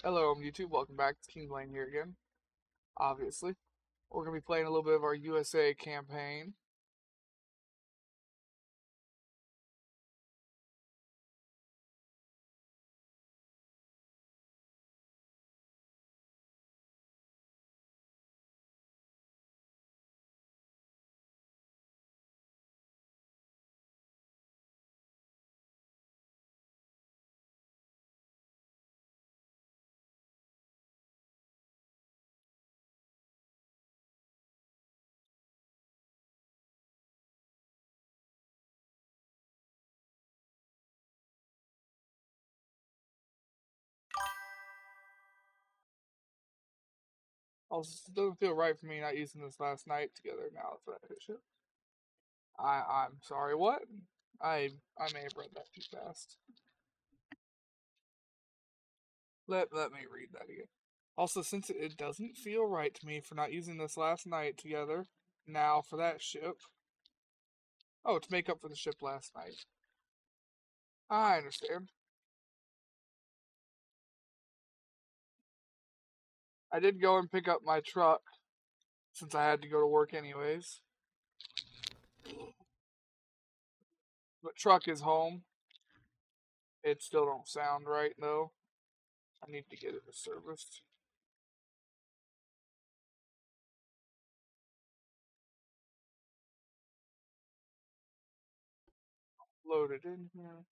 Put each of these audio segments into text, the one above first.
Hello, YouTube. Welcome back. It's King Blaine here again. Obviously, we're gonna be playing a little bit of our USA campaign. Also, it doesn't feel right for me not using this last night together. Now that's what I shit. I'm sorry. What? I may have read that too fast. Let me read that again. Also, since it doesn't feel right to me for not using this last night together, now for that ship. Oh, to make up for the ship last night. I understand. I did go and pick up my truck since I had to go to work anyways. But truck is home. It still don't sound right though. I need to get it serviced. Load it in here.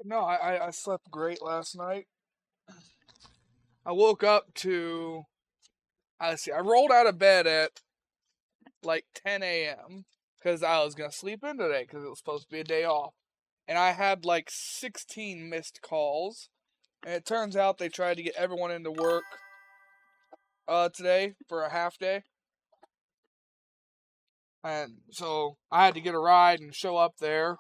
No, I slept great last night. I woke up to, I rolled out of bed at like 10 a.m. because I was going to sleep in today because it was supposed to be a day off. And I had like 16 missed calls. And it turns out they tried to get everyone into work today for a half day. And so I had to get a ride and show up there.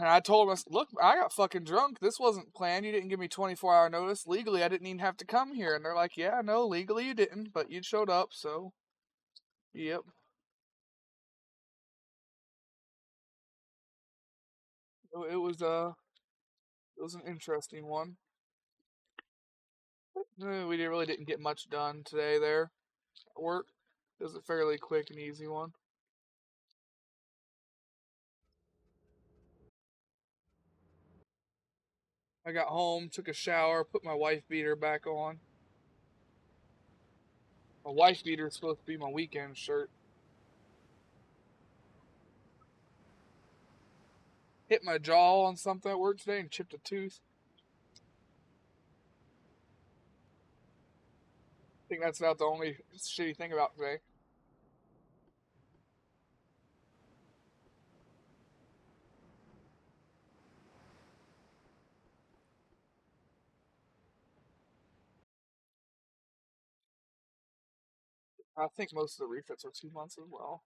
And I told him, look, I got fucking drunk. This wasn't planned. You didn't give me 24-hour notice. Legally, I didn't even have to come here. And they're like, yeah, no, legally you didn't, but you showed up, so, yep. It was an interesting one. We really didn't get much done today there at work. It was a fairly quick and easy one. I got home, took a shower, put my wife beater back on. My wife beater is supposed to be my weekend shirt. Hit my jaw on something at work today and chipped a tooth. I think that's about the only shitty thing about today. I think most of the refits are 2 months as well.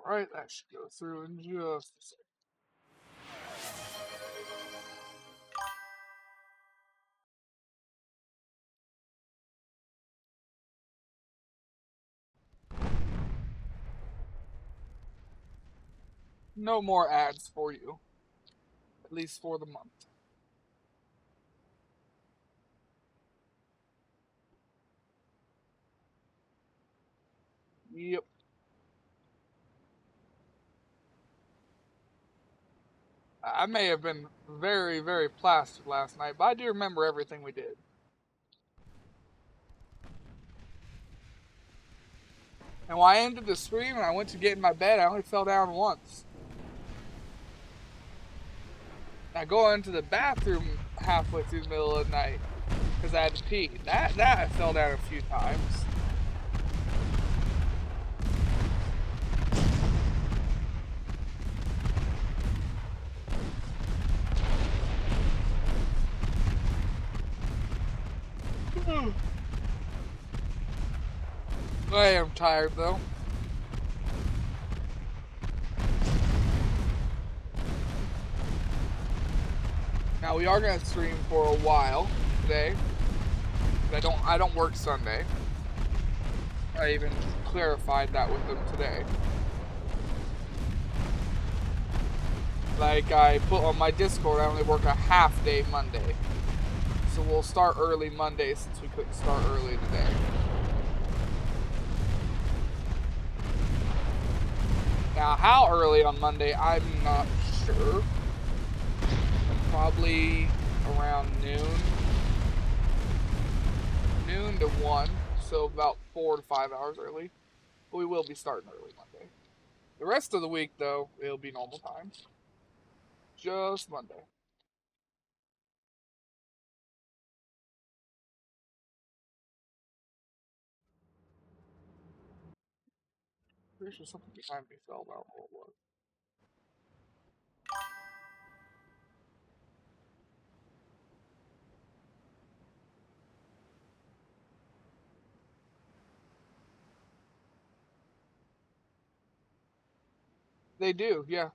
Alright, that should go through in just a second. No more ads for you. At least for the month. Yep. I may have been very, very plastered last night, but I do remember everything we did. And when I ended the stream and I went to get in my bed, I only fell down once. I go into the bathroom halfway through the middle of the night because I had to pee. That I fell down a few times. I am tired though. Now we are gonna stream for a while today. I don't work Sunday. I even clarified that with them today. Like I put on my Discord, I only work a half day Monday. So we'll start early Monday since we couldn't start early today. Now, how early on Monday, I'm not sure. Probably around noon. Noon to 1, so about 4 to 5 hours early. But we will be starting early Monday. The rest of the week, though, it'll be normal times. Just Monday. Pretty sure something behind me fell down. What it was. They do, yeah.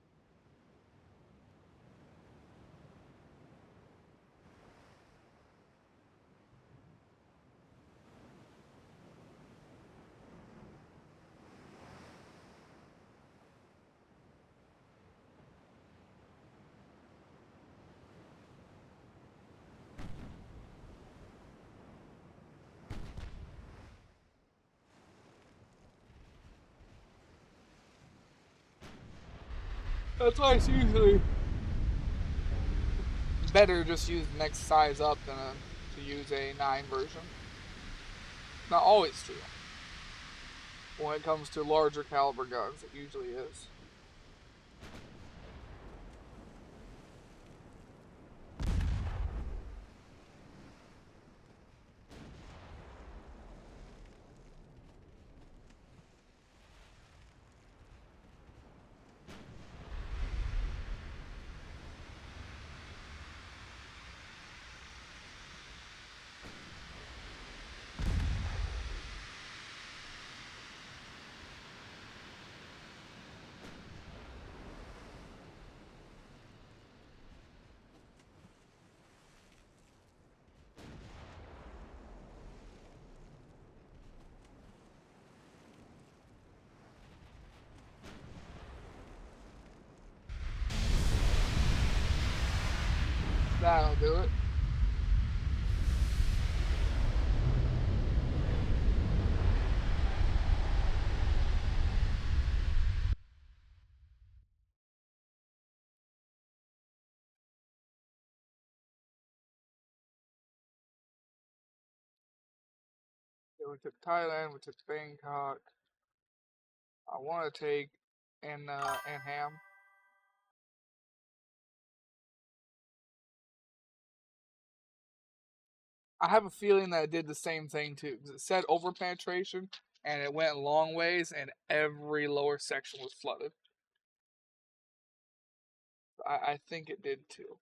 That's why it's usually better just use the next size up than to use a 9 version. Not always true. When it comes to larger caliber guns, it usually is. That'll do it. Yeah, we took Thailand, we took Bangkok. I want to take Ham. I have a feeling that it did the same thing too, because it said over penetration, and it went long ways, and every lower section was flooded. I think it did too.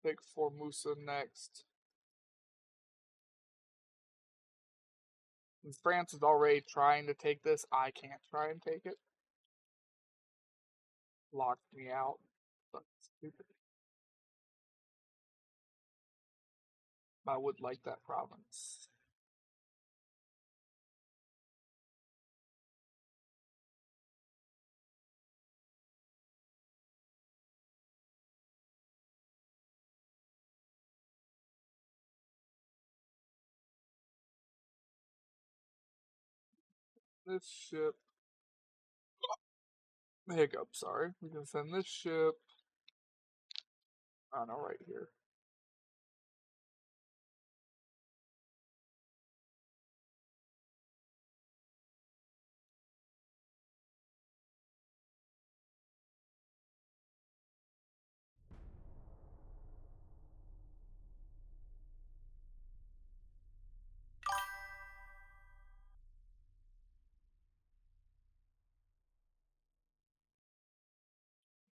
Pick Formosa next. And France is already trying to take this. I can't try and take it. Locked me out. That's stupid. I would like that province. this ship. Hiccup, sorry. We can send this ship. Oh no, right here.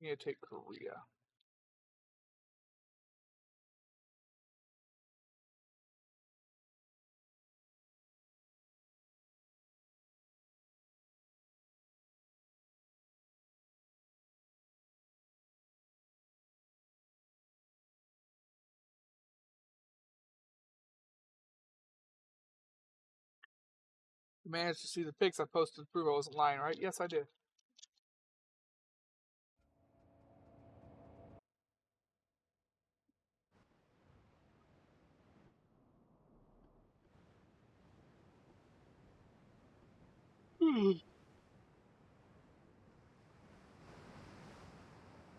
I'm gonna take Korea. You managed to see the pics I posted to prove I wasn't lying, right? Yes, I did.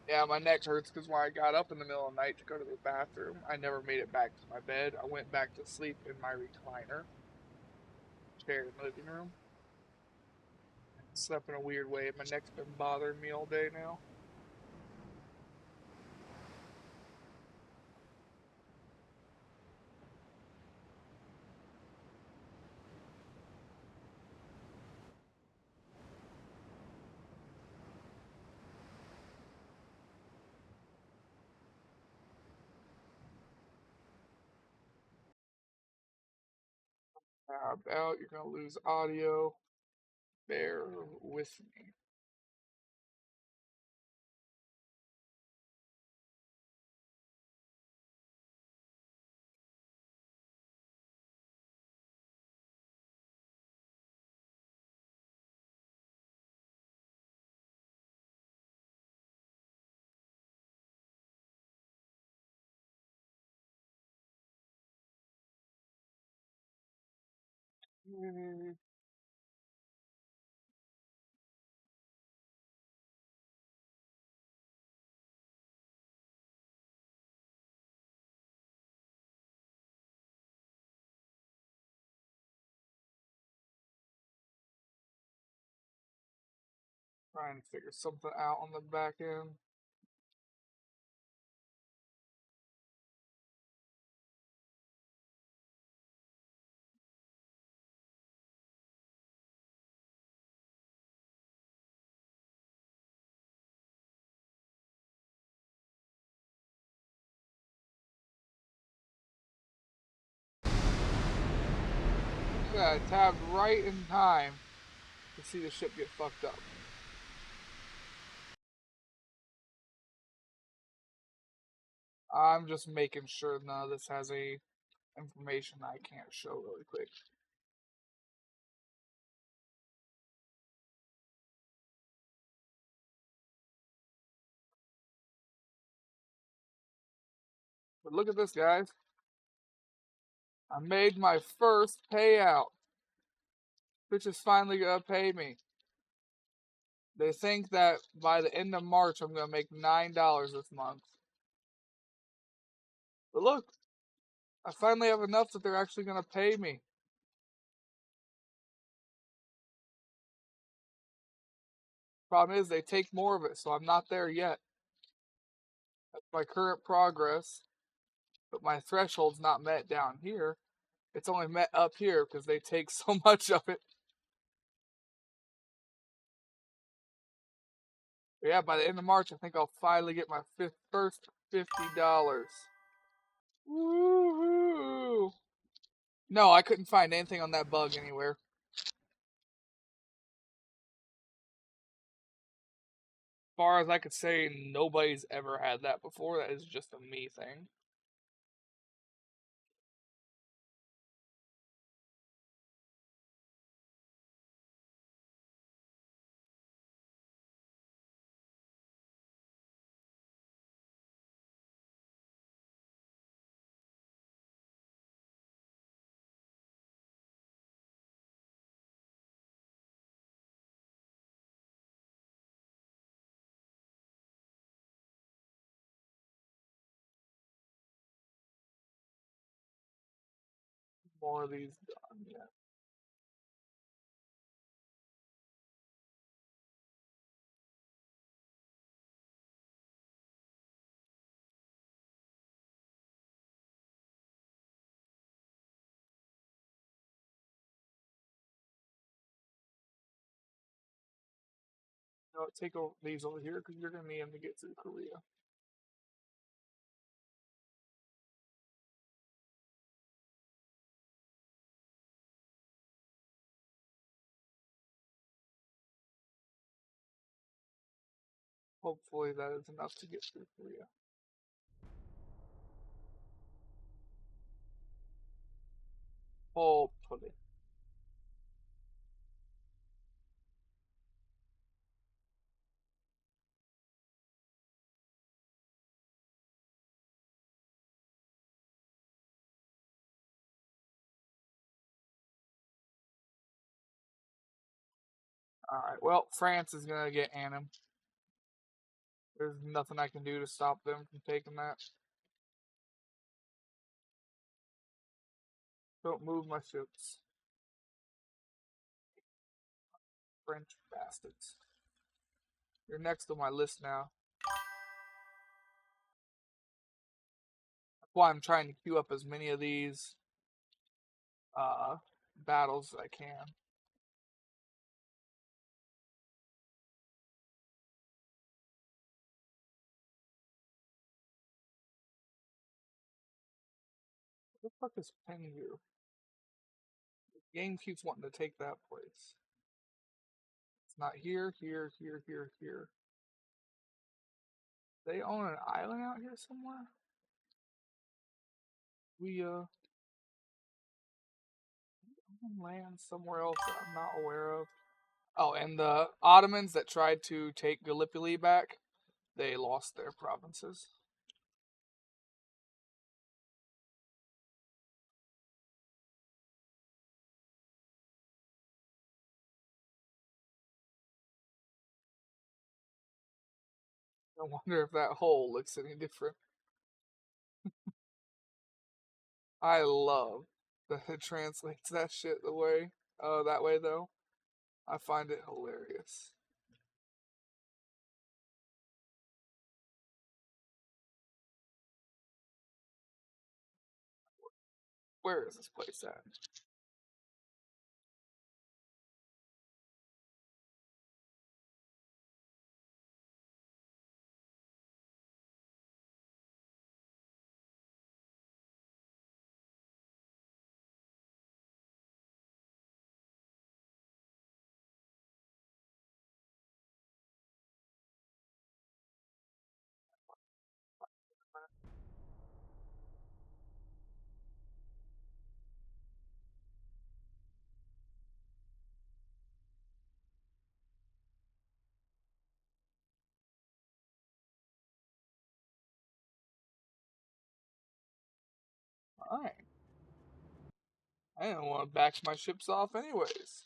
Yeah, my neck hurts because when I got up in the middle of the night to go to the bathroom, I never made it back to my bed. I went back to sleep in my recliner chair in the living room. Slept in a weird way. My neck's been bothering me all day now. How about you're gonna lose audio? Bear with me. I'm trying to figure something out on the back end. Yeah, I tabbed right in time to see the ship get fucked up. I'm just making sure none of this has any information I can't show really quick. But look at this, guys. I made my first payout. Which is finally gonna pay me. They think that by the end of March I'm gonna make $9 this month. But look, I finally have enough that they're actually gonna pay me. Problem is they take more of it, so I'm not there yet. That's my current progress. But my threshold's not met down here. It's only met up here because they take so much of it. But yeah, by the end of March, I think I'll finally get my first $50. Woohoo! No, I couldn't find anything on that bug anywhere. As far as I could say, nobody's ever had that before. That is just a me thing. more of these done yet. No, take these over here because you're gonna need them to get through Korea. Hopefully that is enough to get through Korea. Hopefully. Alright, well, France is gonna get Annam. There's nothing I can do to stop them from taking that. Don't move my ships. French bastards. You're next on my list now. That's why I'm trying to queue up as many of these battles as I can. What the fuck is Pengu? The game keeps wanting to take that place. It's not here, here, here, here, here. They own an island out here somewhere? We own land somewhere else that I'm not aware of. Oh, and the Ottomans that tried to take Gallipoli back, they lost their provinces. I wonder if that hole looks any different. I love that it translates that shit that way though. I find it hilarious. Where is this place at? Alright. I didn't want to back my ships off anyways.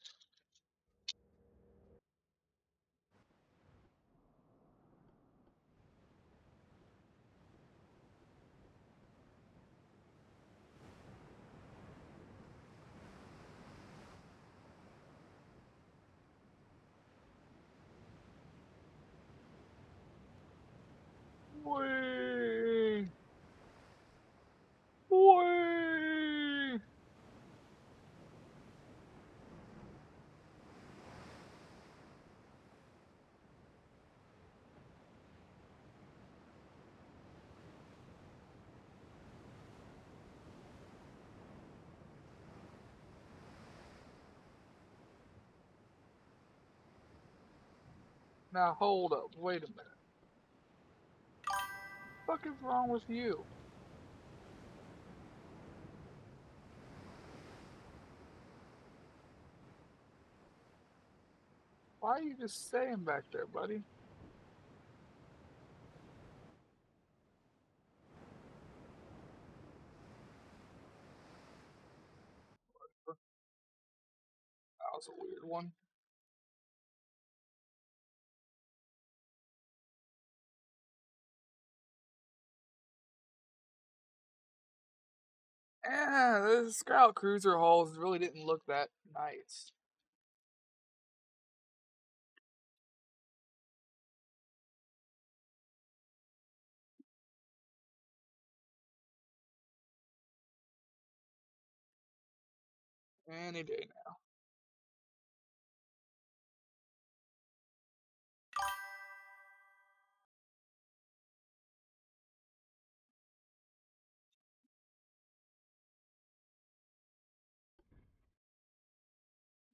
Whee! Whee! Now hold up, wait a minute. What the fuck is wrong with you? Why are you just staying back there, buddy? That was a weird one. The Scout Cruiser hulls really didn't look that nice. Any day now.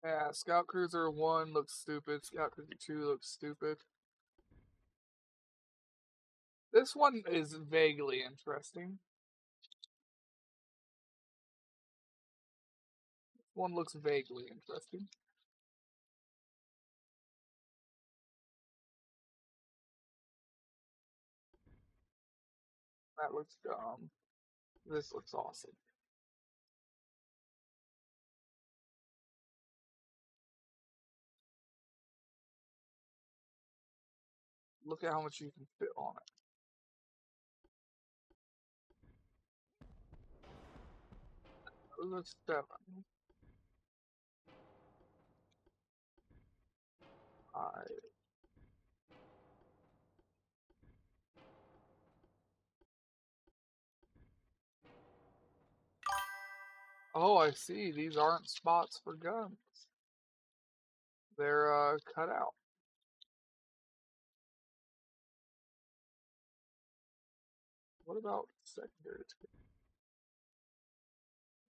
Yeah, Scout Cruiser 1 looks stupid. Scout Cruiser 2 looks stupid. This one is vaguely interesting. One looks vaguely interesting. That looks dumb. This looks awesome. Look at how much you can fit on it. Those are 7. Oh, I see. These aren't spots for guns. They're cut out. What about secondary?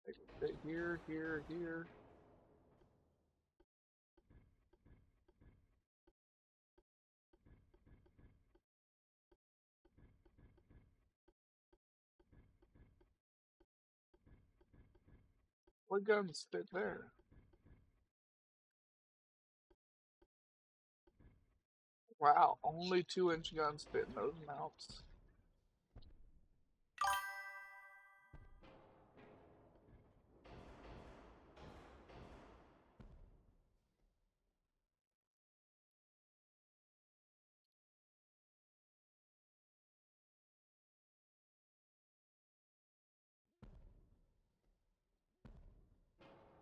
They can fit here, here, here. What guns fit there? Wow, only 2-inch guns fit in those mounts.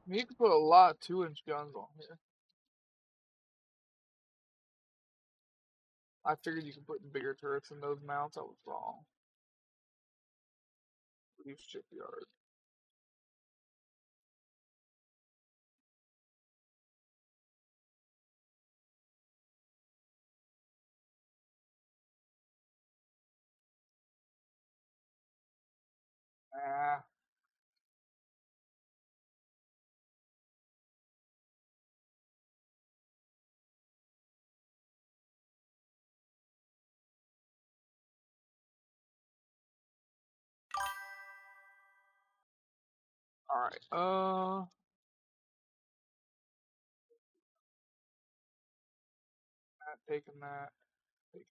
I mean, you can put a lot of 2-inch guns on here. I figured you could put bigger turrets in those mounts. I was wrong. Leave shipyard. Ah. Alright, taking that. Taking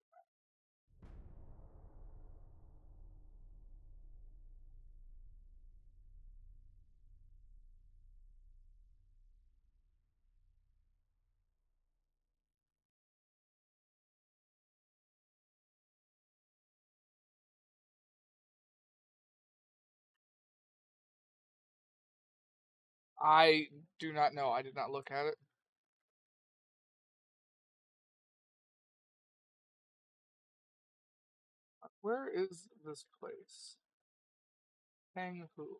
I do not know. I did not look at it. Where is this place? Hang who?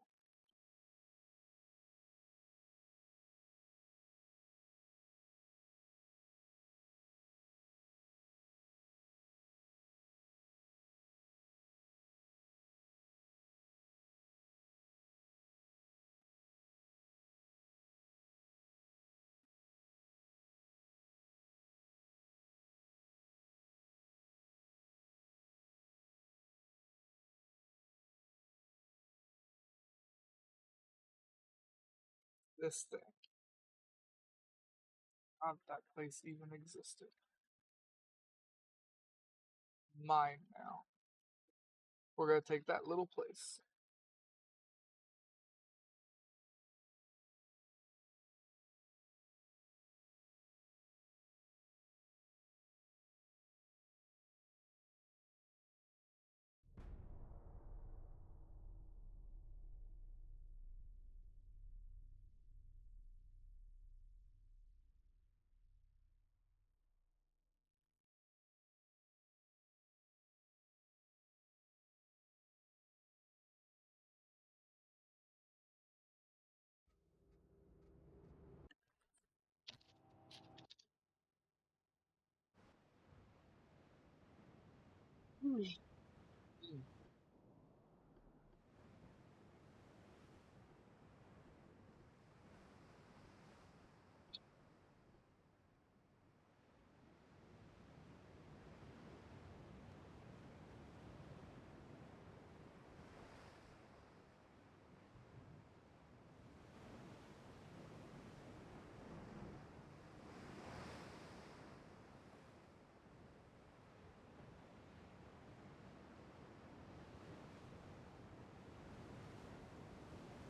This thing. Not that place even existed. Mine now. We're gonna take that little place.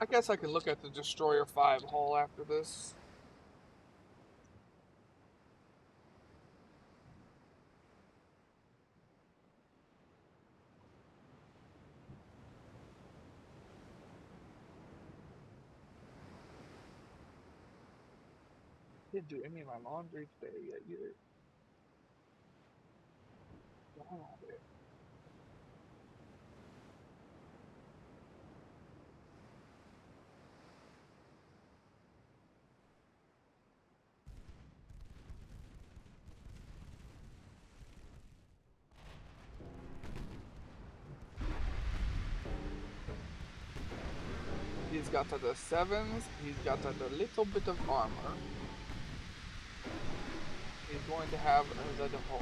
I guess I can look at the Destroyer 5 hull after this. Didn't do any of my laundry today yet either. Wow. He's got the 7s, he's got the little bit of armor. He's going to have the hole.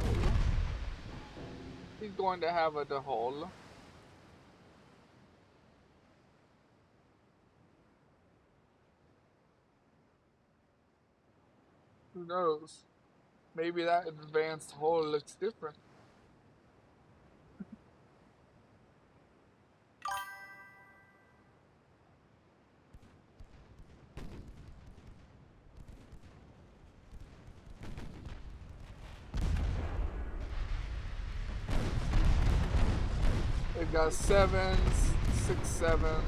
He's going to have a hole. Who knows? Maybe that advanced hole looks different. They've got 7s, 6 7s,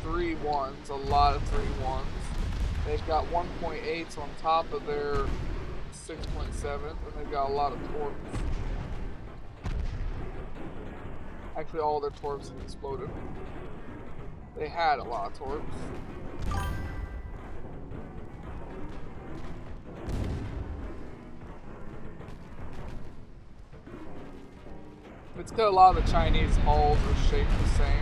3 1s, a lot of 3 1s. They've got 1.8s on top of their 6.7, and they've got a lot of torps. Actually, all their torps have exploded. They had a lot of torps. It's because a lot of the Chinese hulls are shaped the same.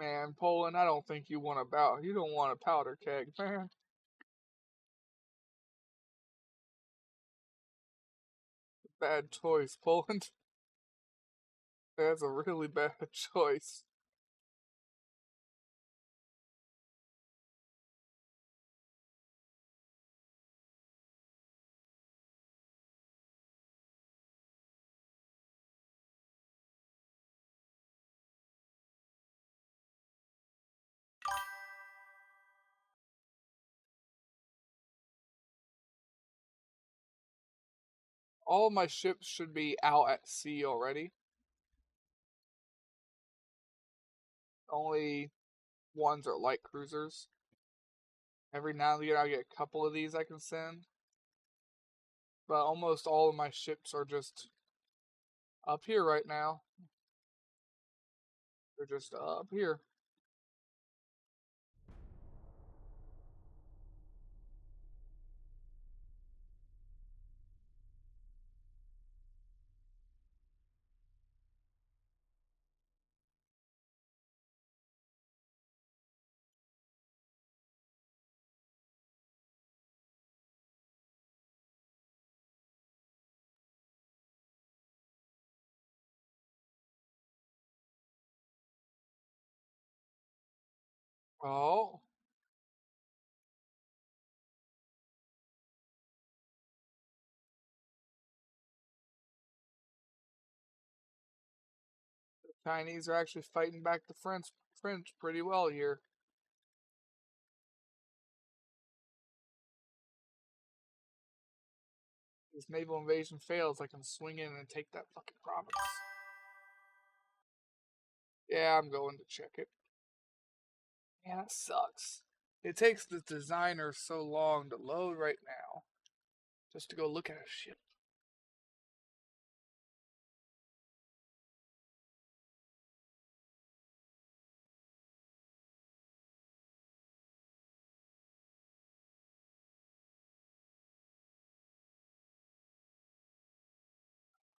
Man, Poland, I don't think you want you don't want a powder keg, man. Bad choice, Poland. That's a really bad choice. All my ships should be out at sea already. Only ones are light cruisers. Every now and again I get a couple of these I can send. But almost all of my ships are just up here right now. They're just up here. Oh, Chinese are actually fighting back the French pretty well here. If this naval invasion fails, I can swing in and take that fucking province. Yeah, I'm going to check it. Yeah, that sucks. It takes the designer so long to load right now. Just to go look at a ship.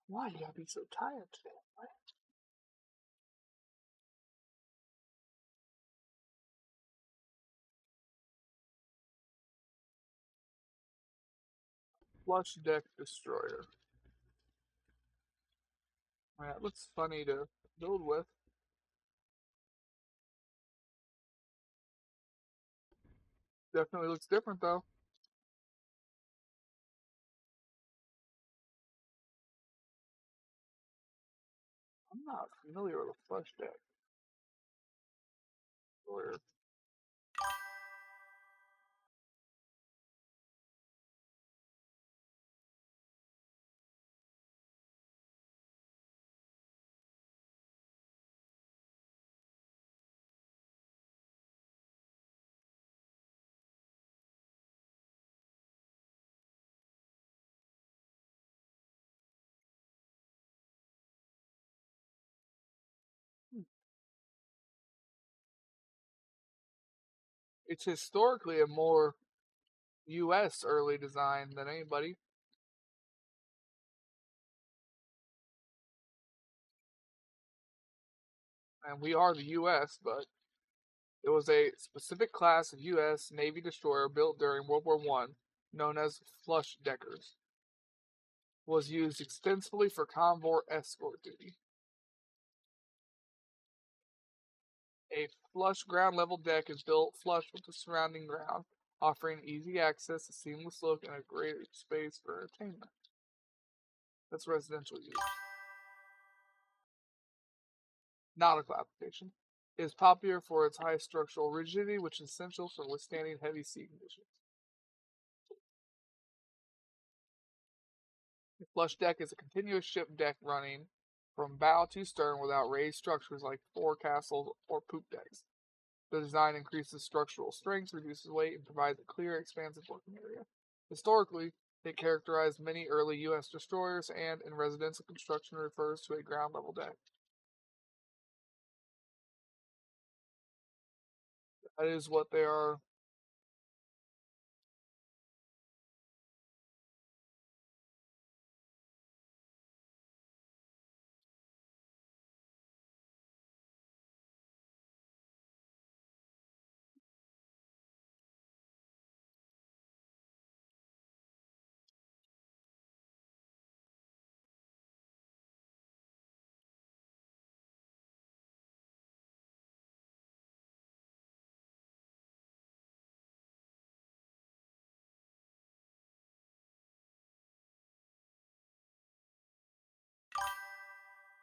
Why do you gotta be so tired today? What? Flush deck destroyer. Yeah, it looks funny to build with. Definitely looks different though. I'm not familiar with a flush deck destroyer. It's historically a more U.S. early design than anybody, and we are the U.S., but it was a specific class of U.S. Navy destroyer built during World War I, known as flush deckers. Was used extensively for convoy escort duty. A flush ground level deck is built flush with the surrounding ground, offering easy access, a seamless look, and a greater space for entertainment. That's residential use. Nautical application. It is popular for its high structural rigidity, which is essential for withstanding heavy sea conditions. A flush deck is a continuous ship deck running from bow to stern without raised structures like forecastles or poop decks. The design increases structural strength, reduces weight, and provides a clear, expansive working area. Historically, it characterized many early U.S. destroyers and, in residential construction, refers to a ground level deck. That is what they are.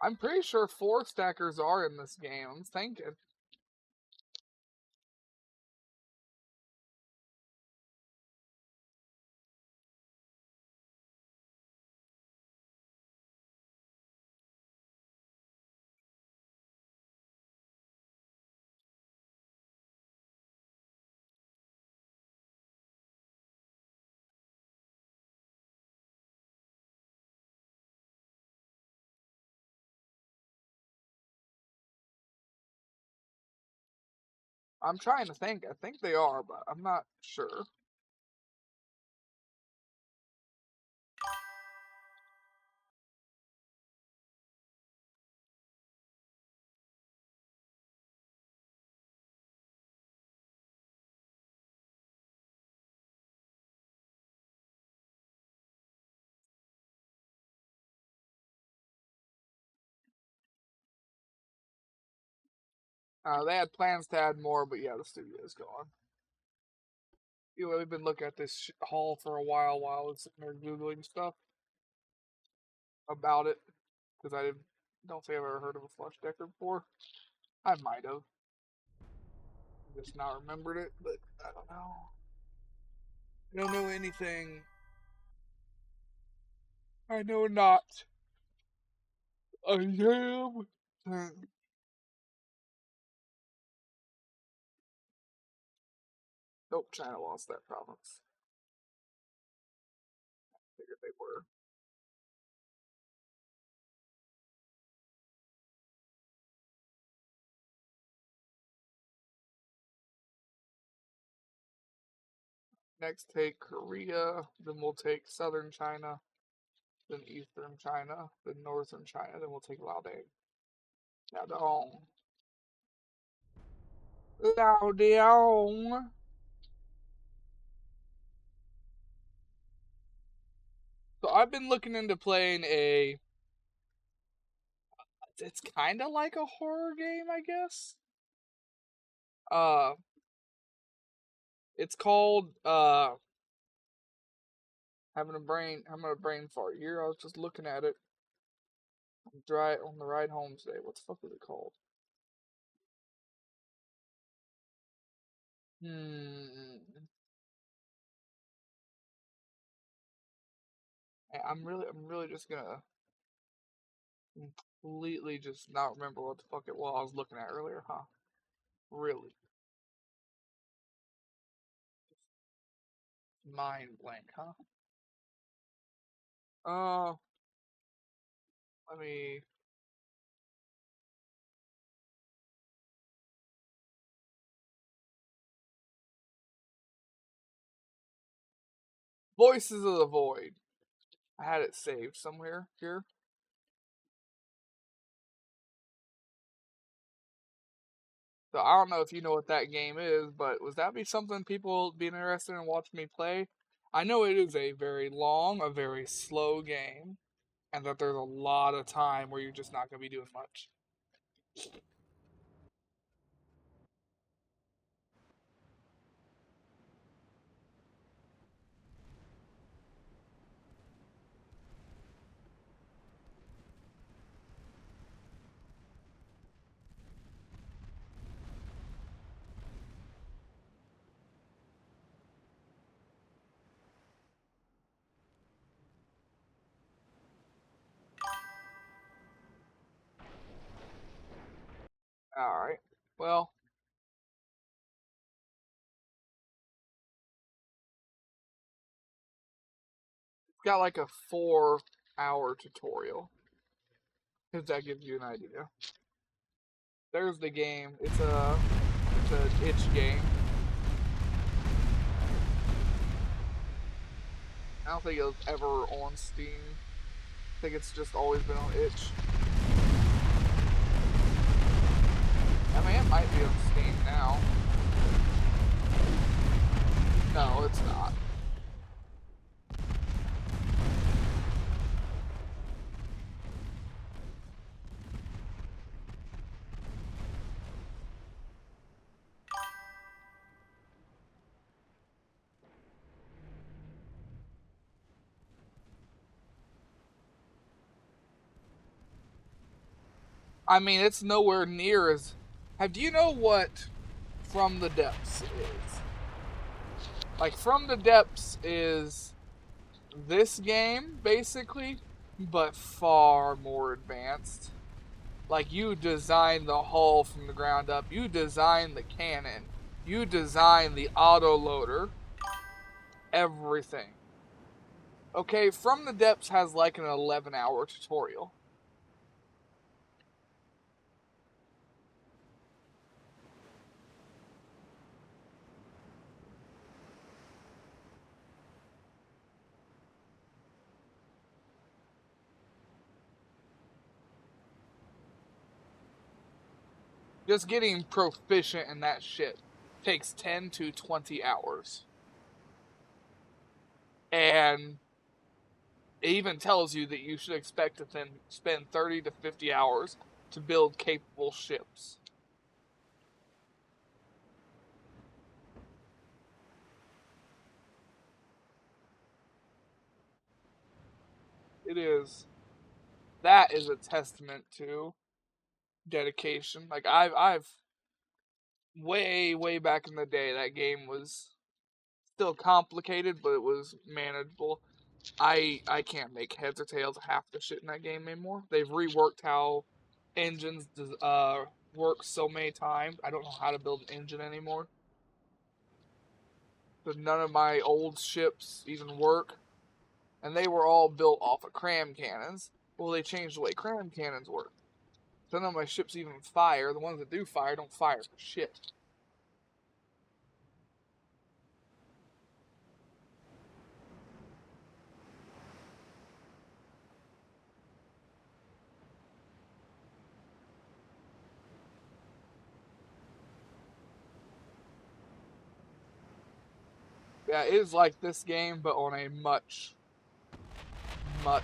I'm pretty sure four stackers are in this game. I'm thinking. I'm trying to think. I think they are, but I'm not sure. They had plans to add more, but yeah, the studio is gone. We've been looking at this hall for a while I was sitting there googling stuff about it because I Don't think I've ever heard of a flush decker before. I might have. Just not remembered it, but I don't know. I don't know anything. I know not. I am. Nope, China lost that province. Figured they were. Next, take Korea. Then we'll take southern China. Then eastern China. Then northern China. Then we'll take Laodong. Laodong. Laodong. So I've been looking into playing a. It's kind of like a horror game, I guess. Uh, it's called having a brain fart here. I was just looking at it. On the ride home today. What the fuck is it called? Hmm. I'm really just gonna completely just not remember what the fuck it was I was looking at earlier, huh? Really. Mind blank, huh? Uh, let me. Voices of the Void. I had it saved somewhere here. So I don't know if you know what that game is, but would that be something people be interested in watching me play? I know it is a very long, a very slow game, and that there's a lot of time where you're just not going to be doing much. Alright. Well, it's got like a 4-hour tutorial. If that gives you an idea. There's the game. It's an itch game. I don't think it was ever on Steam. I think it's just always been on itch. I mean, it might be on Steam now. No, it's not. I mean, it's nowhere near as. Do you know what From the Depths is? Like, From the Depths is this game, basically, but far more advanced. Like, you design the hull from the ground up, you design the cannon, you design the autoloader, everything. Okay, From the Depths has like an 11-hour tutorial. Just getting proficient in that shit takes 10 to 20 hours. And it even tells you that you should expect to then spend 30 to 50 hours to build capable ships. It is. that is a testament to dedication. Like I've way back in the day, that game was still complicated, but it was manageable. I can't make heads or tails of half the shit in that game anymore. They've reworked how engines work so many times. I don't know how to build an engine anymore. So none of my old ships even work. And they were all built off of cram cannons. Well, they changed the way cram cannons work. So none of my ships even fire. The ones that do fire don't fire for shit. Yeah, it is like this game, but on a much, much,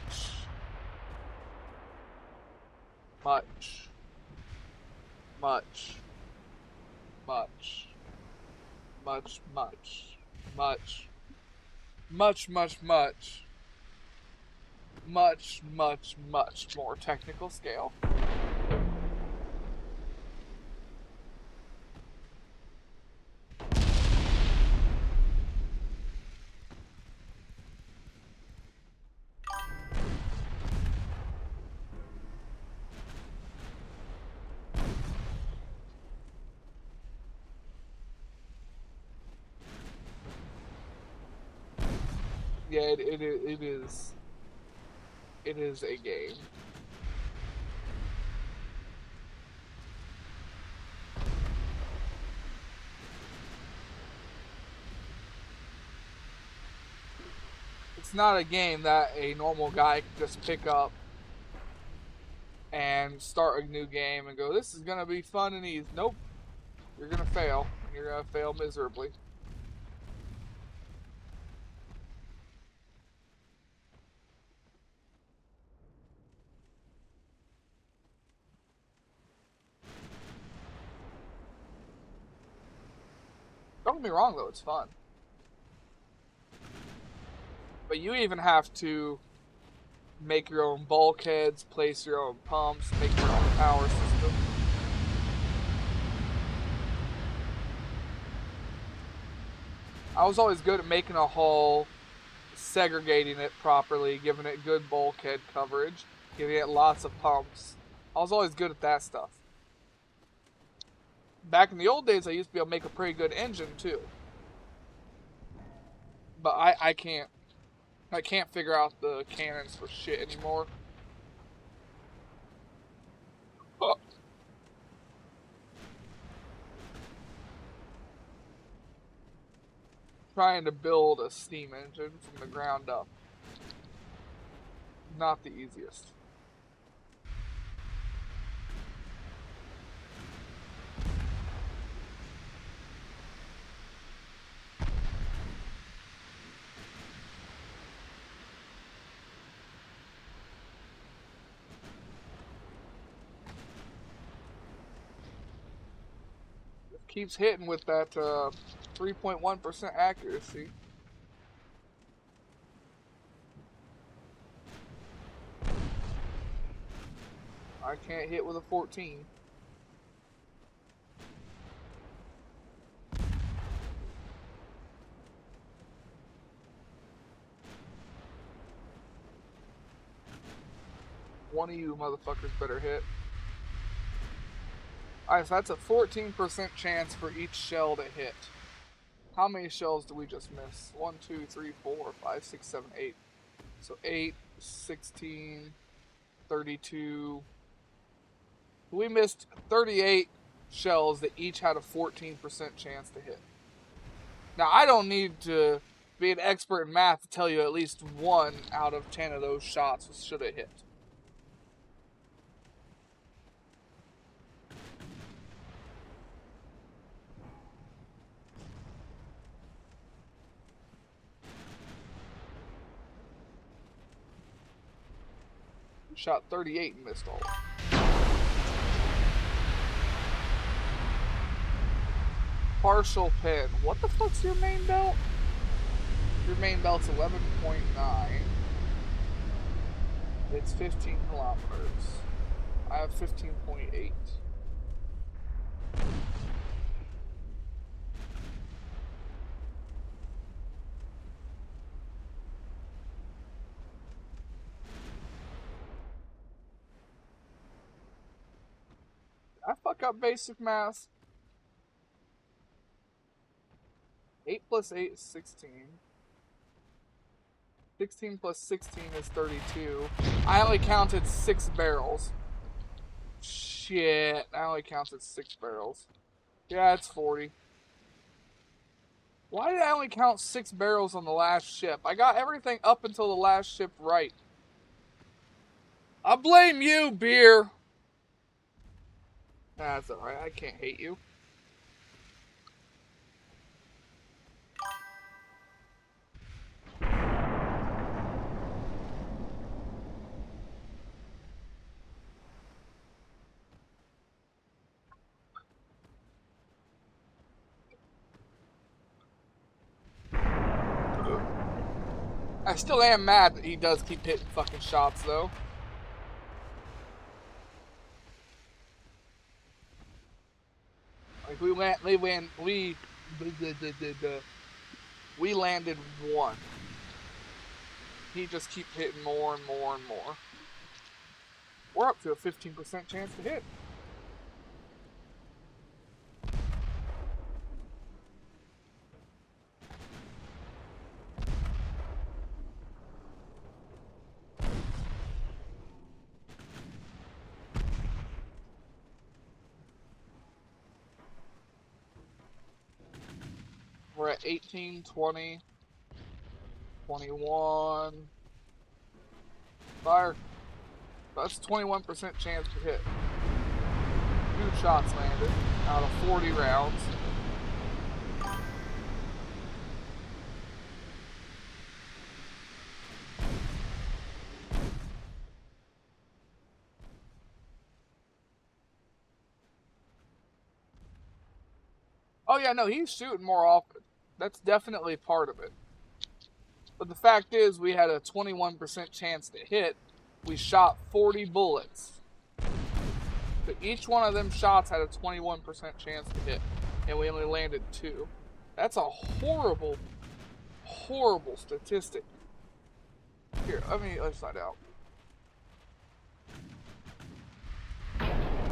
much, much, much, much, much, much more technical scale. Yeah, it is a game. It's not a game that a normal guy can just pick up and start a new game and go, this is gonna be fun and easy. Nope. You're gonna fail. You're gonna fail miserably. Don't get me wrong though, it's fun. But you even have to make your own bulkheads, place your own pumps, make your own power system. I was always good at making a hull, segregating it properly, giving it good bulkhead coverage, giving it lots of pumps. I was always good at that stuff. Back in the old days, I used to be able to make a pretty good engine too. But I can't figure out the cannons for shit anymore. Oh. Trying to build a steam engine from the ground up. Not the easiest. Keeps hitting with that 3.1% accuracy. I can't hit with a 14. One of you motherfuckers better hit. Alright, so that's a 14% chance for each shell to hit. How many shells do we just miss? 1, 2, 3, 4, 5, 6, 7, 8. So 8, 16, 32. We missed 38 shells that each had a 14% chance to hit. Now, I don't need to be an expert in math to tell you at least 1 out of 10 of those shots should have hit. Shot 38 and missed all. Partial pin. What the fuck's your main belt? Your main belt's 11.9. It's 15 kilometers. I have 15.8. Did I fuck up basic math? 8 plus 8 is 16. 16 plus 16 is 32. I only counted 6 barrels. Shit, I only counted 6 barrels. Yeah, it's 40. Why did I only count 6 barrels on the last ship? I got everything up until the last ship right. I blame you, beer. That's alright, I can't hate you. I still am mad that he does keep hitting fucking shots, though. Like, we landed 1. He just keep hitting more and more and more. We're up to a 15% chance to hit. We're at 18, 20, 21. Fire. That's 21% chance to hit. 2 shots landed out of 40 rounds. Oh yeah, no, he's shooting more often. That's definitely part of it. But the fact is, we had a 21% chance to hit. We shot 40 bullets. But each one of them shots had a 21% chance to hit. And we only landed 2. That's a horrible, horrible statistic. Here, let's find out.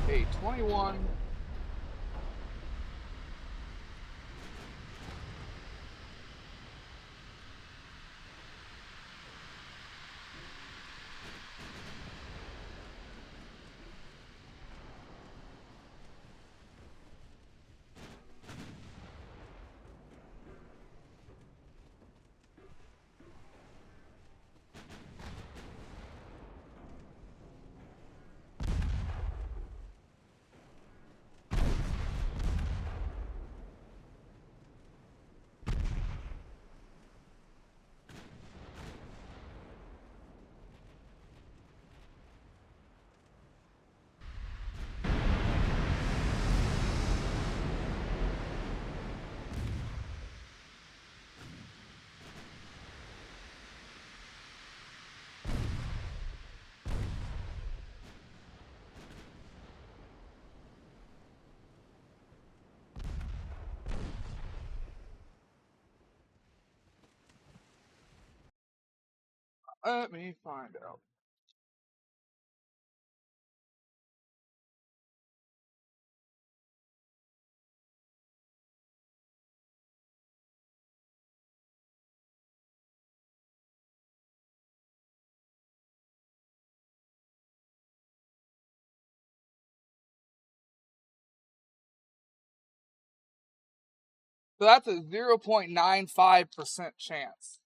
Okay, 21. Let me find out. So that's a 0.95% chance.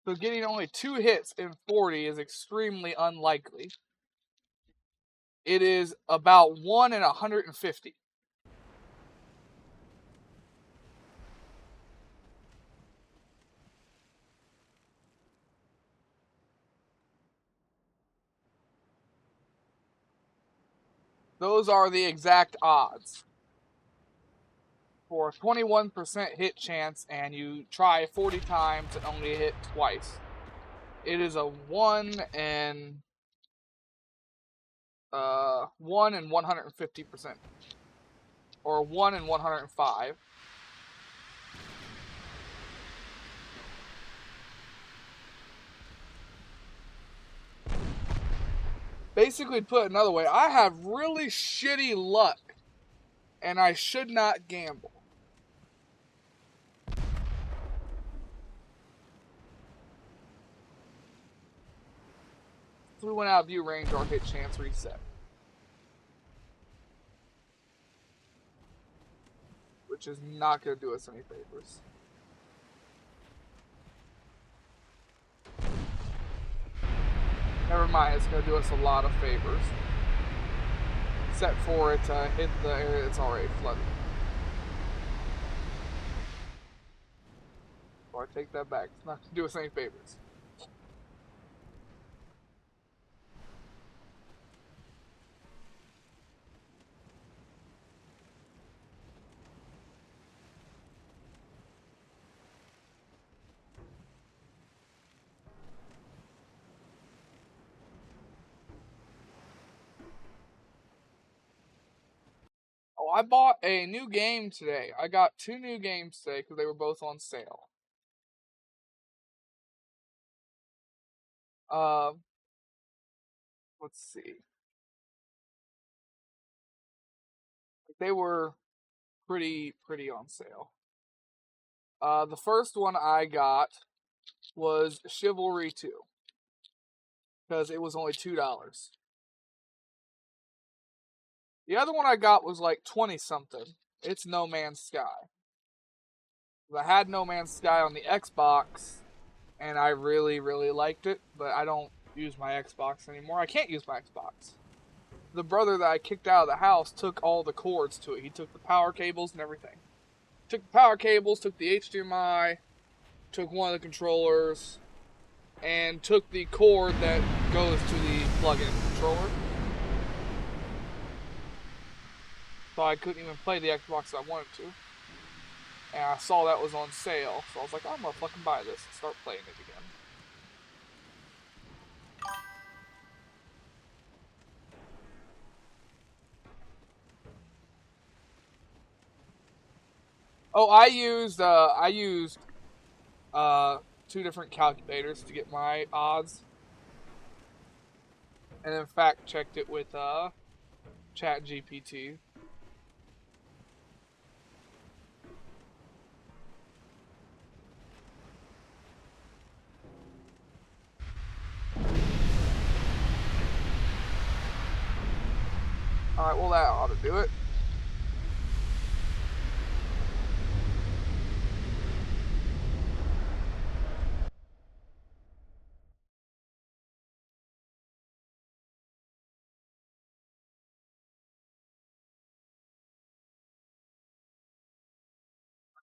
So getting only 2 hits in 40 is extremely unlikely. It is about 1 in 150. Those are the exact odds. for a 21% hit chance, and you try 40 times and only hit twice. It is a 1 in 150%, or 1 in 105. Basically, put another way, I have really shitty luck, and I should not gamble. If we went out of view range, our hit chance reset. Which is not going to do us any favors. Never mind, it's going to do us a lot of favors. Except for it to hit the area that's already flooded. So I take that back. It's not going to do us any favors. Oh, I bought a new game today. I got 2 new games today because they were both on sale. Let's see. They were pretty on sale. The first one I got was Chivalry 2 because it was only $2. The other one I got was like 20 something. It's No Man's Sky. I had No Man's Sky on the Xbox, and I really liked it, but I don't use my Xbox anymore. I can't use my Xbox. The brother that I kicked out of the house took all the cords to it. He took the power cables and everything. Took the power cables, took the HDMI, took one of the controllers, and took the cord that goes to the plug-in controller. So I couldn't even play the Xbox I wanted to. And I saw that was on sale, so I was like, I'm gonna fucking buy this and start playing it again. Oh, I used 2 different calculators to get my odds, and in fact checked it with ChatGPT. Alright, well that ought to do it.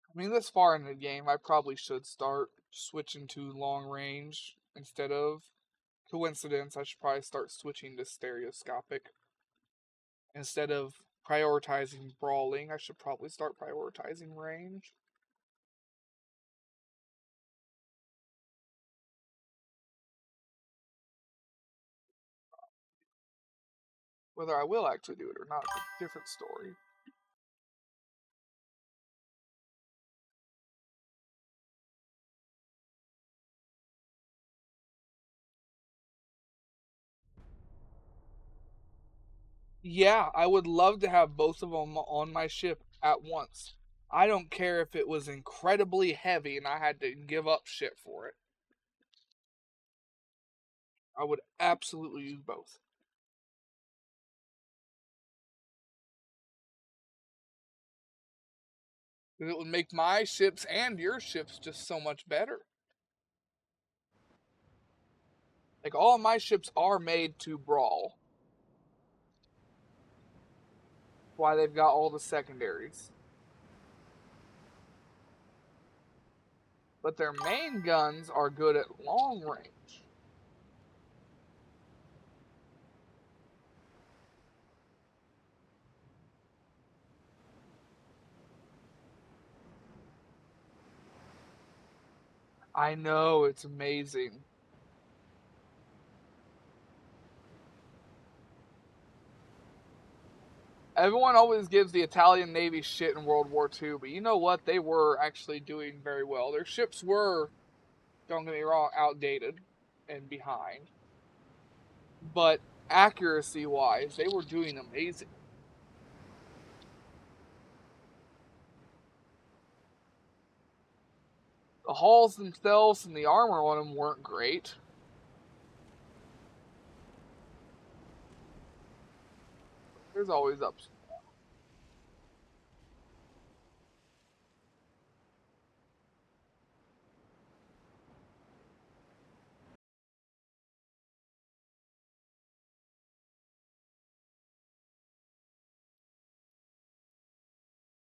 I mean, this far in the game, I probably should start switching to long range instead of coincidence. I should probably start switching to stereoscopic. Instead of prioritizing brawling, I should probably start prioritizing range. Whether I will actually do it or not is a different story. Yeah, I would love to have both of them on my ship at once. I don't care if it was incredibly heavy and I had to give up shit for it. I would absolutely use both. It would make my ships and your ships just so much better. Like, all of my ships are made to brawl. Why they've got all the secondaries. But their main guns are good at long range. I know, it's amazing. Everyone always gives the Italian Navy shit in World War II, but you know what? They were actually doing very well. Their ships were, don't get me wrong, outdated and behind, but accuracy wise, they were doing amazing. The hulls themselves and the armor on them weren't great. There's always ups.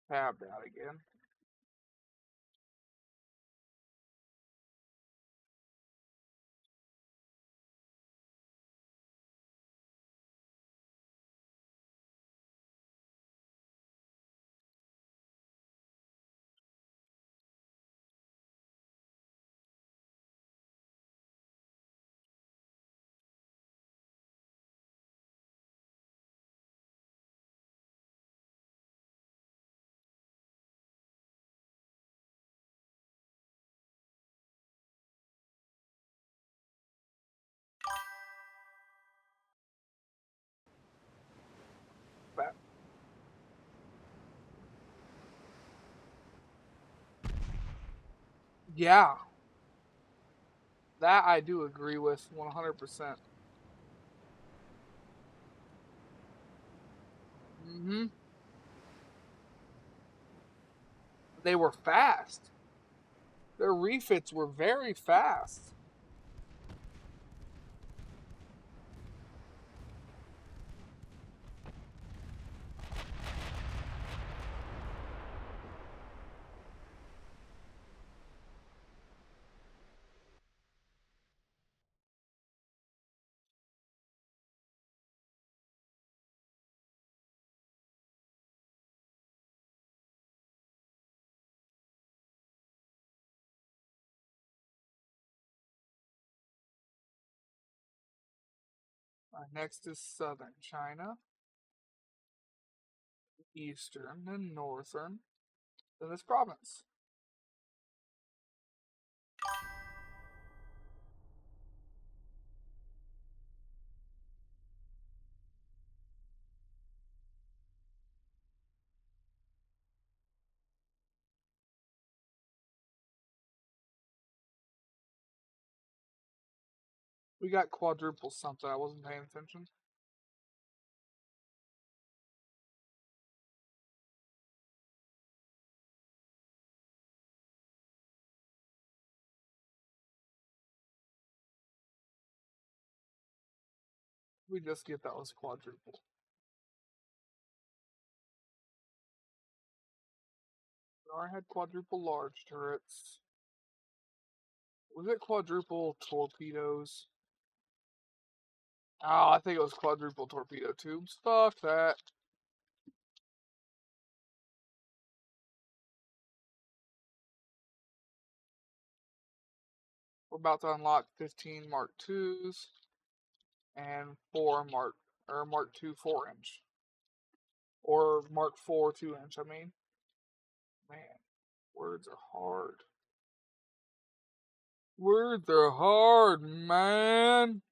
Tab that again. But yeah, that I do agree with 100%. Hmm. They were fast. Their refits were very fast. Next is southern China, eastern, and northern. Then this province. We got quadruple something. I wasn't paying attention. We just get that was quadruple. I had quadruple large turrets. Was it quadruple torpedoes? Oh, I think it was quadruple torpedo tubes. Fuck that. We're about to unlock 15 Mark IIs and 4 Mark II 4-inch. Or Mark IV 2-inch, I mean. Man, words are hard. Words are hard, man.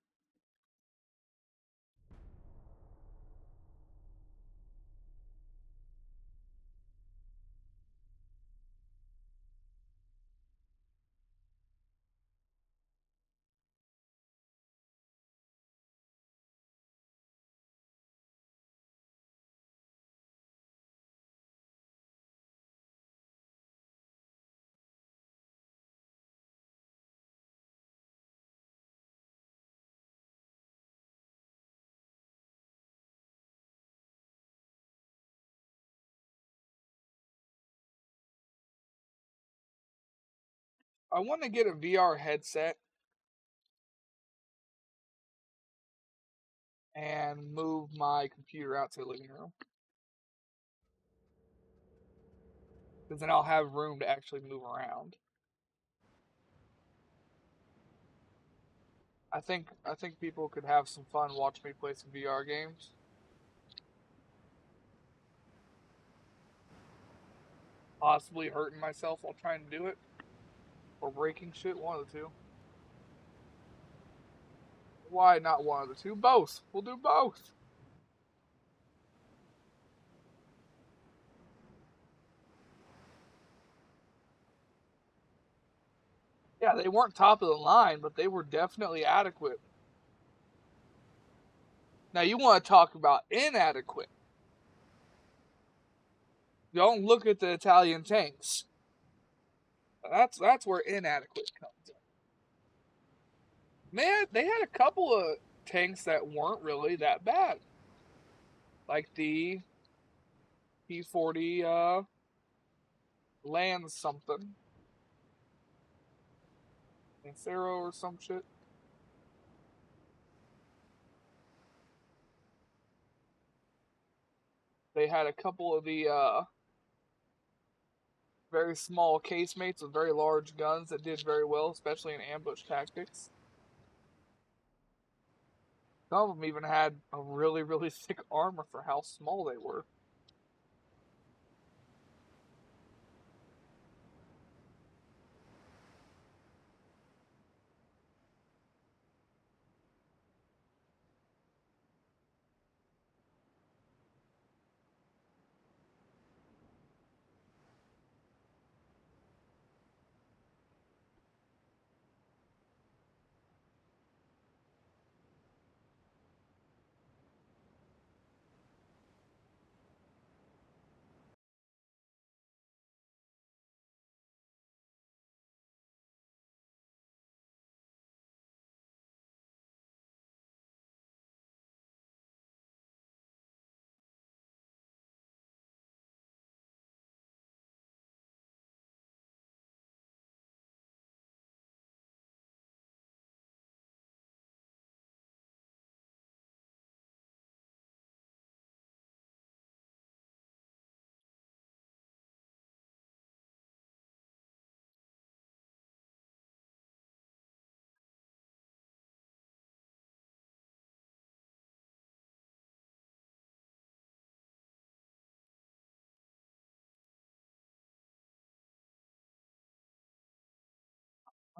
I want to get a VR headset and move my computer out to the living room. Because then I'll have room to actually move around. I think people could have some fun watching me play some VR games. Possibly hurting myself while trying to do it, or breaking shit. One of the two. Why not one of the two? Both. We'll do both. Yeah, they weren't top of the line, but they were definitely adequate. Now you want to talk about inadequate. Don't look at the Italian tanks. That's where inadequate comes in. Man, they had a couple of tanks that weren't really that bad. Like the P40 Land something. Lancero or some shit. They had a couple of the very small casemates with very large guns that did very well, especially in ambush tactics. Some of them even had a really, really thick armor for how small they were.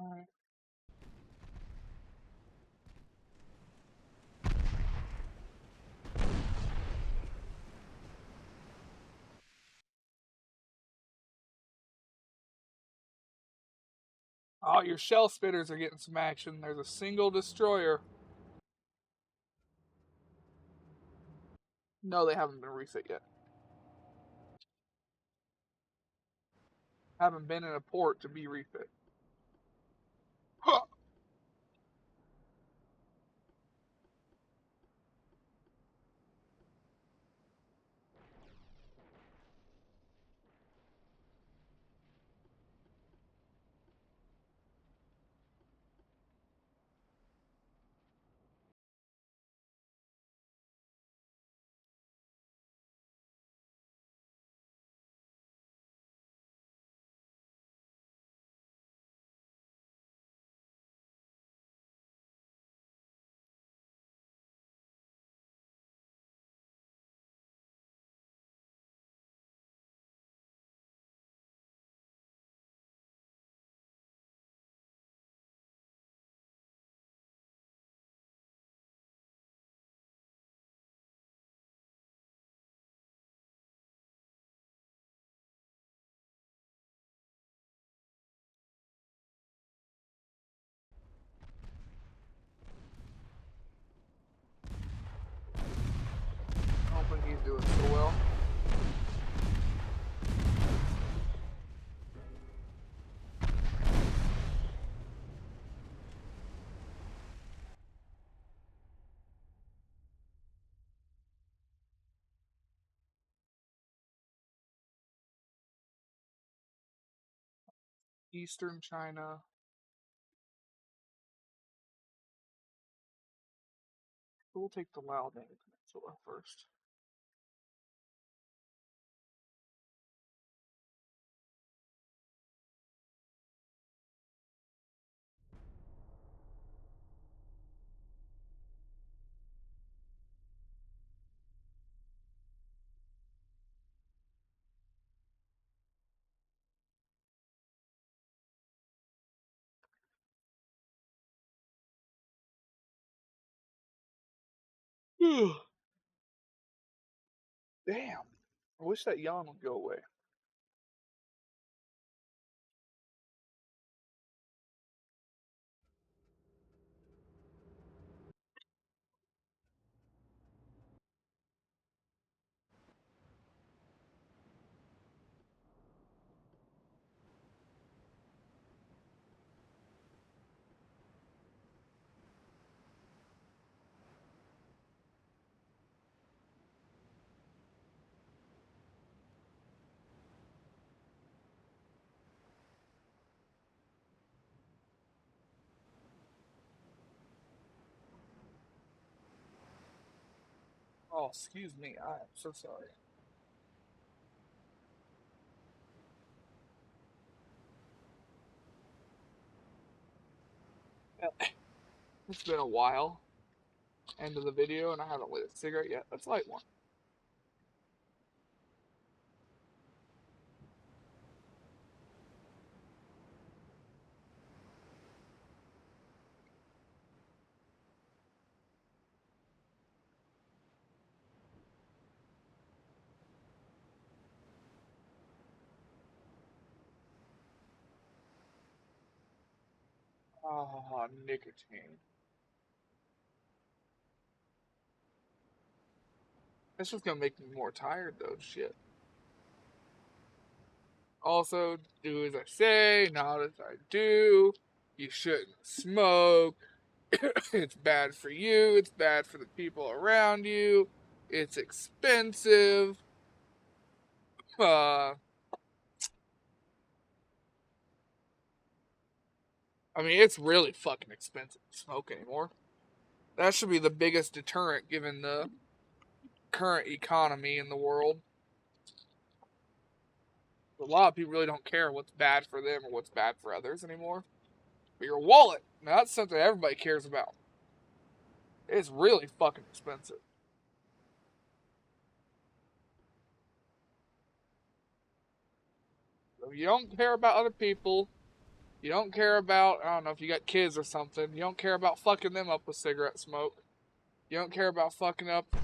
Alright. Oh, your shell spitters are getting some action. There's a single destroyer. No, they haven't been refit yet. Haven't been in a port to be refit. Huh. I don't think he's doing so well. Eastern China. We'll take the Liaodong Peninsula first. Damn. I wish that yawn would go away. Oh, excuse me. I am so sorry. It's been a while. End of the video, and I haven't lit a cigarette yet. Let's light one. Ah, nicotine. It's just gonna make me more tired, though. Shit. Also, do as I say, not as I do. You shouldn't smoke. It's bad for you. It's bad for the people around you. It's expensive. Uh, I mean, it's really fucking expensive to smoke anymore. That should be the biggest deterrent given the current economy in the world. A lot of people really don't care what's bad for them or what's bad for others anymore. But your wallet, now that's something everybody cares about. It's really fucking expensive. So you don't care about other people. You don't care about, I don't know if you got kids or something. You don't care about fucking them up with cigarette smoke. You don't care about fucking up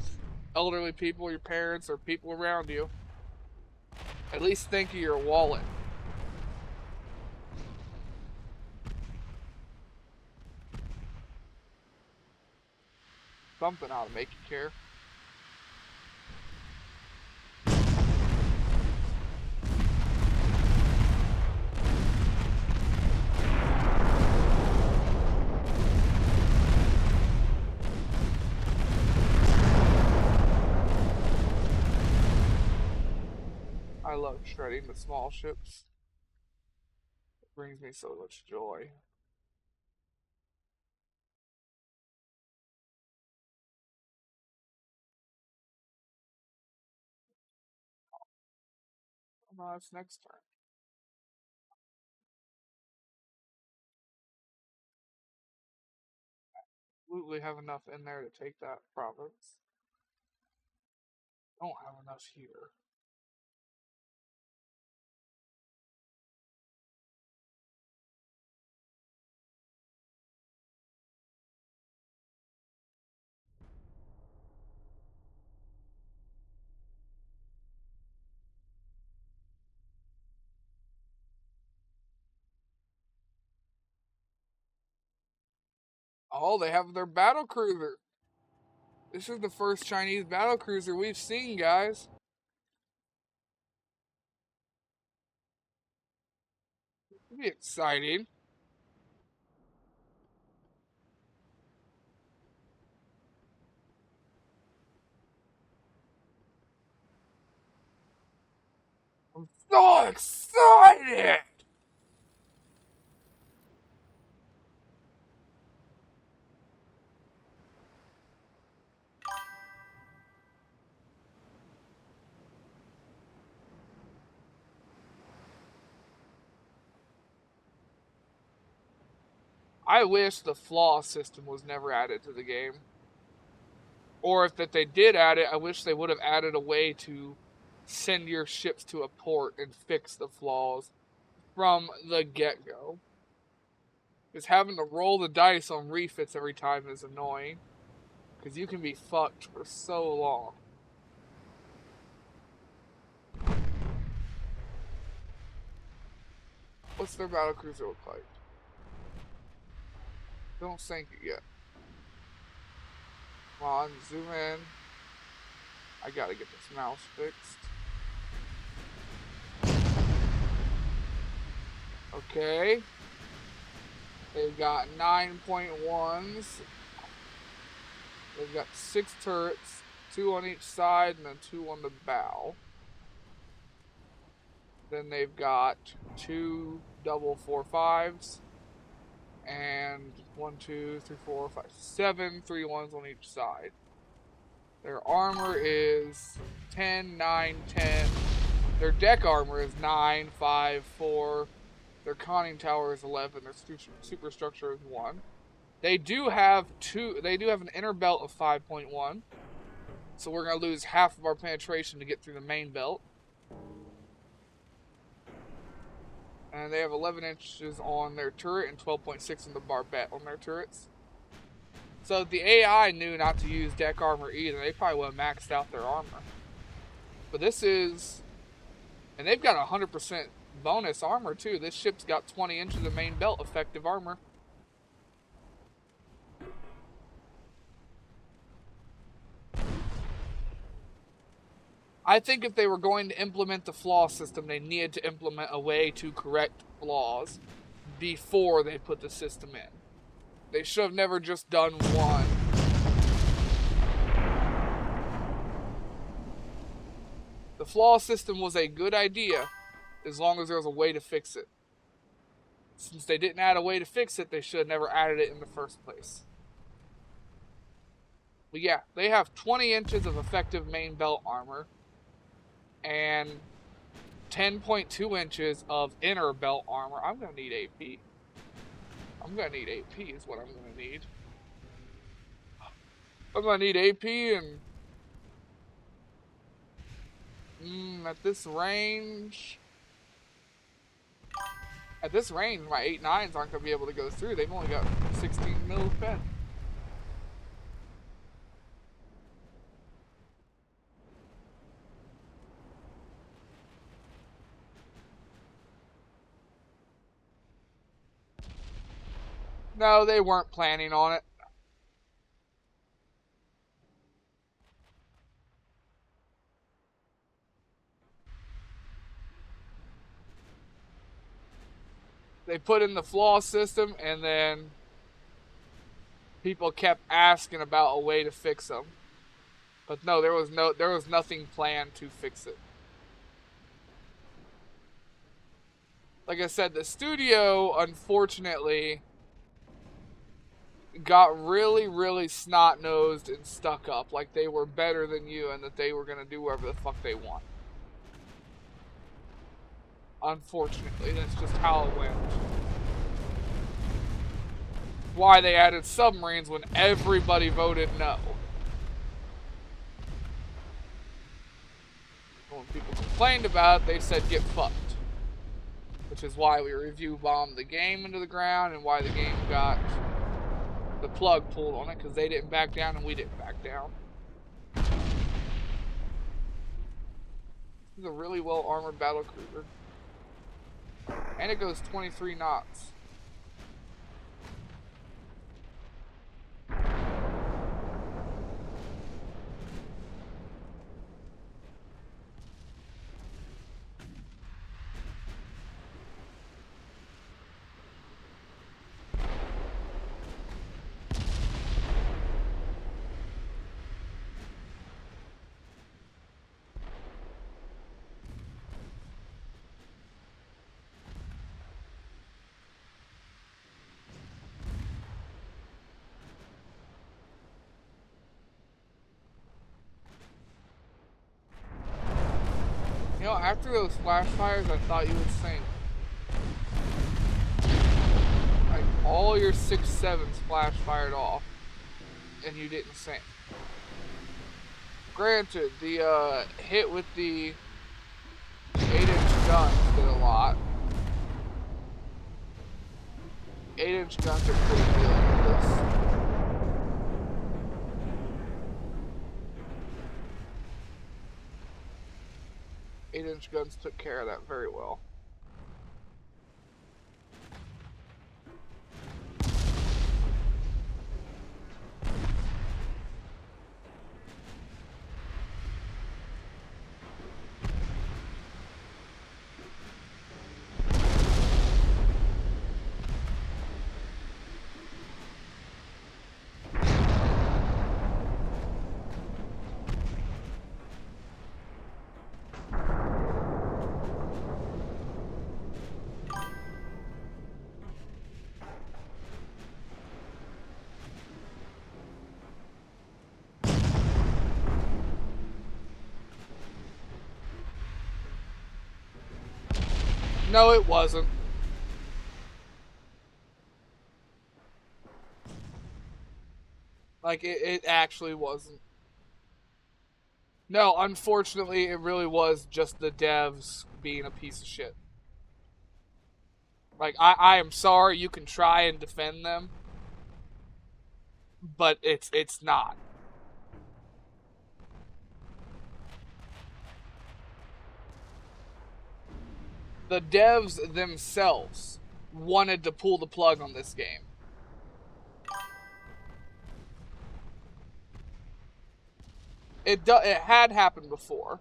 elderly people, your parents, or people around you. At least think of your wallet. Something ought to make you care. I love shredding the small ships. It brings me so much joy. Oh, no, that's next turn. Absolutely have enough in there to take that province. Don't have enough here. Oh, they have their battle cruiser. This is the first Chinese battle cruiser we've seen, guys. It'll be exciting. I'm so excited! I wish the flaw system was never added to the game. Or if that they did add it, I wish they would have added a way to send your ships to a port and fix the flaws from the get-go. Because having to roll the dice on refits every time is annoying. Because you can be fucked for so long. What's their battlecruiser look like? Don't sink it yet. Come on, zoom in. I gotta get this mouse fixed. Okay. They've got 9.1s. They've got 6 turrets, 2 on each side, and then 2 on the bow. Then they've got 2 double 4.5s, and 1, 2, 3, 4, 5, 7 3-1s on each side. Their armor is 10, 9, 10. Their deck armor is 9, 5, 4. Their conning tower is 11. Their superstructure is 1. They do have an inner belt of 5.1. So we're gonna lose half of our penetration to get through the main belt. And they have 11 inches on their turret and 12.6 on the barbette on their turrets. So the AI knew not to use deck armor either. They probably would have maxed out their armor. But this is... And they've got 100% bonus armor too. This ship's got 20 inches of main belt effective armor. I think if they were going to implement the flaw system, they needed to implement a way to correct flaws before they put the system in. They should have never just done one. The flaw system was a good idea as long as there was a way to fix it. Since they didn't add a way to fix it, they should have never added it in the first place. But yeah, they have 20 inches of effective main belt armor and 10.2 inches of inner belt armor. I'm going to need AP. I'm going to need AP is what I'm going to need. I'm going to need AP and... at this range... At this range, my 8.9s aren't going to be able to go through. They've only got 16 mil fed. No, they weren't planning on it. They put in the flaw system, and then people kept asking about a way to fix them. But no, there was nothing planned to fix it. Like I said, the studio, unfortunately, got really, really snot-nosed and stuck up, like they were better than you and that they were going to do whatever the fuck they want. Unfortunately, that's just how it went. Why they added submarines when everybody voted no. When people complained about it, they said get fucked. Which is why we review bombed the game into the ground and why the game got the plug pulled on it, because they didn't back down and we didn't back down. This is a really well armored battlecruiser. And it goes 23 knots. You know, after those flash fires, I thought you would sink. Like, all your 6.7s flash fired off, and you didn't sink. Granted, the hit with the 8-inch guns did a lot. 8-inch guns are pretty good with this. 8-inch guns took care of that very well. No, it wasn't. Like, it actually wasn't. No, unfortunately, it really was just the devs being a piece of shit. Like, I am sorry, you can try and defend them, but it's not. The devs themselves wanted to pull the plug on this game. It had happened before.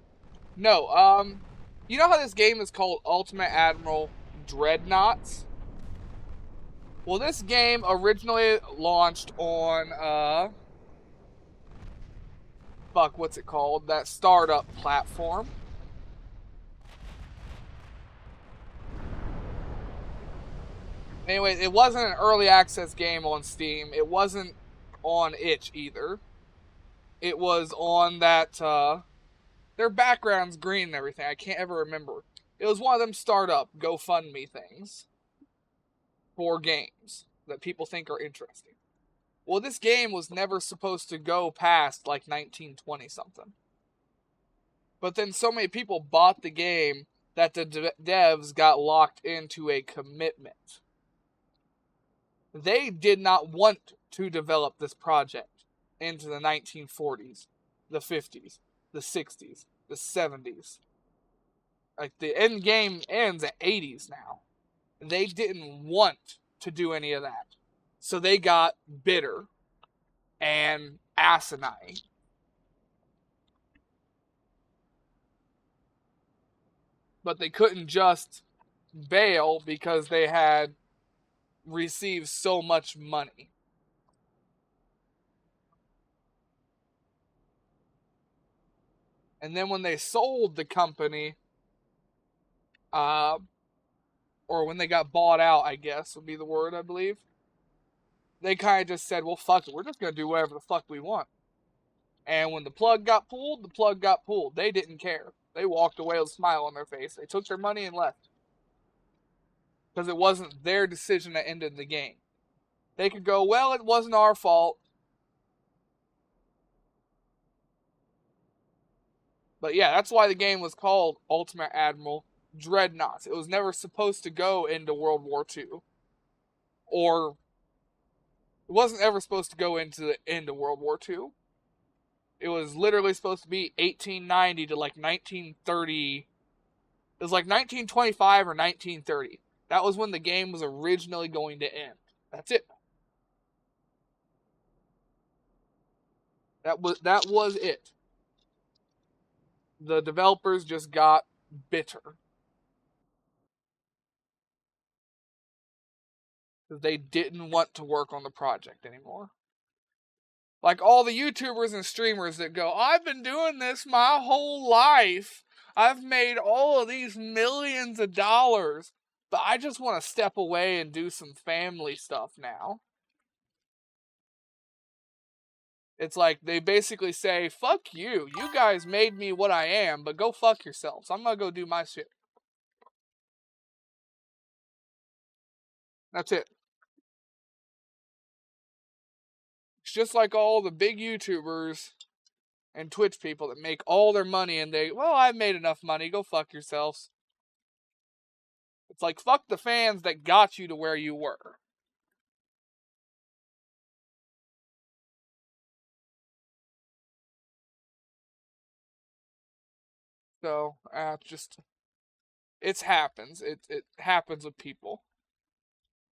No, you know how this game is called Ultimate Admiral Dreadnoughts? Well, this game originally launched on fuck, what's it called? That startup platform. Anyway, it wasn't an early access game on Steam. It wasn't on itch either. It was on that their background's green and everything. I can't ever remember. It was one of them startup GoFundMe things for games that people think are interesting. Well, this game was never supposed to go past like 1920 something. But then so many people bought the game that the devs got locked into a commitment. They did not want to develop this project into the 1940s, the 50s, the 60s, the 70s. Like, the end game ends at 80s now. They didn't want to do any of that. So they got bitter and asinine. But they couldn't just bail because they had received so much money. And then when they sold the company, or when they got bought out, I guess would be the word, I believe, they kind of just said, well, fuck it, we're just going to do whatever the fuck we want. And when the plug got pulled, the plug got pulled. They didn't care. They walked away with a smile on their face. They took their money and left. Because it wasn't their decision that ended the game. They could go, well, it wasn't our fault. But yeah, that's why the game was called Ultimate Admiral Dreadnoughts. It was never supposed to go into World War II. Or it wasn't ever supposed to go into the end of World War II. It was literally supposed to be 1890 to like 1930. It was like 1925 or 1930. That was when the game was originally going to end. That's it. That was it. The developers just got bitter. Because they didn't want to work on the project anymore. Like all the YouTubers and streamers that go, I've been doing this my whole life. I've made all of these millions of dollars, but I just want to step away and do some family stuff now. It's like they basically say, fuck you. You guys made me what I am, but go fuck yourselves. I'm going to go do my shit. That's it. It's just like all the big YouTubers and Twitch people that make all their money and they, well, I've made enough money. Go fuck yourselves. It's like, fuck the fans that got you to where you were. So, it happens. It happens with people.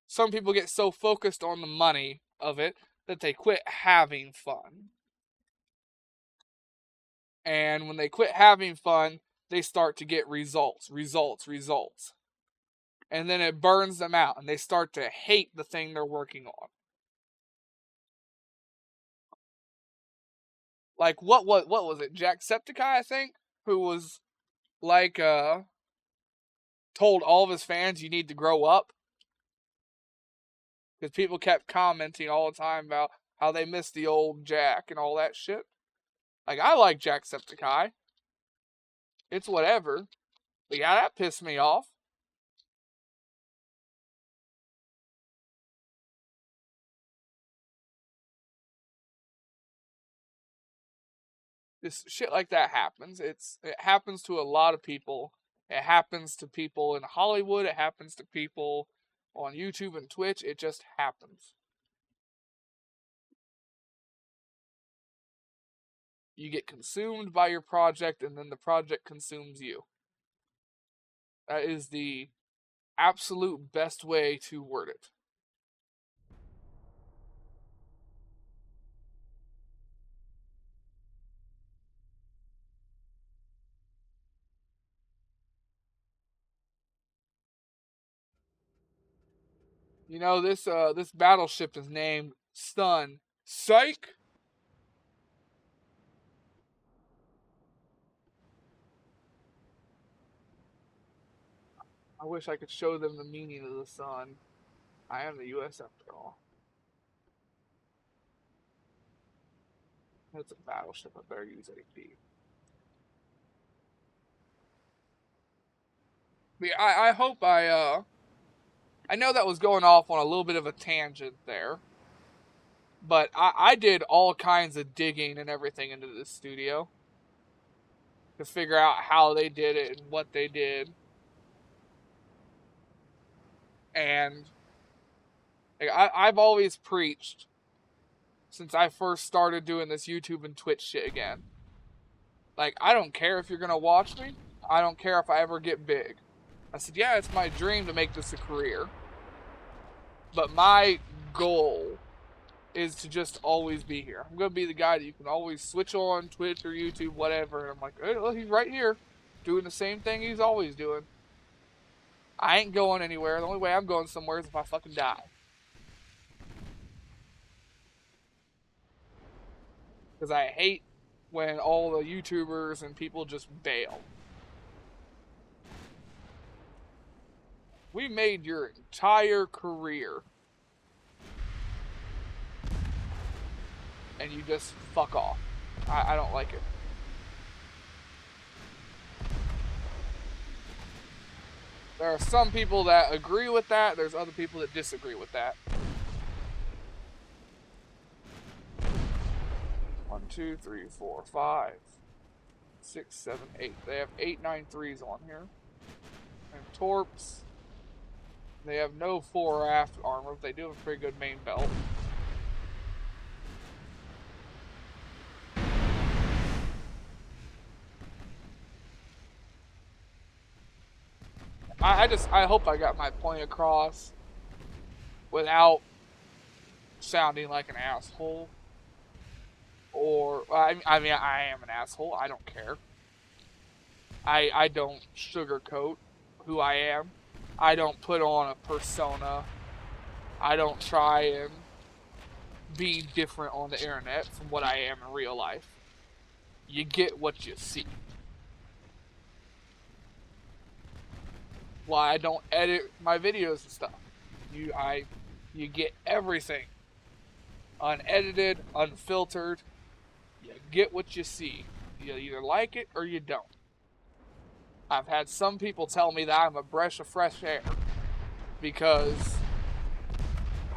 Some people get so focused on the money of it that they quit having fun. And when they quit having fun, they start to get results. And then it burns them out, and they start to hate the thing they're working on. Like, what was it? Jacksepticeye, I think, who was like, told all of his fans, you need to grow up. Because people kept commenting all the time about how they miss the old Jack and all that shit. Like, I like Jacksepticeye. It's whatever. But yeah, that pissed me off. This shit like that happens. It happens to a lot of people. It happens to people in Hollywood. It happens to people on YouTube and Twitch. It just happens. You get consumed by your project, and then the project consumes you. That is the absolute best way to word it. You know, this battleship is named Stun. Psych! I wish I could show them the meaning of the sun. I am the US after all. It's a battleship. I better use AP. But yeah, I hope I know that was going off on a little bit of a tangent there. But I did all kinds of digging and everything into this studio to figure out how they did it and what they did. And I've always preached, since I first started doing this YouTube and Twitch shit again. Like, I don't care if you're going to watch me. I don't care if I ever get big. I said, yeah, it's my dream to make this a career. But my goal is to just always be here. I'm going to be the guy that you can always switch on Twitch or YouTube, whatever. And I'm like, hey, look, he's right here doing the same thing he's always doing. I ain't going anywhere. The only way I'm going somewhere is if I fucking die. Because I hate when all the YouTubers and people just bail. We made your entire career, and you just fuck off. I don't like it. There are some people that agree with that. There's other people that disagree with that. 1, 2, 3, 4, 5, 6, 7, 8. They have 8 9.3s on here. And torps. They have no fore or aft armor, but they do have a pretty good main belt. I hope I got my point across without sounding like an asshole. Or, I mean, I am an asshole. I don't care. I don't sugarcoat who I am. I don't put on a persona. I don't try and be different on the internet from what I am in real life. You get what you see. Why I don't edit my videos and stuff. You get everything. Unedited, unfiltered. You get what you see. You either like it or you don't. I've had some people tell me that I'm a breath of fresh air because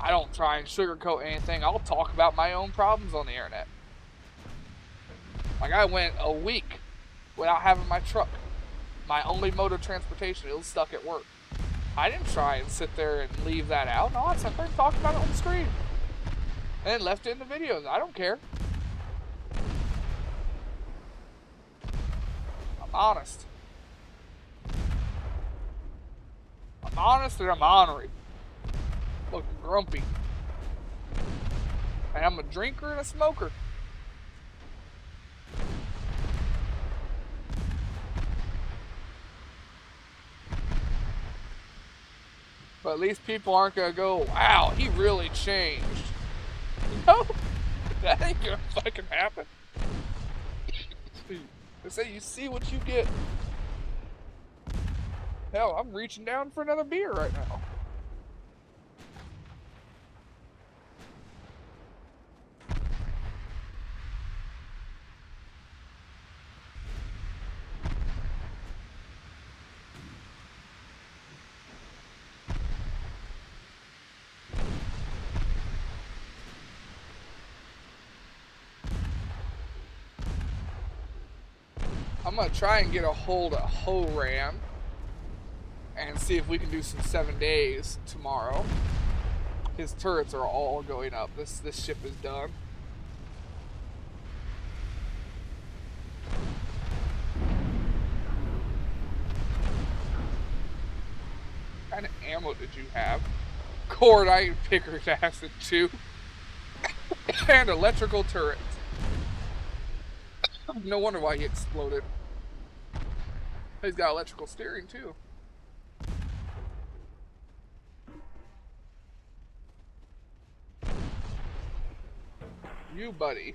I don't try and sugarcoat anything. I'll talk about my own problems on the internet. Like, I went a week without having my truck. My only mode of transportation. It was stuck at work. I didn't try and sit there and leave that out. No, I sat there and talked about it on the screen. And then left it in the videos. I don't care. I'm honest. I'm honest and I'm ornery. Looking grumpy. And I'm a drinker and a smoker. But at least people aren't gonna go, wow, he really changed. No, that ain't gonna fucking happen. They say you see what you get. Hell, I'm reaching down for another beer right now. I'm gonna try and get a hold of Horan and see if we can do some 7 days tomorrow. His turrets are all going up. This ship is done. What kind of ammo did you have? Cordite pickers acid 2 and electrical turrets. No wonder why he exploded. He's got electrical steering too. You, buddy,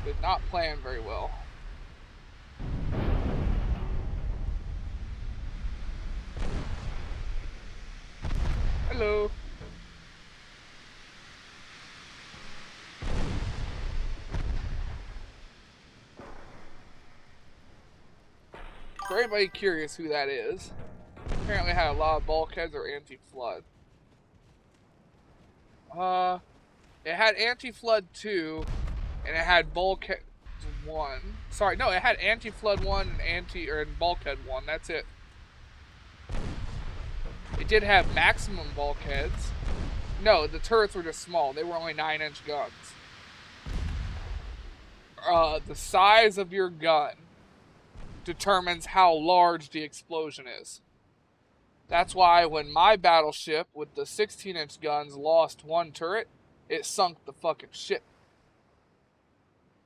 did not plan very well. Hello. For anybody curious who that is, apparently had a lot of bulkheads or anti-flood. It had anti-flood 2, and it had bulkhead 1. Sorry, no, it had anti-flood 1 and bulkhead 1. That's it. It did have maximum bulkheads. No, the turrets were just small. They were only 9-inch guns. The size of your gun determines how large the explosion is. That's why when my battleship with the 16-inch guns lost 1 turret, it sunk the fucking ship.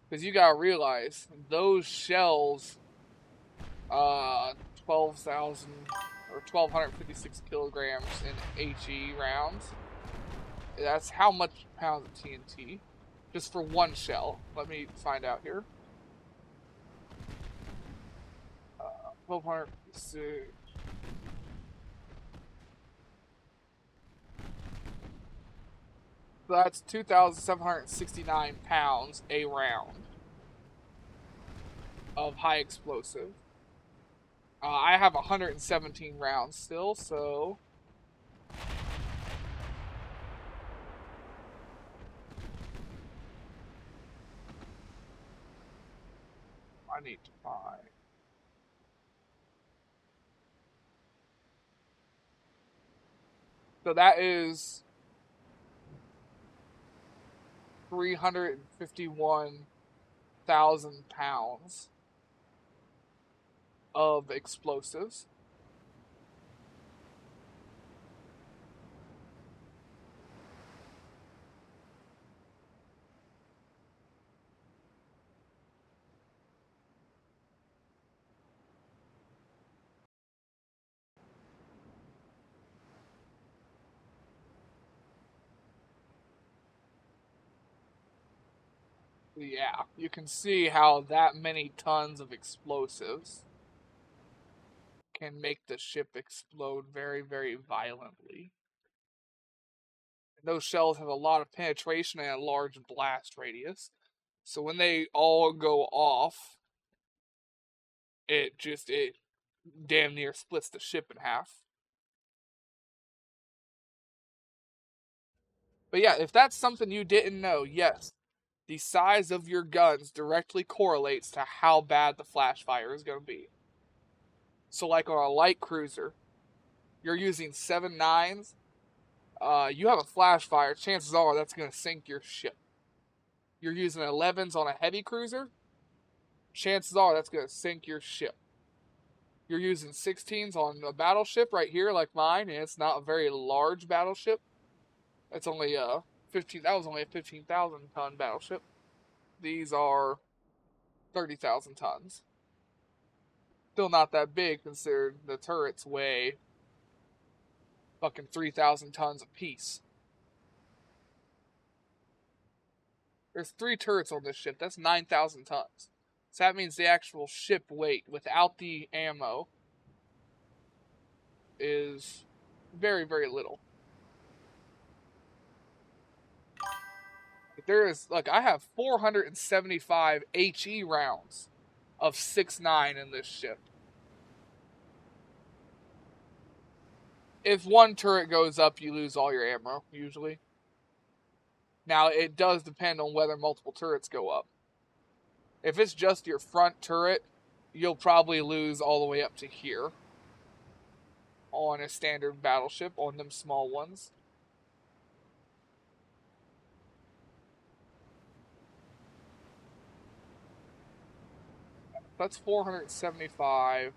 Because you gotta realize, those shells, 12,000 or 1,256 kilograms in HE rounds. That's how much pounds of TNT? Just for 1 shell. Let me find out here. 1,256. So that's 2,769 pounds a round of high explosive. I have 117 rounds still, so I need to find. So that is 351,000 pounds of explosives. Yeah, you can see how that many tons of explosives can make the ship explode very, very violently. And those shells have a lot of penetration and a large blast radius. So when they all go off, it damn near splits the ship in half. But yeah, if that's something you didn't know, yes, the size of your guns directly correlates to how bad the flash fire is going to be. So like on a light cruiser, you're using 7.9s, you have a flash fire, chances are that's going to sink your ship. You're using 11s on a heavy cruiser, chances are that's going to sink your ship. You're using 16s on a battleship right here, like mine, and it's not a very large battleship. It's only a 15. That was only a 15,000-ton battleship. These are 30,000 tons. Still not that big considered the turrets weigh fucking 3,000 tons apiece. There's 3 turrets on this ship. That's 9,000 tons. So that means the actual ship weight without the ammo is very, very little. There is, like, I have 475 HE rounds of 6.9 in this ship. If one turret goes up, you lose all your ammo, usually. Now, it does depend on whether multiple turrets go up. If it's just your front turret, you'll probably lose all the way up to here on a standard battleship, on them small ones. That's 475.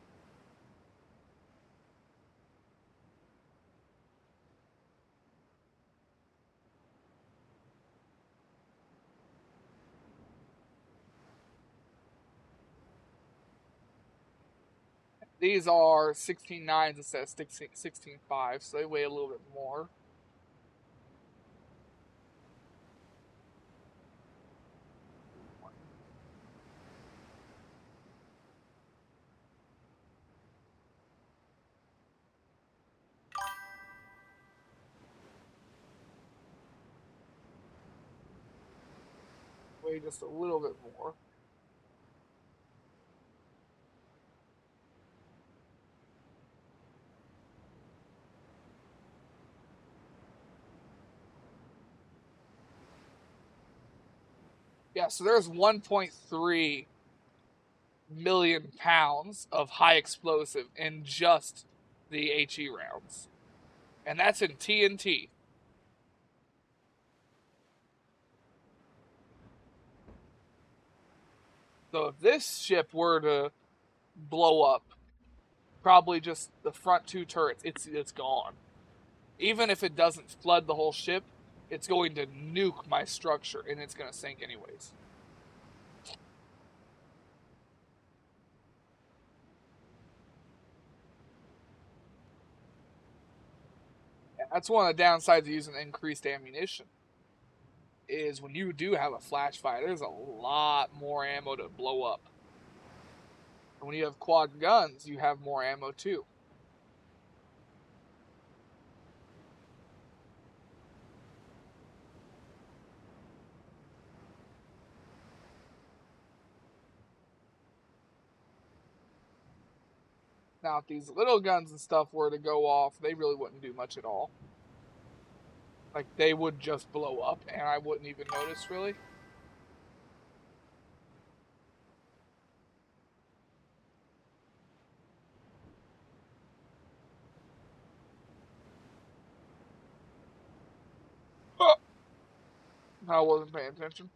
These are 16.9s instead of 16.5s, so they weigh a little bit more. Weigh just a little bit more. Yeah, so there's 1.3 million pounds of high explosive in just the HE rounds. And that's in TNT. So if this ship were to blow up, probably just the front 2 turrets, it's gone. Even if it doesn't flood the whole ship, it's going to nuke my structure and it's going to sink anyways. That's one of the downsides of using increased ammunition. Is when you do have a flash fire, there's a lot more ammo to blow up. And when you have quad guns, you have more ammo too. Now, if these little guns and stuff were to go off, they really wouldn't do much at all. Like, they would just blow up, and I wouldn't even notice, really. I wasn't paying attention.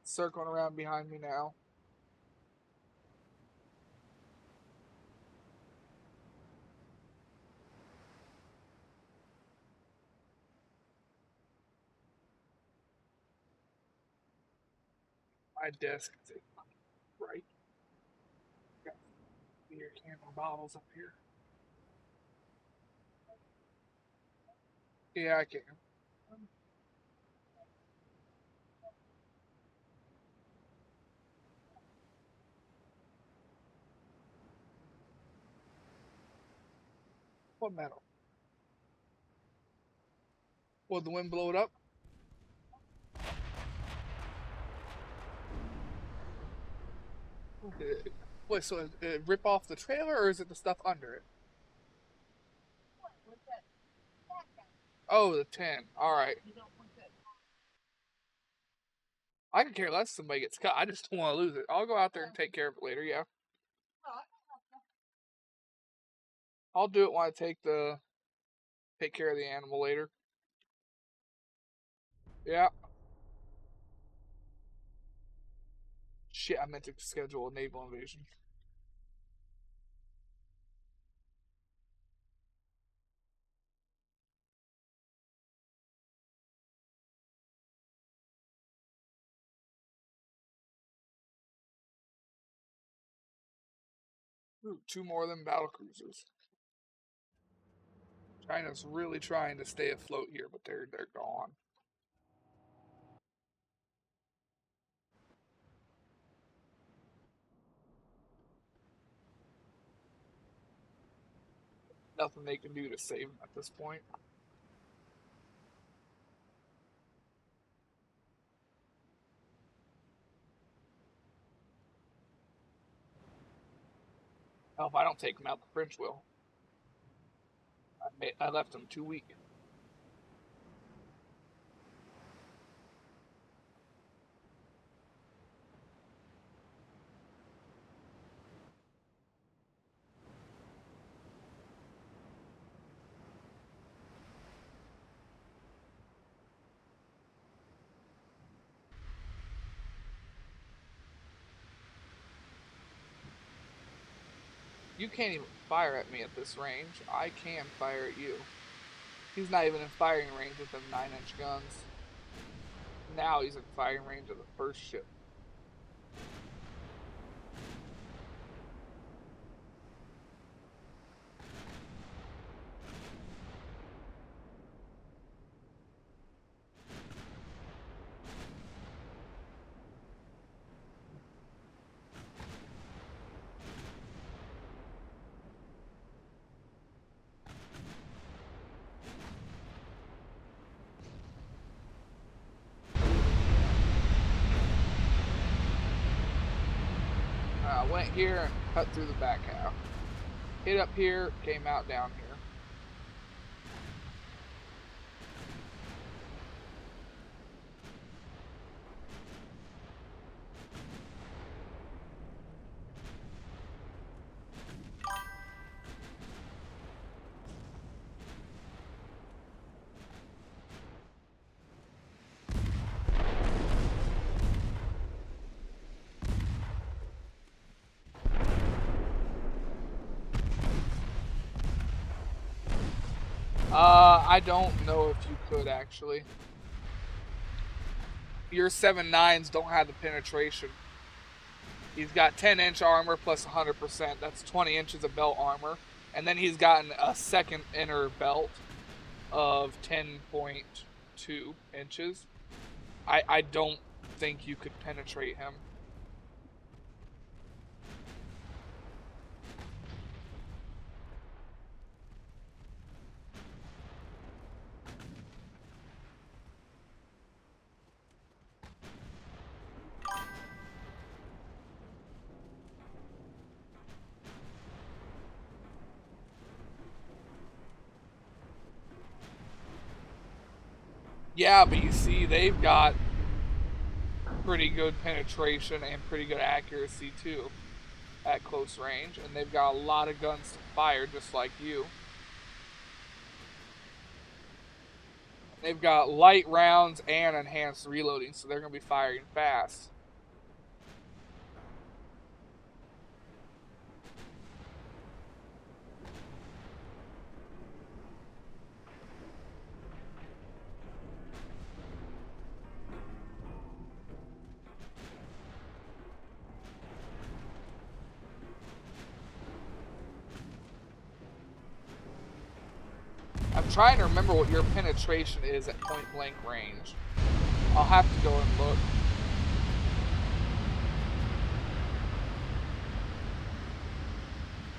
Circling around behind me now. My desk is right. Got beer can and bottles up here. Yeah, I can. What metal? Would the wind blow it up? Wait, so it rip off the trailer, or is it the stuff under it? Oh, the tin. All right. I can care less if somebody gets cut. I just don't want to lose it. I'll go out there and take care of it later, yeah. I'll do it when I take care of the animal later. Yeah. Shit, I meant to schedule a naval invasion. Ooh, 2 more than battle cruisers. China's really trying to stay afloat here, but they're gone. Nothing they can do to save them at this point. Hell, if I don't take them out, the French will. I left them too weak. You can't even fire at me at this range. I can fire at you. He's not even in firing range with them 9-inch guns. Now he's in firing range of the first ship. Went here and cut through the back half. Hit up here, came out down here. I don't know if you could actually. Your 7.9s don't have the penetration. He's got 10-inch armor plus 100%. That's 20 inches of belt armor. And then he's gotten a second inner belt of 10.2 inches. I don't think you could penetrate him. Yeah, but you see, they've got pretty good penetration and pretty good accuracy too at close range, and they've got a lot of guns to fire just like you. They've got light rounds and enhanced reloading, so they're going to be firing fast. I'm trying to remember what your penetration is at point blank range. I'll have to go and look.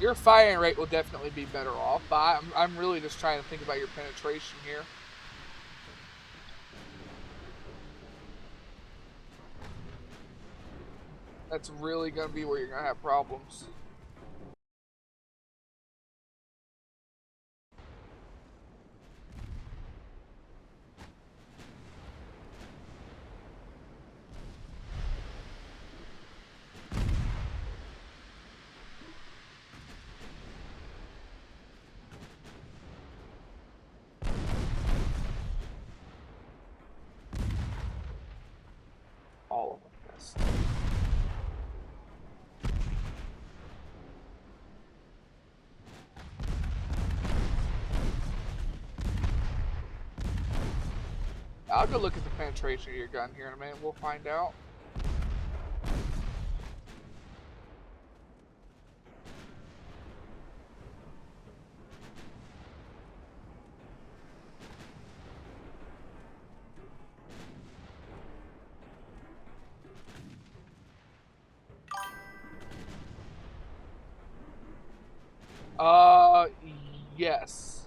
Your firing rate will definitely be better off, but I'm really just trying to think about your penetration here. That's really going to be where you're going to have problems. I'll go look at the penetration of your gun here in a minute. We'll find out. Yes.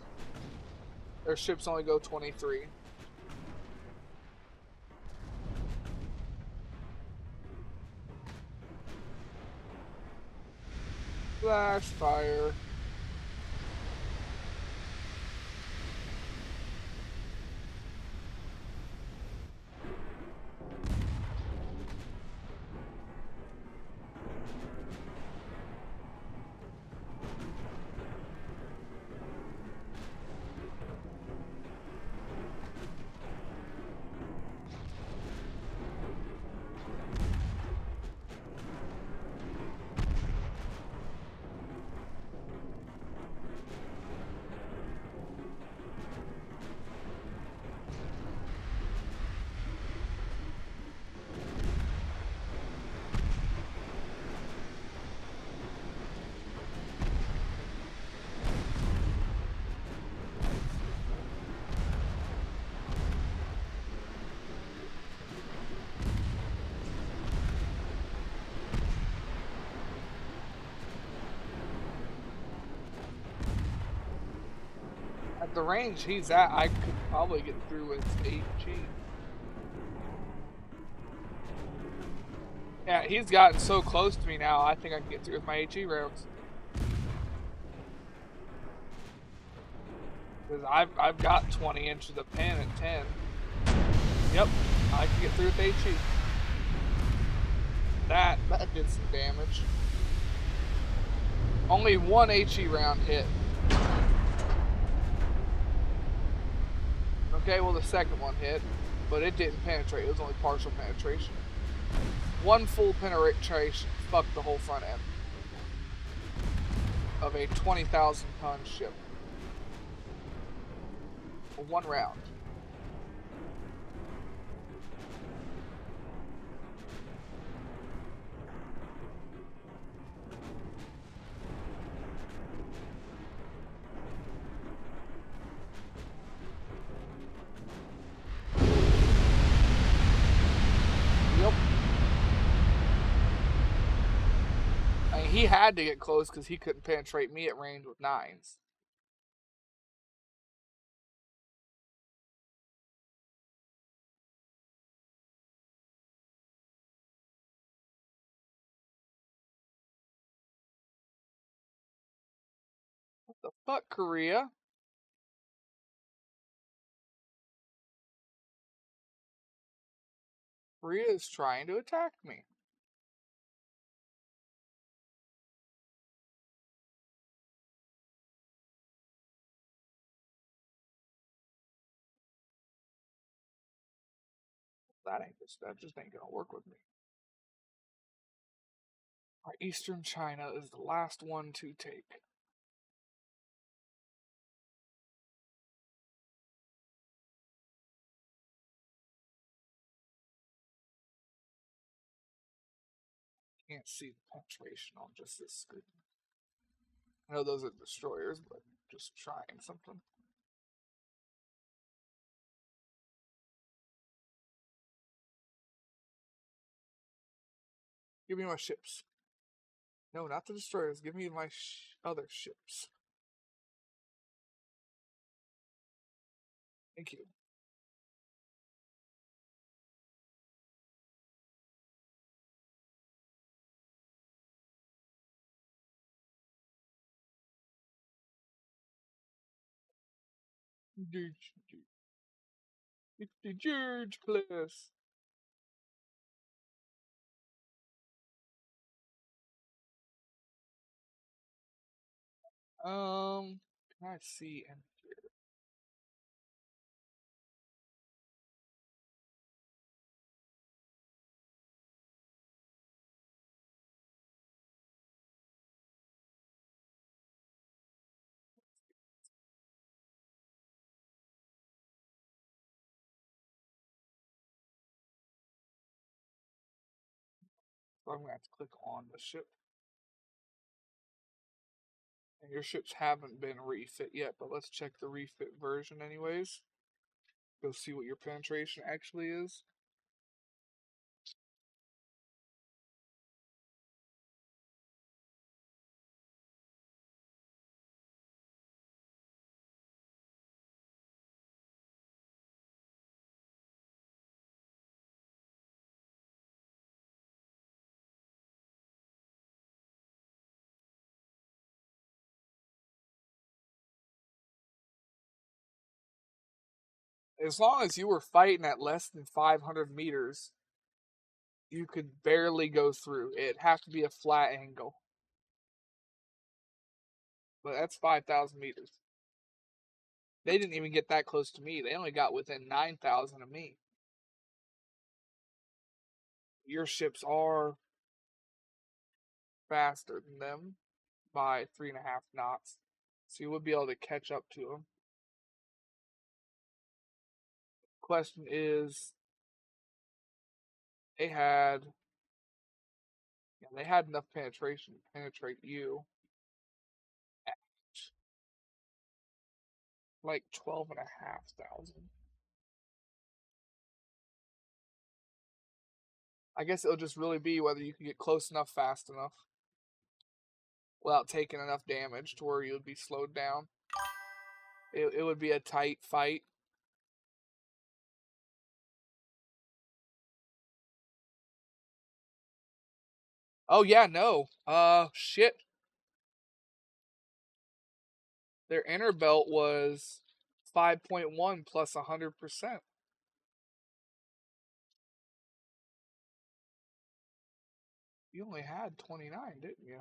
Their ships only go 23. Flash fire. At the range he's at, I could probably get through with HE. Yeah, he's gotten so close to me now, I think I can get through with my HE rounds. Because I've got 20 inches of pen at 10. Yep, I can get through with HE. That did some damage. Only one HE round hit. Okay, well the second one hit, but it didn't penetrate. It was only partial penetration. One full penetration fucked the whole front end of a 20,000 ton ship. For one round. Yep. I mean, he had to get close because he couldn't penetrate me at range with 9s. What the fuck, Korea? Korea is trying to attack me. That just ain't gonna work with me. Our Eastern China is the last one to take. Can't see the penetration on just this screen. I know those are destroyers, but just trying something. Give me my ships. No, not the destroyers. Give me my other ships. Thank you. It's the George class. Can I see and hear? So I'm gonna have to click on the ship. And your ships haven't been refit yet, but let's check the refit version anyways. Go see what your penetration actually is. As long as you were fighting at less than 500 meters, you could barely go through. It'd have to be a flat angle. But that's 5,000 meters. They didn't even get that close to me. They only got within 9,000 of me. Your ships are faster than them by 3.5 knots. So you would be able to catch up to them. Question is, they had enough penetration to penetrate you at like 12,500. I guess it'll just really be whether you can get close enough fast enough without taking enough damage to where you would be slowed down. It would be a tight fight. Oh yeah, no. Shit. Their inner belt was 5.1 plus 100%. You only had 29, didn't you?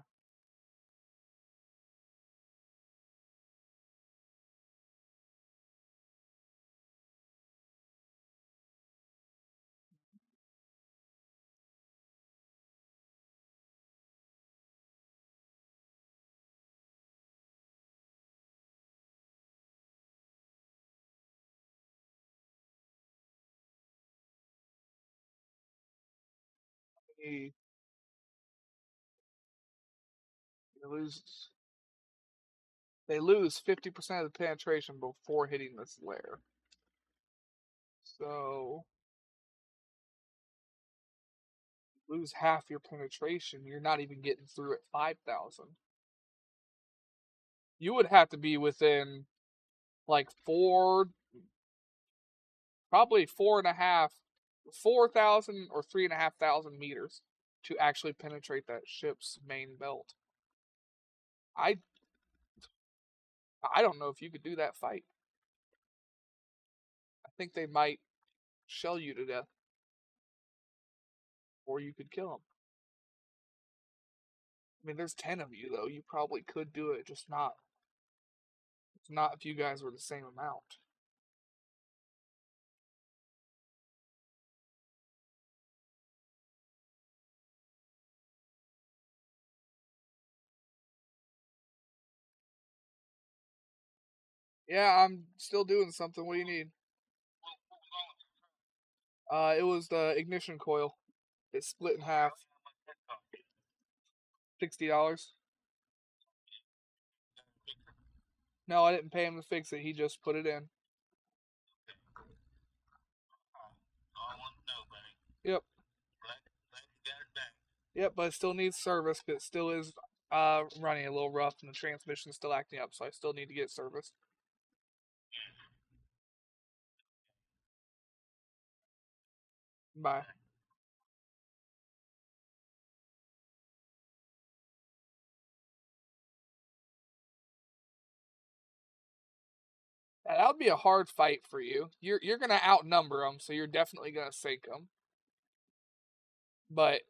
They, they lose. They lose 50% of the penetration before hitting this layer. So lose half your penetration. You're not even getting through at 5,000. You would have to be within like probably 4,000 or 3,500 meters to actually penetrate that ship's main belt. I I don't know if you could do that fight. I think they might shell you to death, or you could kill them. I mean, there's 10 of you though. You probably could do it, just not. It's not if you guys were the same amount. Yeah, I'm still doing something. What do you need? It was the ignition coil. It split in half. $60. No, I didn't pay him to fix it. He just put it in. Yep. Yep, but it still needs service. But it still is running a little rough, and the transmission's still acting up. So I still need to get serviced. Bye. That would be a hard fight for you. You're gonna outnumber them, so you're definitely gonna sink them. But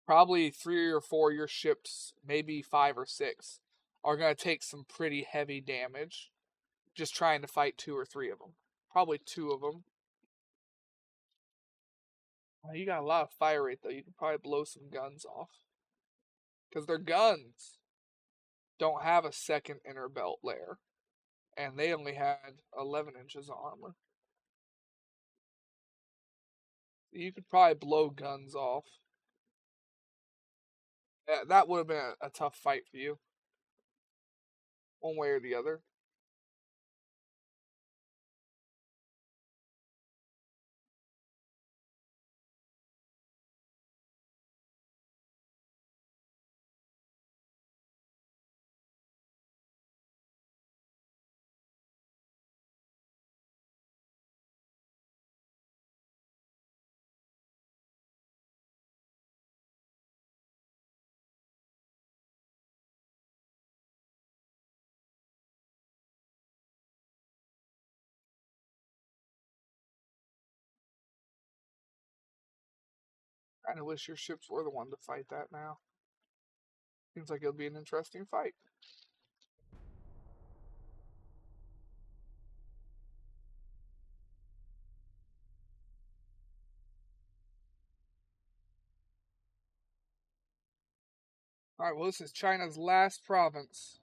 probably 3 or 4 of your ships, maybe 5 or 6, are gonna take some pretty heavy damage just trying to fight 2 or 3 of them. Probably 2 of them. Well, you got a lot of fire rate though. You could probably blow some guns off because their guns don't have a second inner belt layer, and they only had 11 inches of armor. You could probably blow guns off. Yeah, that would have been a tough fight for you, one way or the other. Kind of wish your ships were the one to fight that now. Seems like it'll be an interesting fight. Alright, well, this is China's last province.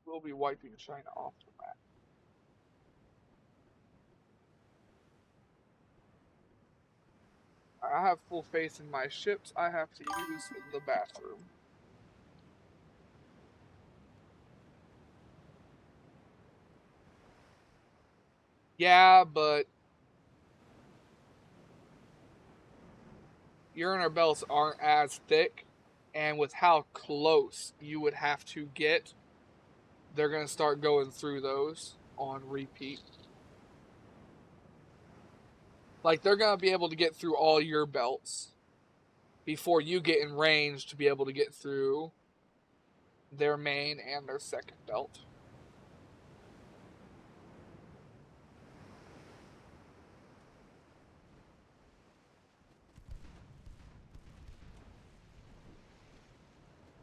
We'll be wiping China off the map. I have full faith in my ships. I have to use the bathroom. Yeah, but your inner belts aren't as thick, and with how close you would have to get, they're going to start going through those on repeat. Like, they're going to be able to get through all your belts before you get in range to be able to get through their main and their second belt.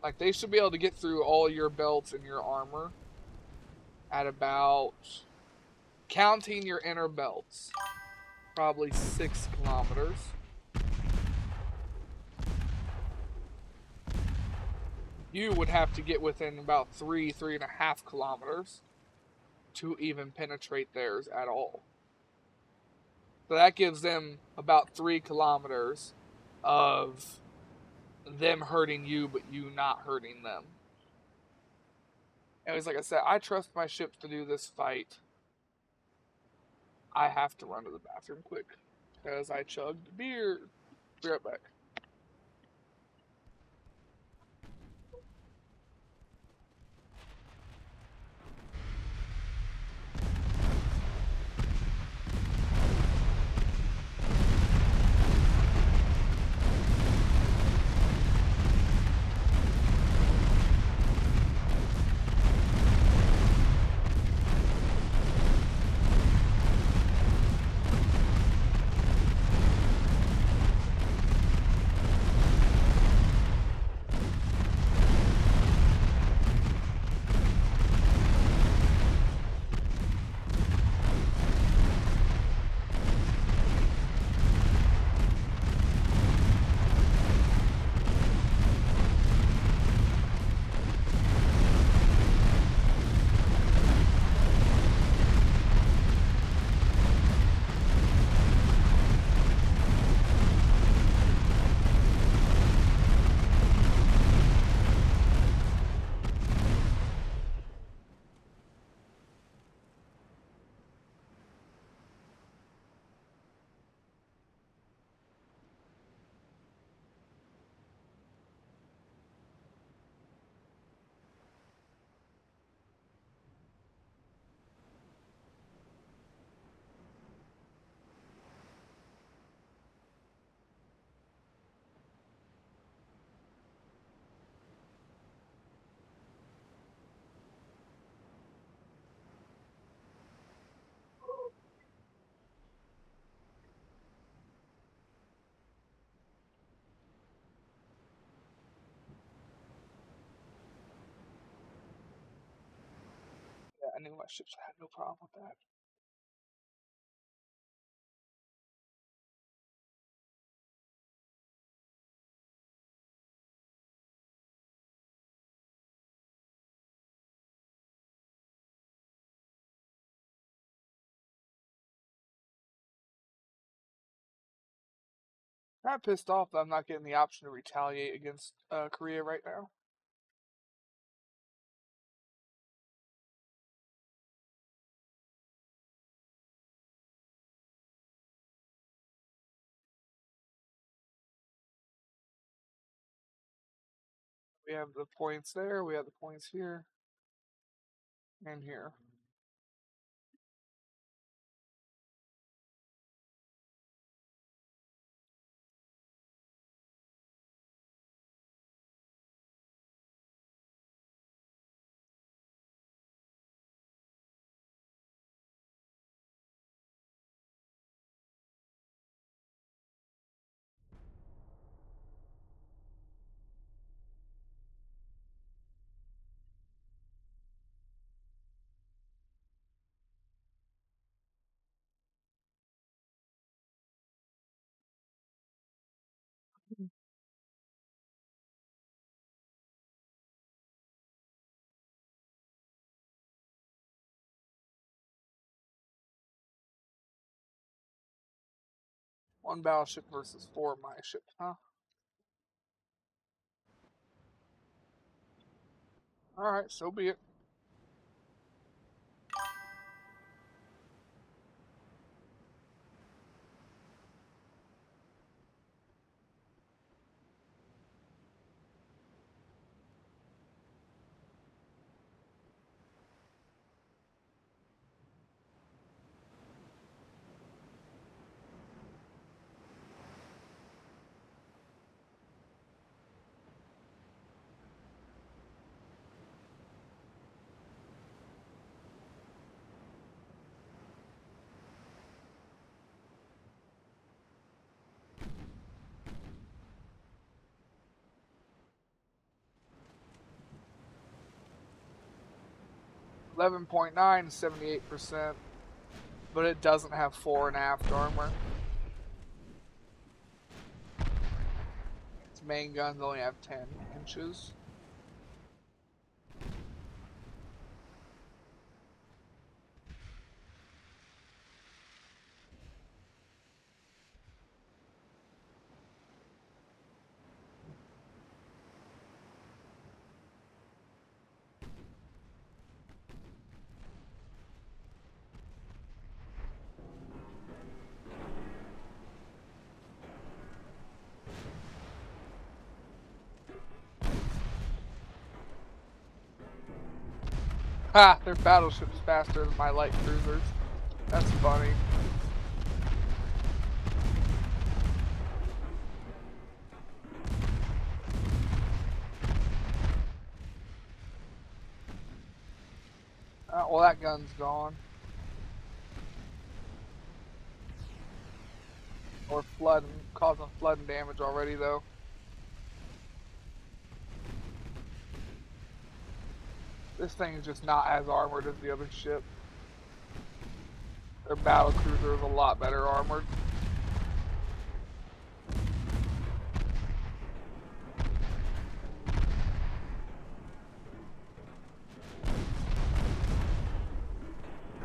Like, they should be able to get through all your belts and your armor at about, counting your inner belts, probably 6 kilometers. You would have to get within about 3.5 kilometers to even penetrate theirs at all. So that gives them about 3 kilometers of them hurting you, but you not hurting them. Anyways, like I said, I trust my ships to do this fight. I have to run to the bathroom quick because I chugged beer. Be right back. Yeah, I knew my ships had no problem with that. I'm pissed off that I'm not getting the option to retaliate against Korea right now. We have the points there, we have the points here, and here. One battleship versus 4 my ships, huh? Alright, so be it. .9, 78%, but it doesn't have fore and aft armor. Its main guns only have 10 inches. Ha! Their battleship's faster than my light cruisers. That's funny. Well, that gun's gone. Or flooding, causing flooding damage already, though. This thing is just not as armored as the other ship. Their battle cruiser is a lot better armored.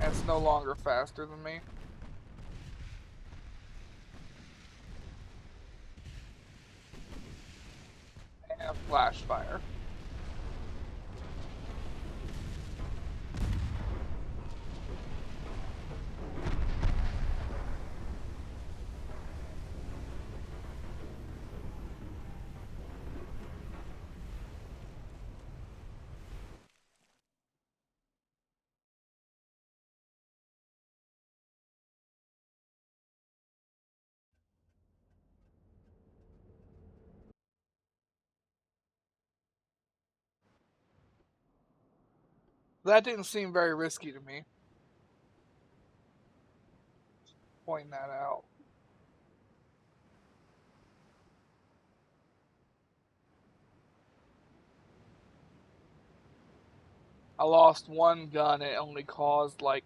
And it's no longer faster than me. And flash fire. That didn't seem very risky to me. Pointing that out. I lost one gun, it only caused like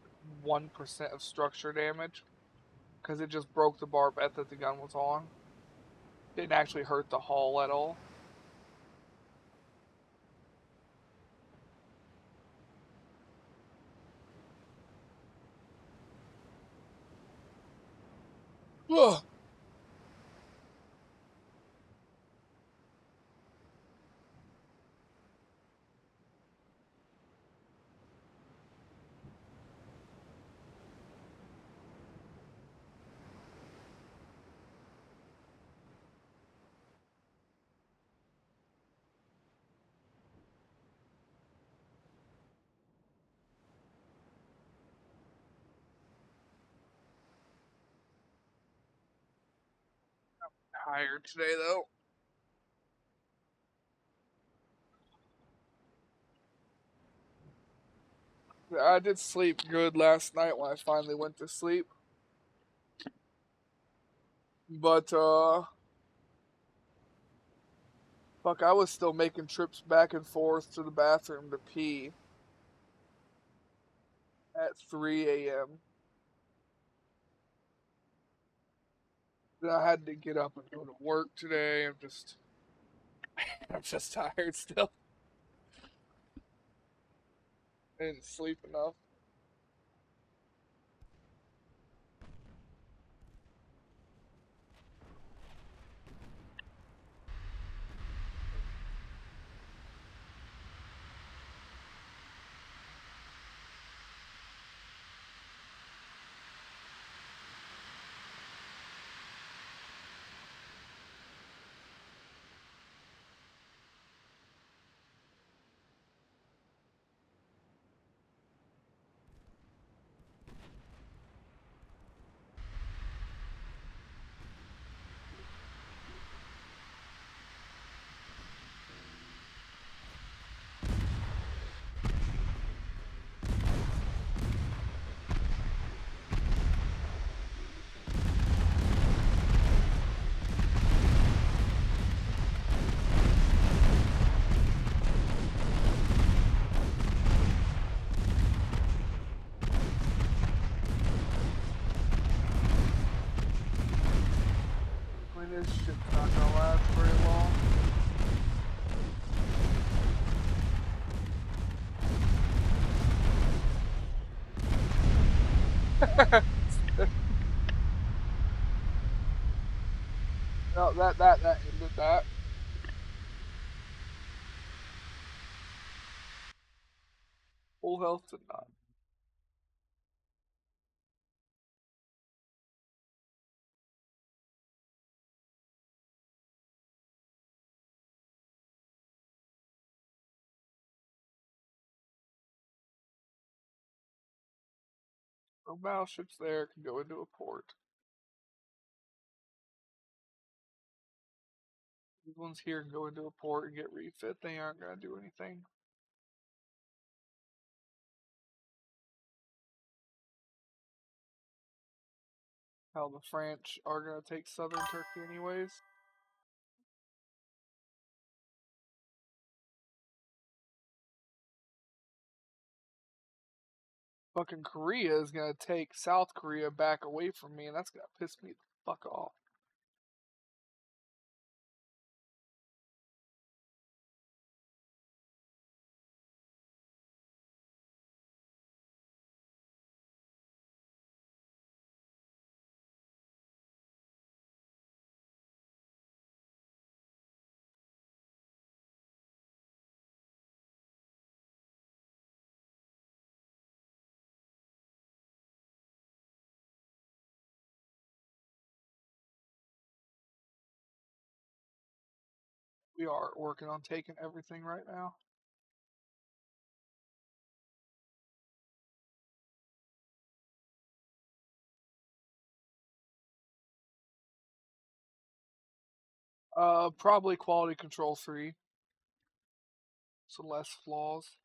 1% of structure damage. Because it just broke the barbette that the gun was on. Didn't actually hurt the hull at all. Ugh. tired today though. I did sleep good last night when I finally went to sleep. But fuck, I was still making trips back and forth to the bathroom to pee at 3 a.m. Then I had to get up and go to work today. I'm just tired still. I didn't sleep enough. I mean, this shit's not gonna last very long. No, that ended that. Full health to none. No battleships there can go into a port. These ones here can go into a port and get refit. They aren't gonna do anything. Hell, the French are gonna take southern Turkey anyways. Fucking Korea is gonna take South Korea back away from me, and that's gonna piss me the fuck off. We are working on taking everything right now. Probably quality control 3, so less flaws.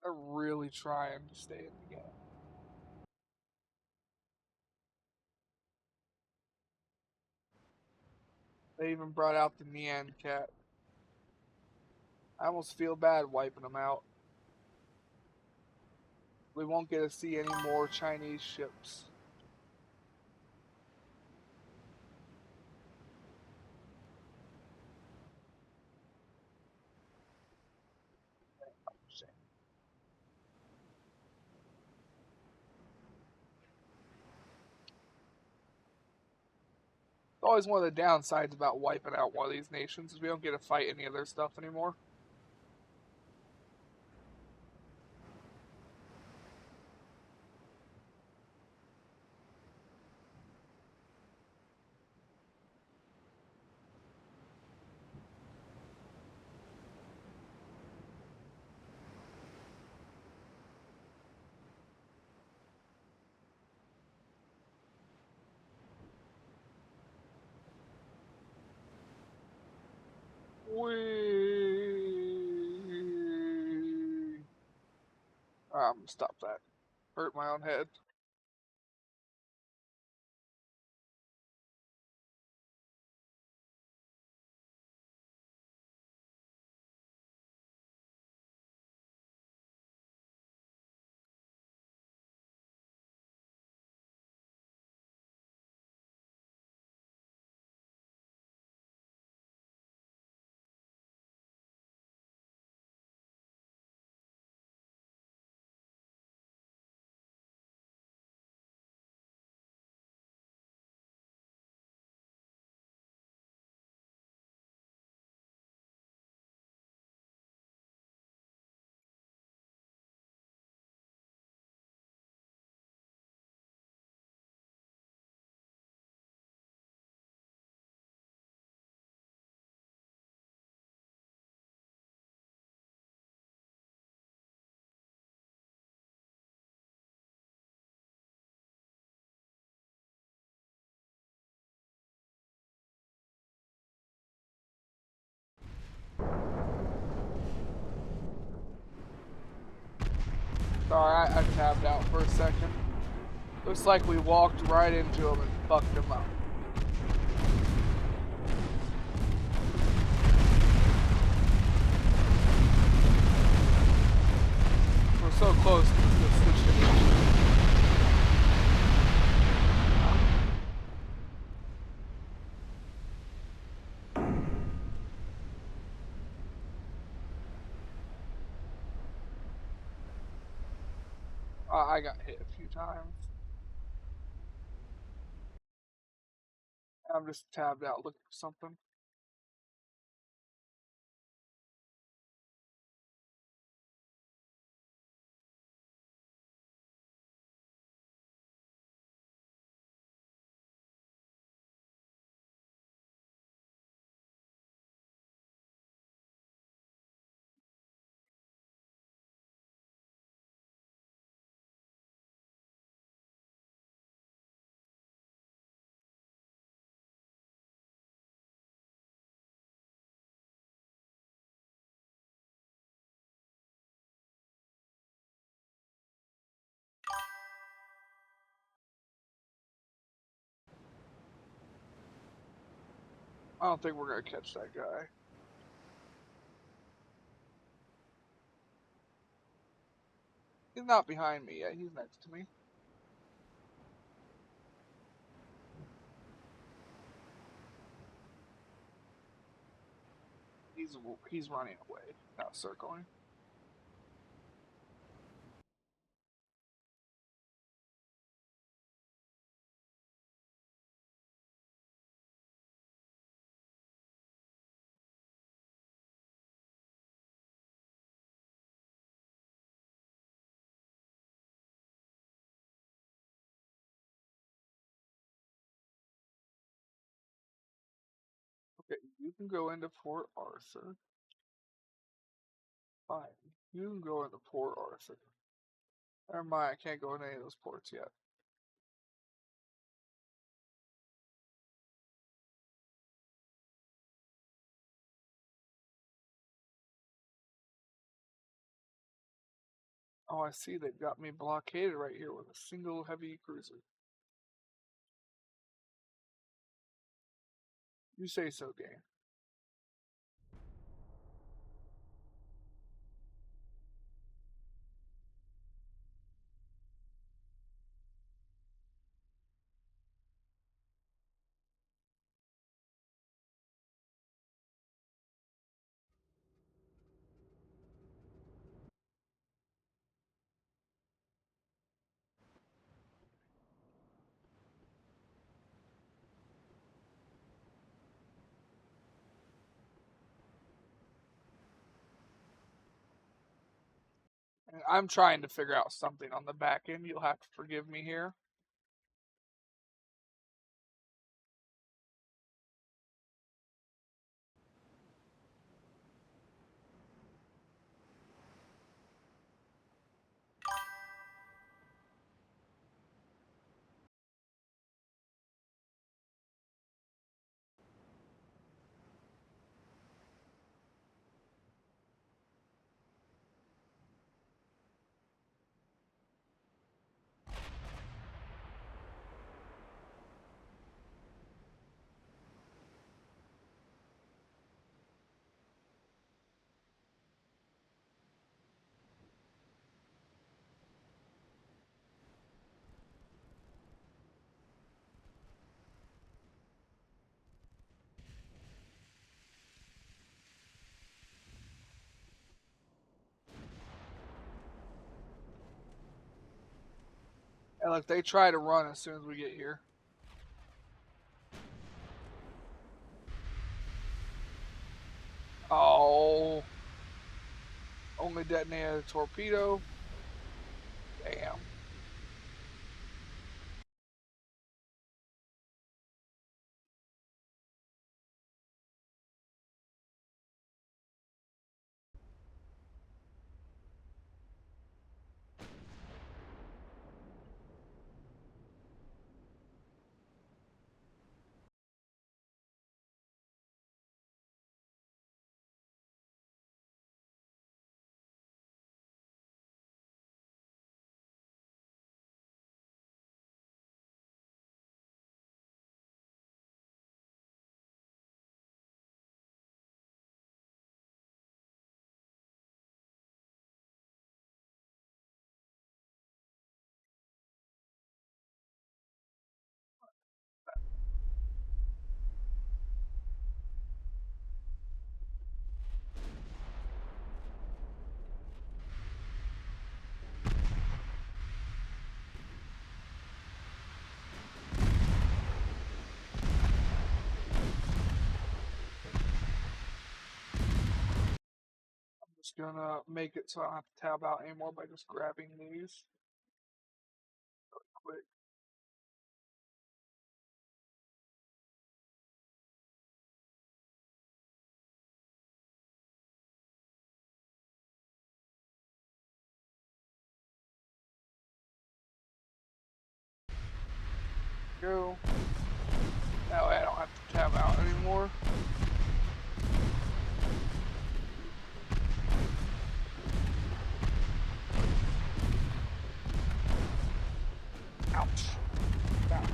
They're really trying to stay in the game. They even brought out the Nyan cat. I almost feel bad wiping them out. We won't get to see any more Chinese ships. It's always one of the downsides about wiping out one of these nations is we don't get to fight any of their stuff anymore. Whee! Stop that. Hurt my own head. Sorry, I tabbed out for a second. Looks like we walked right into him and fucked him up. We're so close to the situation. I got hit a few times. I'm just tabbed out looking for something. I don't think we're gonna catch that guy. He's not behind me yet. He's next to me. He's running away, not circling. Okay, you can go into Port Arthur. Fine. You can go into Port Arthur. Never mind, I can't go into any of those ports yet. Oh, I see they've got me blockaded right here with a single heavy cruiser. You say so, game. I'm trying to figure out something on the back end. You'll have to forgive me here. And look, they try to run as soon as we get here. Oh. Only detonated a torpedo. Damn. Just gonna make it so I don't have to tab out anymore by just grabbing these. Quick. Go. That way I don't have to tab out anymore. Ouch. Back.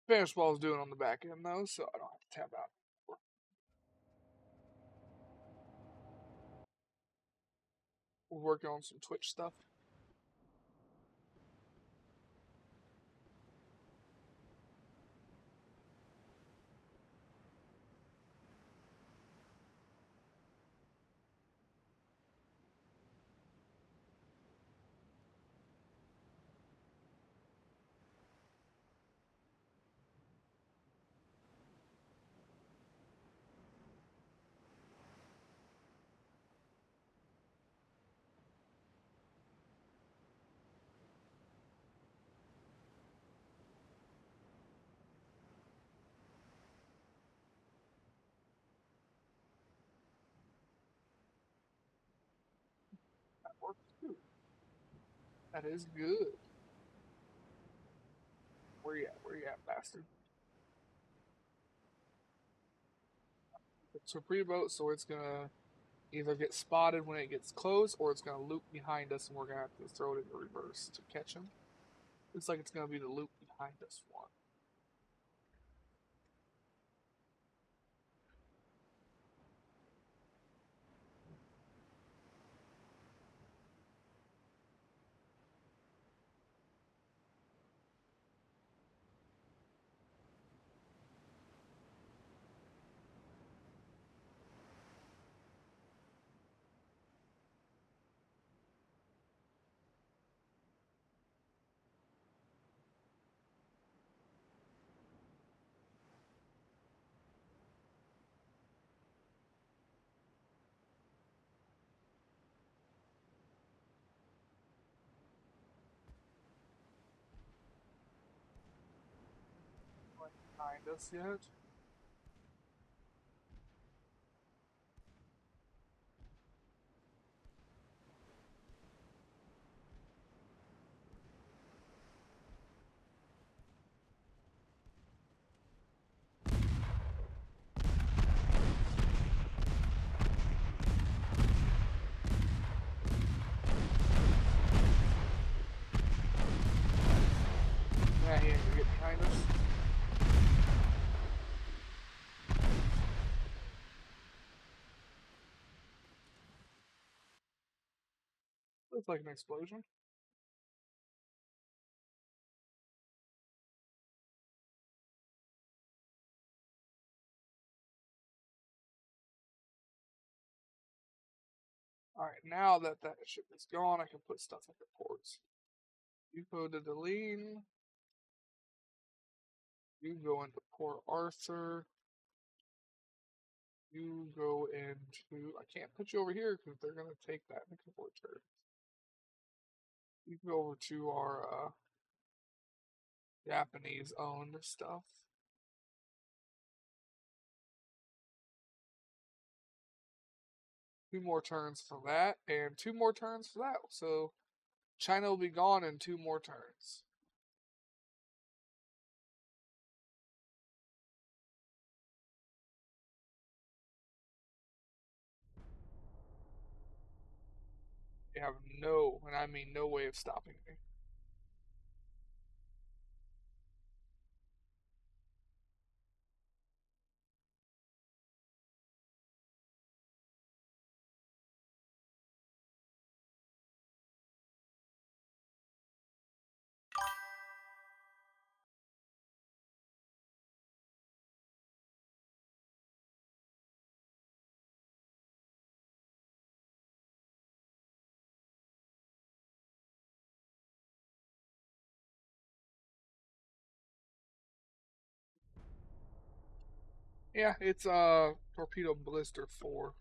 Finished what I was doing on the back end though, so I don't have to tab out. We're working on some Twitch stuff. works too. That is good. Where you at? Where you at, bastard? It's a pre-boat, so it's gonna either get spotted when it gets close, or it's gonna loop behind us, and we're gonna have to throw it in reverse to catch him. Looks like it's gonna be the loop behind us one. Behind us yet? Yeah, he ain't gonna get behind us. Looks like an explosion. Alright, now that that ship is gone, I can put stuff in the ports. You go to the lean. You go into Port Arthur. You go into. I can't put you over here because they're gonna take that in a couple of turns. You can go over to our Japanese owned stuff. Two more turns for that, and two more turns for that. So China will be gone in two more turns. They have no, and I mean no way of stopping me. Yeah, it's torpedo blister 4.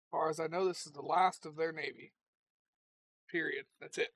As far as I know, this is the last of their navy. Period. That's it.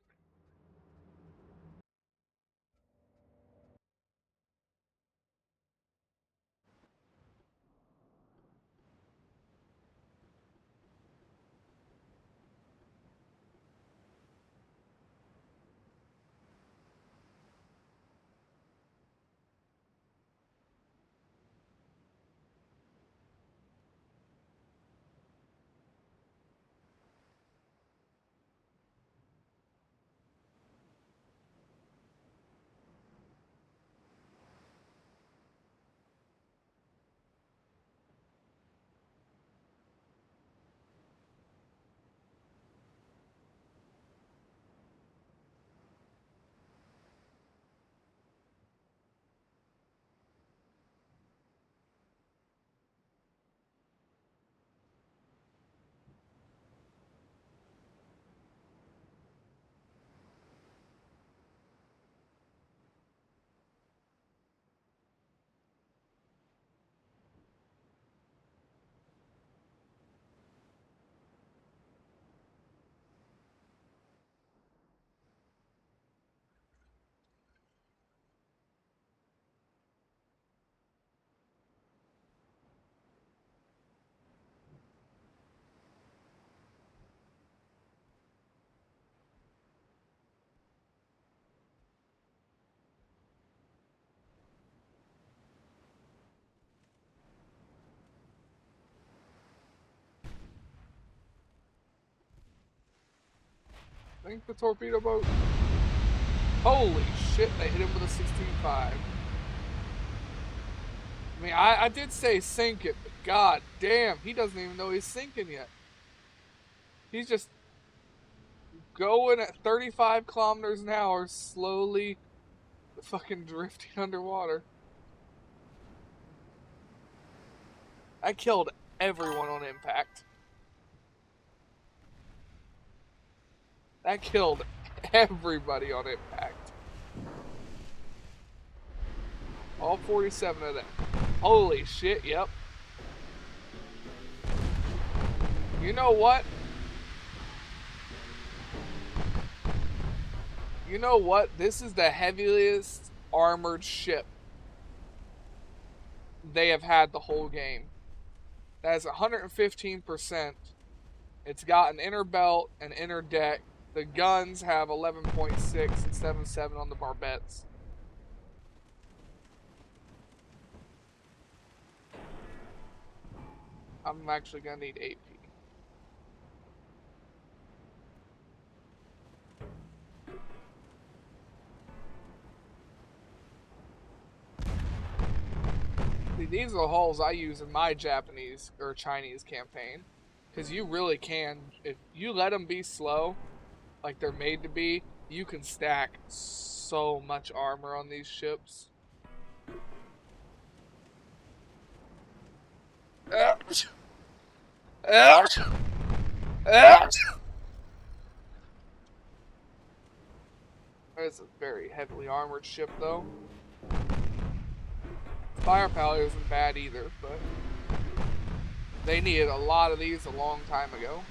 I think the torpedo boat. Holy shit, they hit him with a 16.5. I mean, I did say sink it, but god damn, he doesn't even know he's sinking yet. He's just going at 35 kilometers an hour, slowly fucking drifting underwater. I killed everyone on impact. That killed everybody on impact. All 47 of them. Holy shit, yep. You know what? You know what? This is the heaviest armored ship they have had the whole game. That is 115%. It's got an inner belt, an inner deck. The guns have 11.6 and 7.7 on the barbettes. I'm actually going to need AP. See, these are the hulls I use in my Japanese or Chinese campaign. Because you really can, if you let them be slow, like they're made to be, you can stack so much armor on these ships. Ouch! Ouch! Ouch! It's a very heavily armored ship, though. Firepower isn't bad either, but they needed a lot of these a long time ago.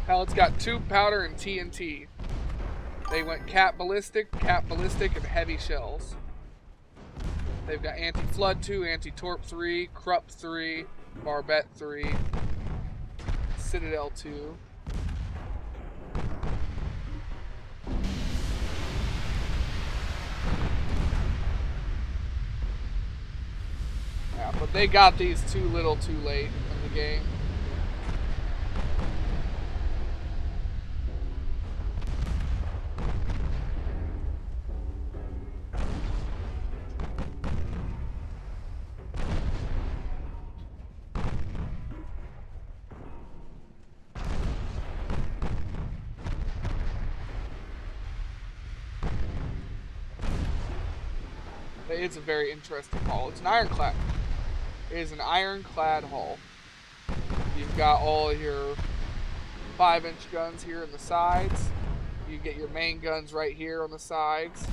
Hell, it's got tube powder and TNT. They went cap ballistic, and heavy shells. They've got anti-flood 2, anti-torp 3, Krupp 3, barbette 3, Citadel 2. Yeah, but they got these too little too late in the game. It's a very interesting hull. It's an ironclad. It is an ironclad hull. You've got all of your 5-inch guns here on the sides. You get your main guns right here on the sides.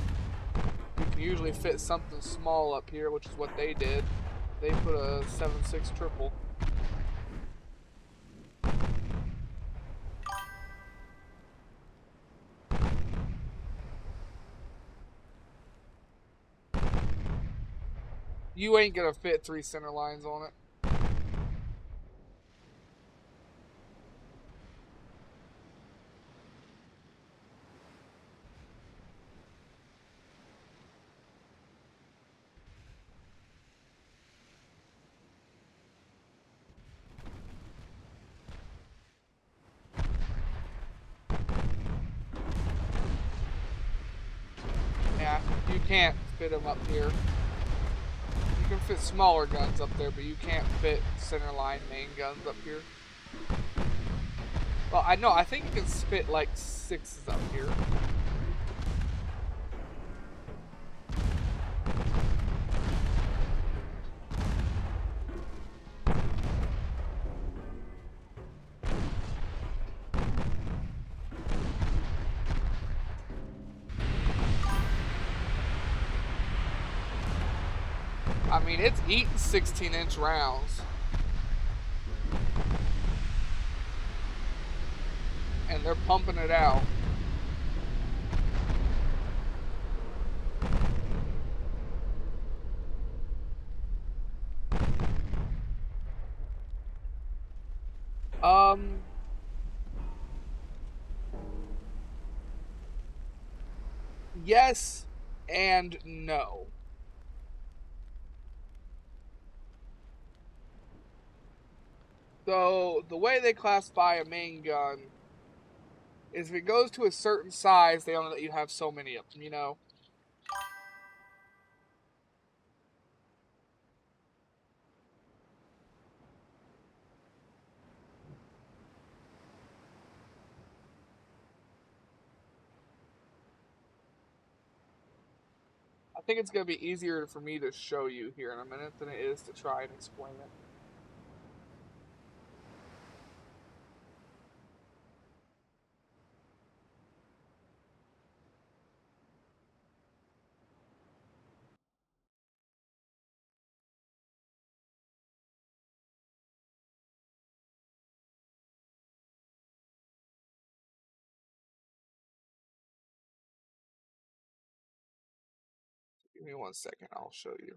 You can usually fit something small up here, which is what they did. They put a 7.6 triple. You ain't gonna fit 3 center lines on it. Yeah, you can't fit them up here. You can fit smaller guns up there, but you can't fit center line main guns up here. Well, I know, I think you can fit like 6s up here. I mean, it's eating 16-inch rounds. And they're pumping it out. Yes and no. So the way they classify a main gun is if it goes to a certain size, they only let you have so many of them, you know? I think it's going to be easier for me to show you here in a minute than it is to try and explain it. Give me 1 second, I'll show you.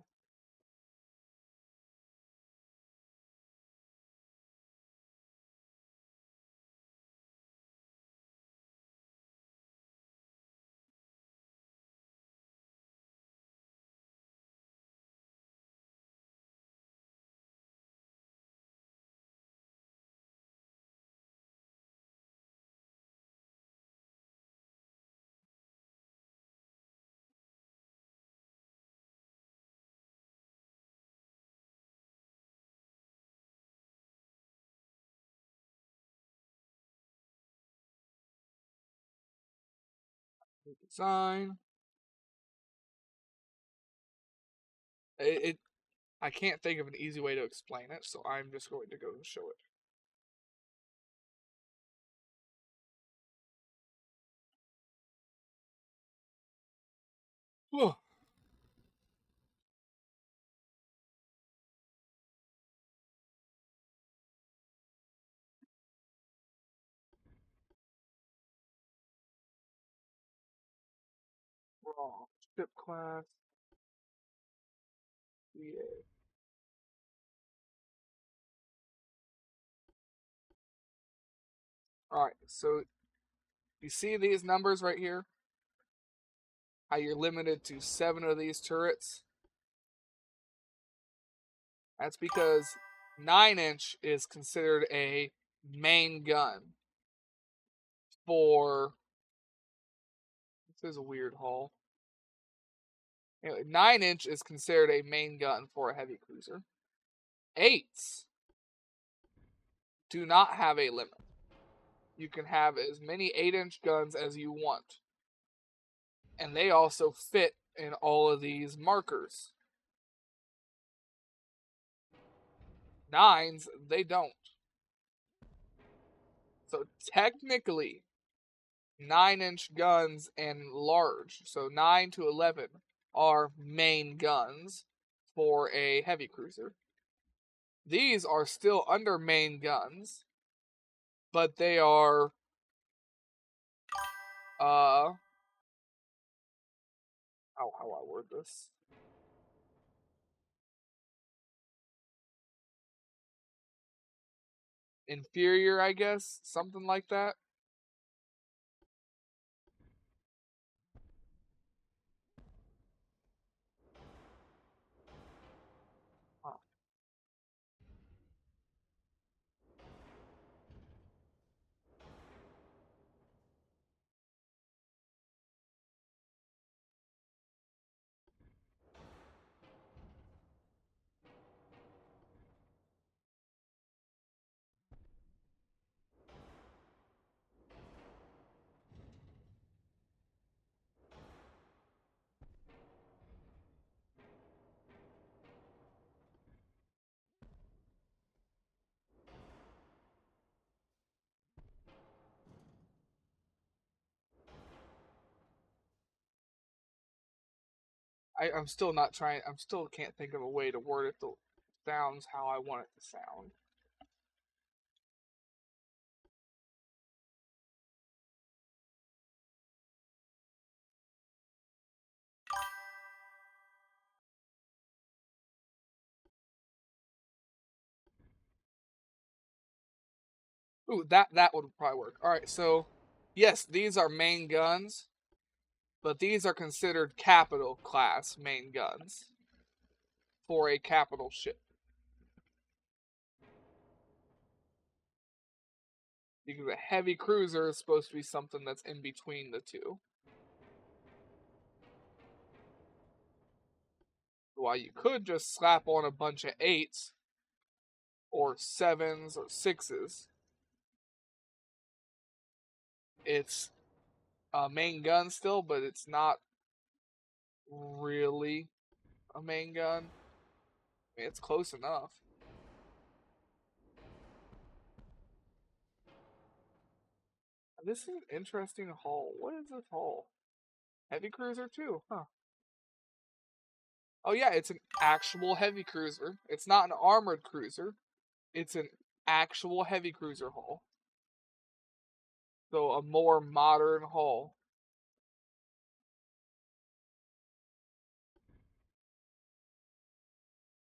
Design. It I can't think of an easy way to explain it, so I'm just going to go and show it. Whew. Raw. Ship class. Yeah. Alright, so you see these numbers right here? How you're limited to 7 of these turrets? That's because 9-inch is considered a main gun for. This is a weird haul. Anyway, 9-inch is considered a main gun for a heavy cruiser. 8s do not have a limit. You can have as many 8-inch guns as you want. And they also fit in all of these markers. 9s, they don't. So technically, 9-inch guns and large, so 9 to 11, are main guns for a heavy cruiser. These are still under main guns, but they are how I word this? Inferior, I guess, something like that. Huh. I'm still not trying. I'm still can't think of a way to word it that sounds how I want it to sound. Ooh, that would probably work. All right, so yes, these are main guns, but these are considered capital class main guns for a capital ship. Because a heavy cruiser is supposed to be something that's in between the two. Why you could just slap on a bunch of 8s or 7s or 6s. It's a main gun still, but it's not really a main gun. I mean, it's close enough. This is an interesting hull. What is this hull? Heavy cruiser too, huh? Oh yeah, it's an actual heavy cruiser. It's not an armored cruiser. It's an actual heavy cruiser hull. So a more modern hull.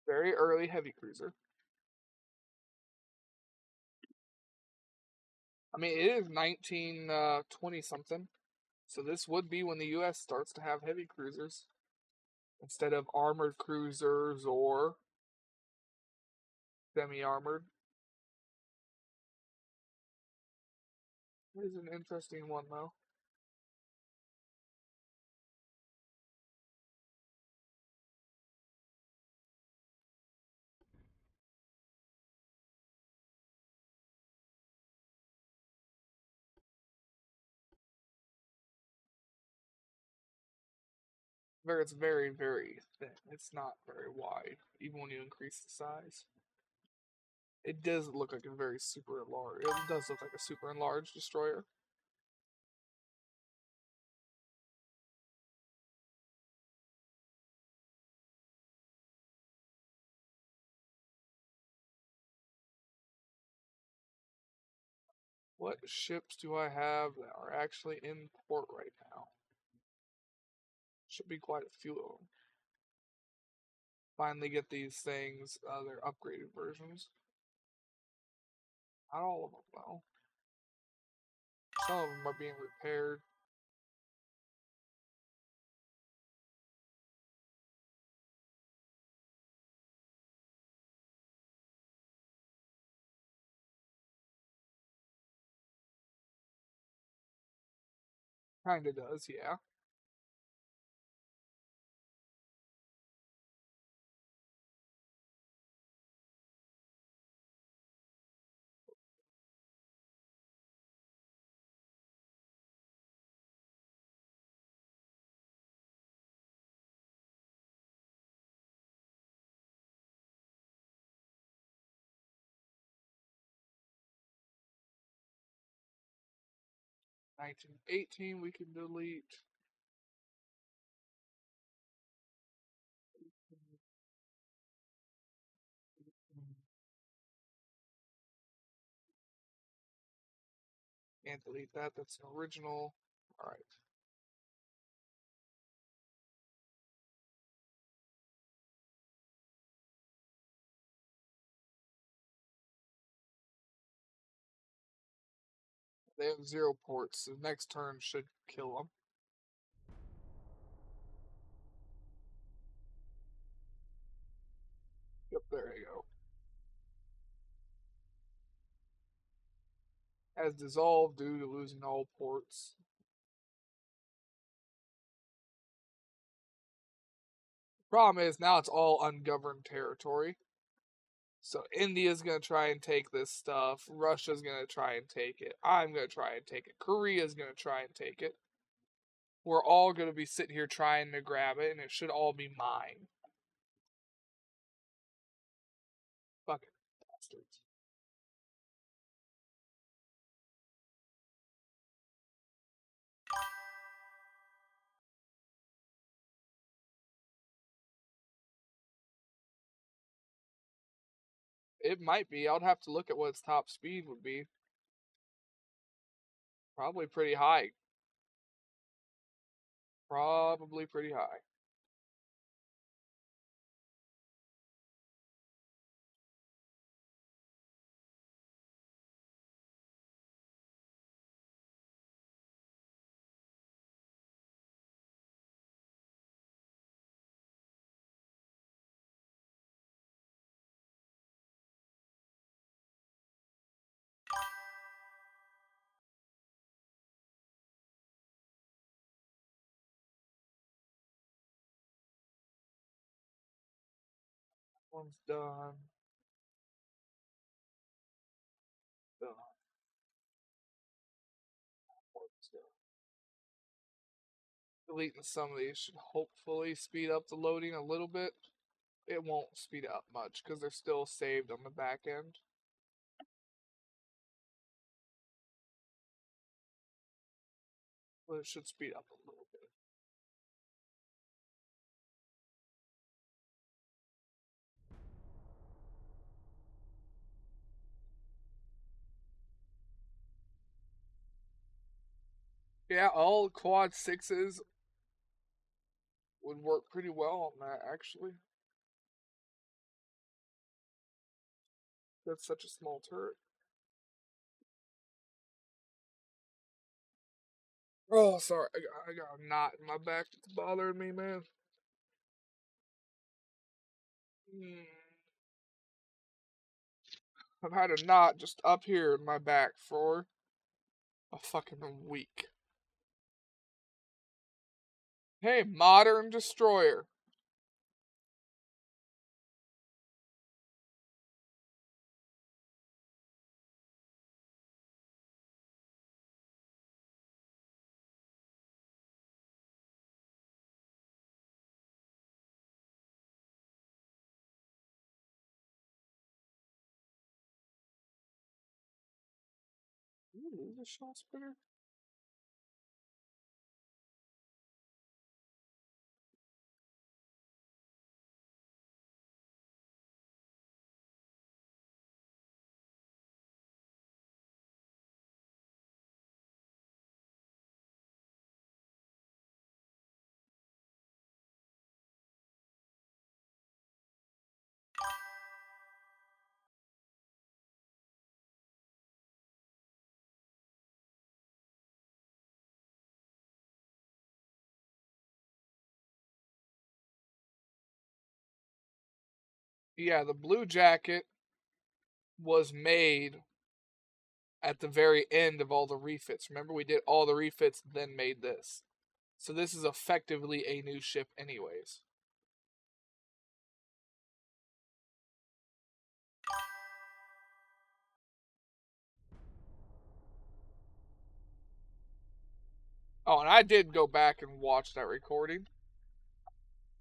Very early heavy cruiser. I mean, it is 1920 something. So this would be when the U.S. starts to have heavy cruisers instead of armored cruisers or semi-armored. It is an interesting one though. It's very, very thin. It's not very wide, even when you increase the size. It does look like a very super enlarged. It does look like a super enlarged destroyer. What ships do I have that are actually in port right now? Should be quite a few of them. Finally get these things, their upgraded versions. Not all of them, though. Some of them are being repaired. Kinda does, yeah. — 1918 we can delete. Can't delete that, that's an original. Alright. They have 0 ports. The next turn should kill them. Yep, there you go. Has dissolved due to losing all ports. Problem is, now it's all ungoverned territory. So India's gonna try and take this stuff. Russia's gonna try and take it. I'm gonna try and take it. Korea's gonna try and take it. We're all gonna be sitting here trying to grab it, and it should all be mine. Fucking bastards. It might be. I'd have to look at what its top speed would be. Probably pretty high. Probably pretty high. One's done. Done. One's done. Deleting some of these should hopefully speed up the loading a little bit. It won't speed up much because they're still saved on the back end. But it should speed up a little bit. Yeah, all quad sixes would work pretty well on that, actually. That's such a small turret. Oh, sorry. I got a knot in my back that's bothering me, man. I've had a knot just up here in my back for a fucking week. Hey, modern destroyer. Ooh, is a shot spinner? Yeah, the blue jacket was made at the very end of all the refits. Remember, we did all the refits, then made this. So this is effectively a new ship, anyways. Oh, and I did go back and watch that recording.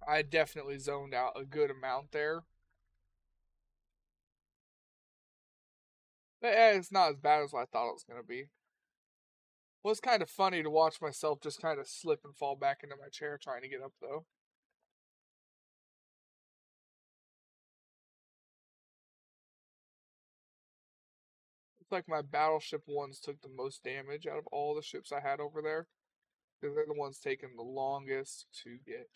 I definitely zoned out a good amount there. But it's not as bad as I thought it was going to be. It was kind of funny to watch myself just kind of slip and fall back into my chair trying to get up, though. It's like my battleship ones took the most damage out of all the ships I had over there. Because they're the ones taking the longest to get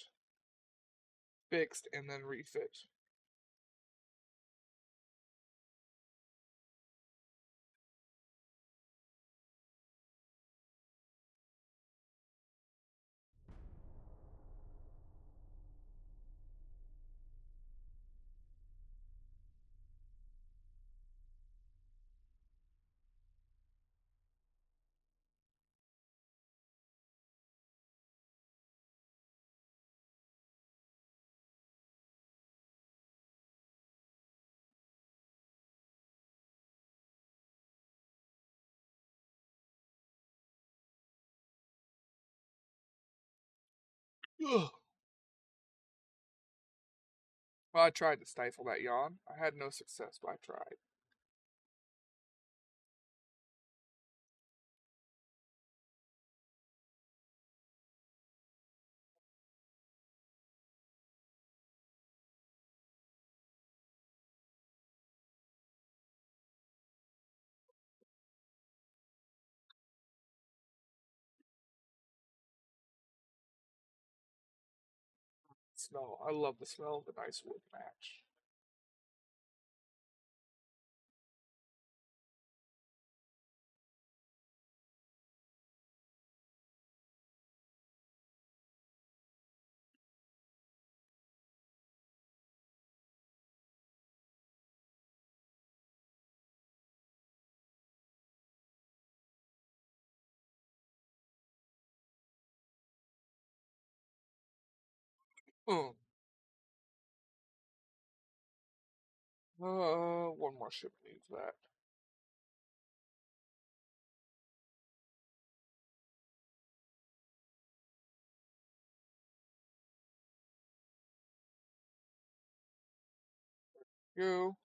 fixed and then refit. Ugh. Well, I tried to stifle that yawn. I had no success, but I tried. Smell. I love the smell of the nice wood match. Mm. One more ship needs that. Go.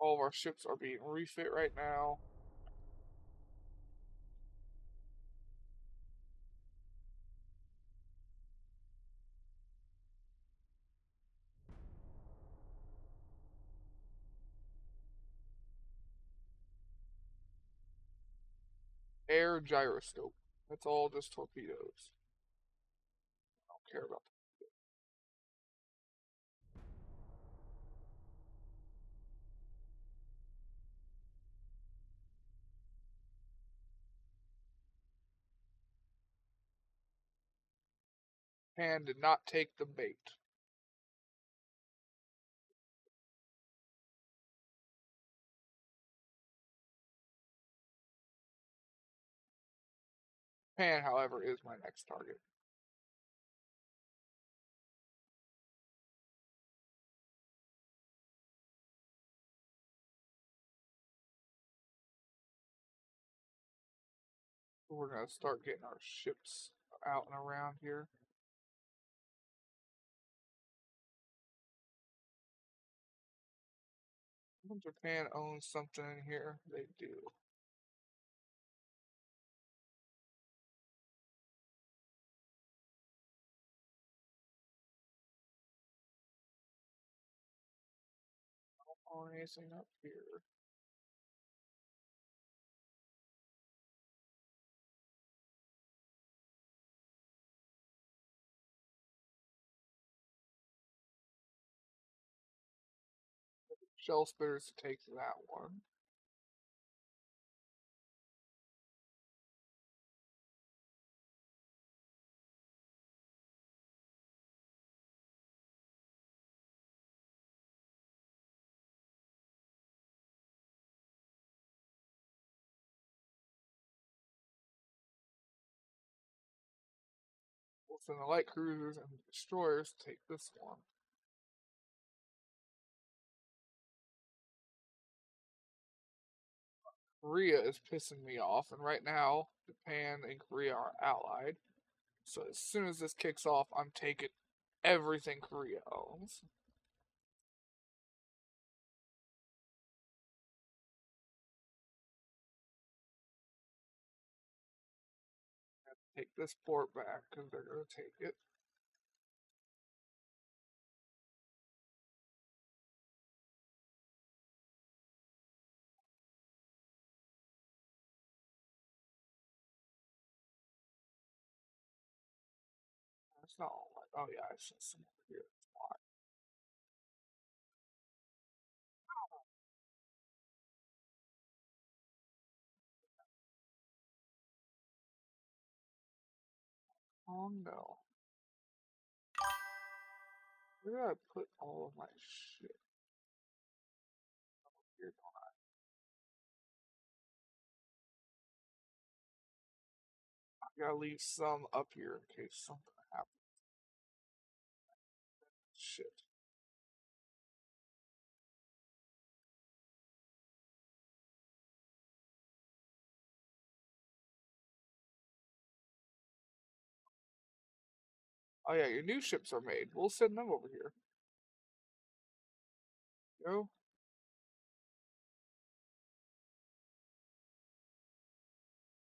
All of our ships are being refit right now. Air gyroscope. That's all just torpedoes. I don't care about that. Japan did not take the bait. Japan, however, is my next target. We're gonna start getting our ships out and around here. Japan owns something in here. They do. Or anything up here. Shell spitters to take that one. We'll send the light cruisers and the destroyers to take this one. Korea is pissing me off, and right now Japan and Korea are allied. So as soon as this kicks off, I'm taking everything Korea owns. Take this port back because they're going to take it. It's not all like, oh yeah, I see some over here. Oh no. Where did I put all of my shit? Here, I gotta leave some up here in case something happens. Shit. Oh yeah, your new ships are made. We'll send them over here. Go.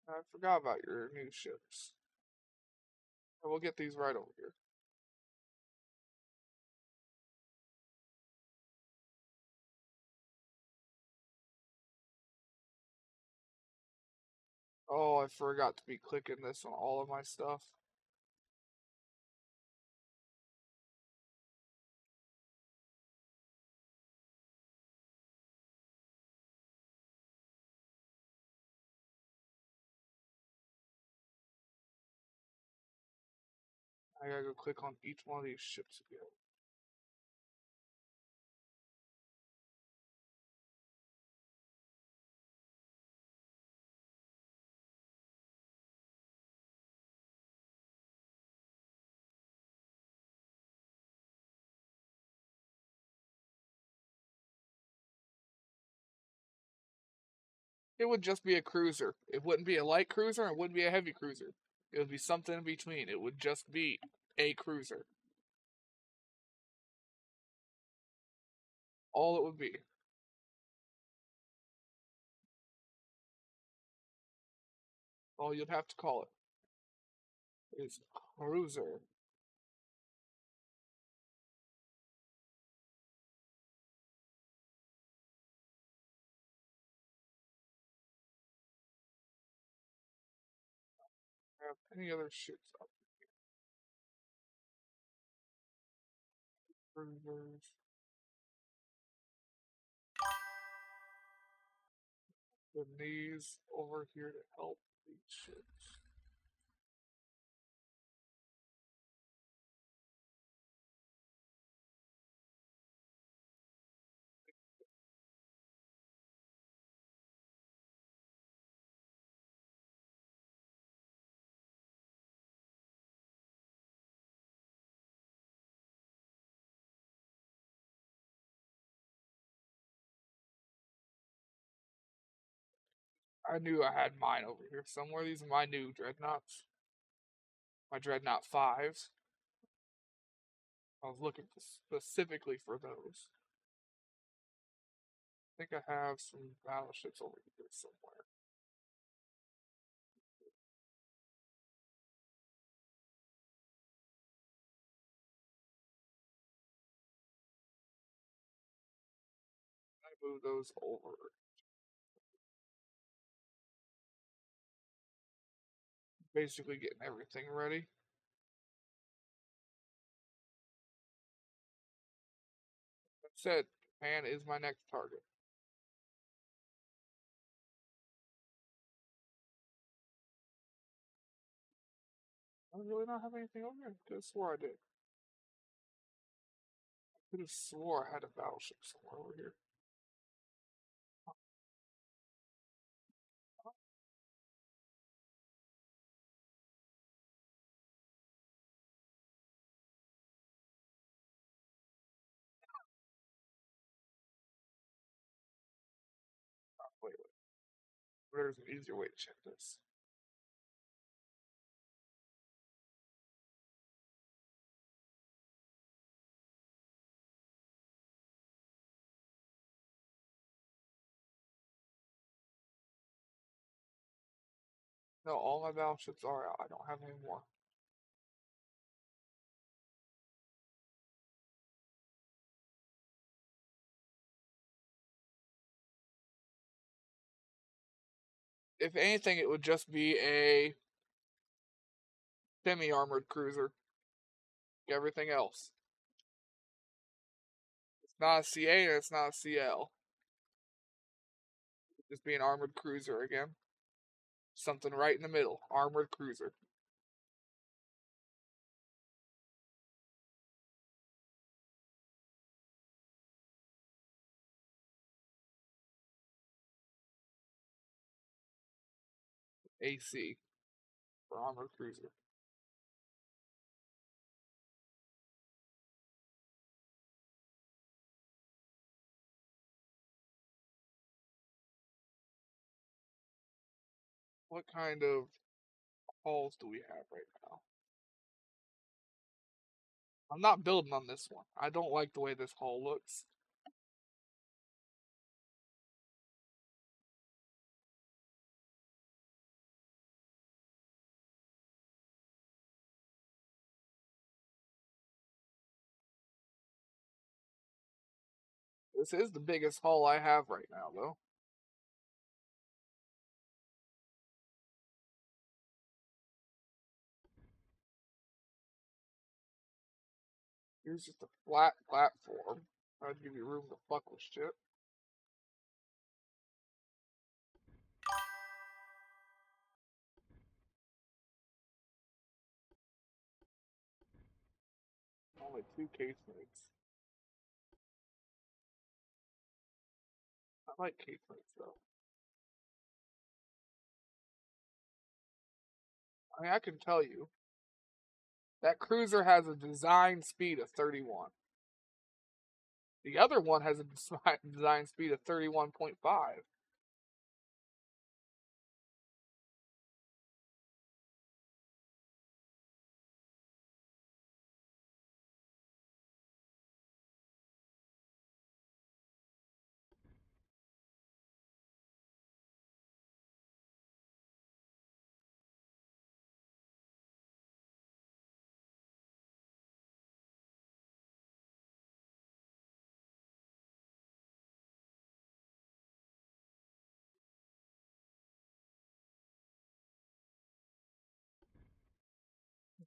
I forgot about your new ships. We'll get these right over here. Oh, I forgot to be clicking this on all of my stuff. I gotta go click on each one of these ships again. It would just be a cruiser. It wouldn't be a light cruiser. It wouldn't be a heavy cruiser. It would be something in between. It would just be a cruiser. All it would be. All you'd have to call it is cruiser. Have any other ships up? Cruisers. The knees over here to help these ships. I knew I had mine over here somewhere. These are my new dreadnoughts. My dreadnought 5s. I was looking specifically for those. I think I have some battleships over here somewhere. I move those over. Basically getting everything ready. That said, Japan is my next target. I really not have anything over here. Could have swore I did. Could have swore I had a battleship somewhere over here. Wait. There's an easier way to check this. No, all my battleships are out. I don't have any more. If anything, it would just be a semi-armored cruiser. Everything else. It's not a CA and it's not a CL. It'd just be an armored cruiser again. Something right in the middle. Armored cruiser. AC for armored cruiser. What kind of hulls do we have right now? I'm not building on this one. I don't like the way this hull looks. This is the biggest hull I have right now, though. Here's just a flat platform. I'd give you room to fuck with shit. Only 2 casemates. I like casemates though. I mean, I can tell you that cruiser has a design speed of 31. The other one has a design speed of 31.5.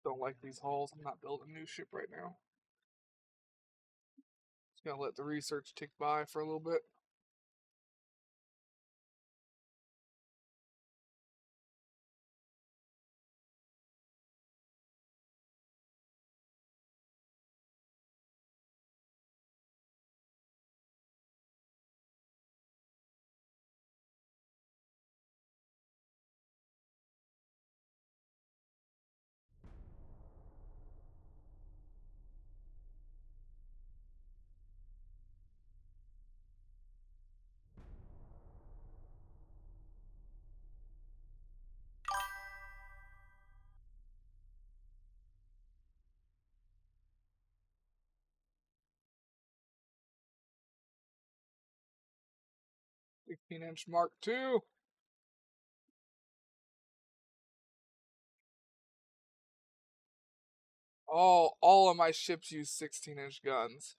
Don't like these hulls. I'm not building a new ship right now. Just gonna let the research tick by for a little bit. $16-inch Mark II. All of my ships use 16-inch guns.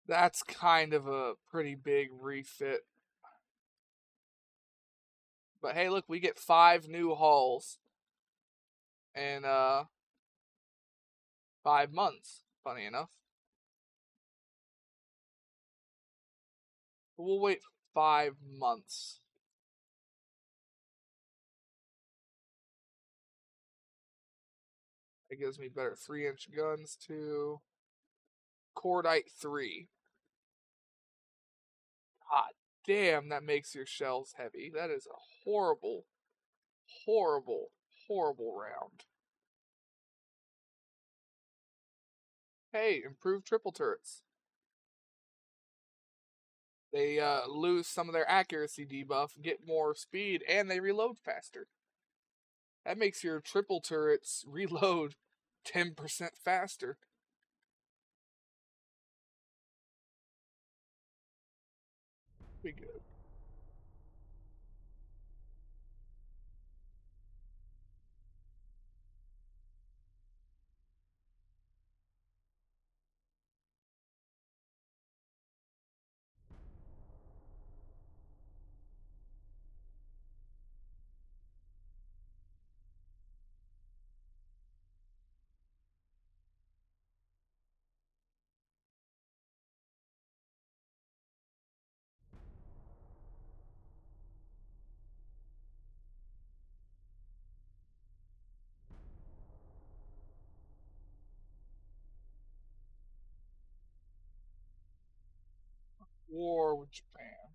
That's kind of a pretty big refit. But hey, look, we get 5 new hulls in 5 months, funny enough. But we'll wait 5 months. It gives me better 3-inch guns too. Cordite 3. God damn, that makes your shells heavy. That is a horrible, horrible, horrible round. Hey, improved triple turrets. They lose some of their accuracy debuff, get more speed, and they reload faster. That makes your triple turrets reload 10% faster. Be good. War with Japan.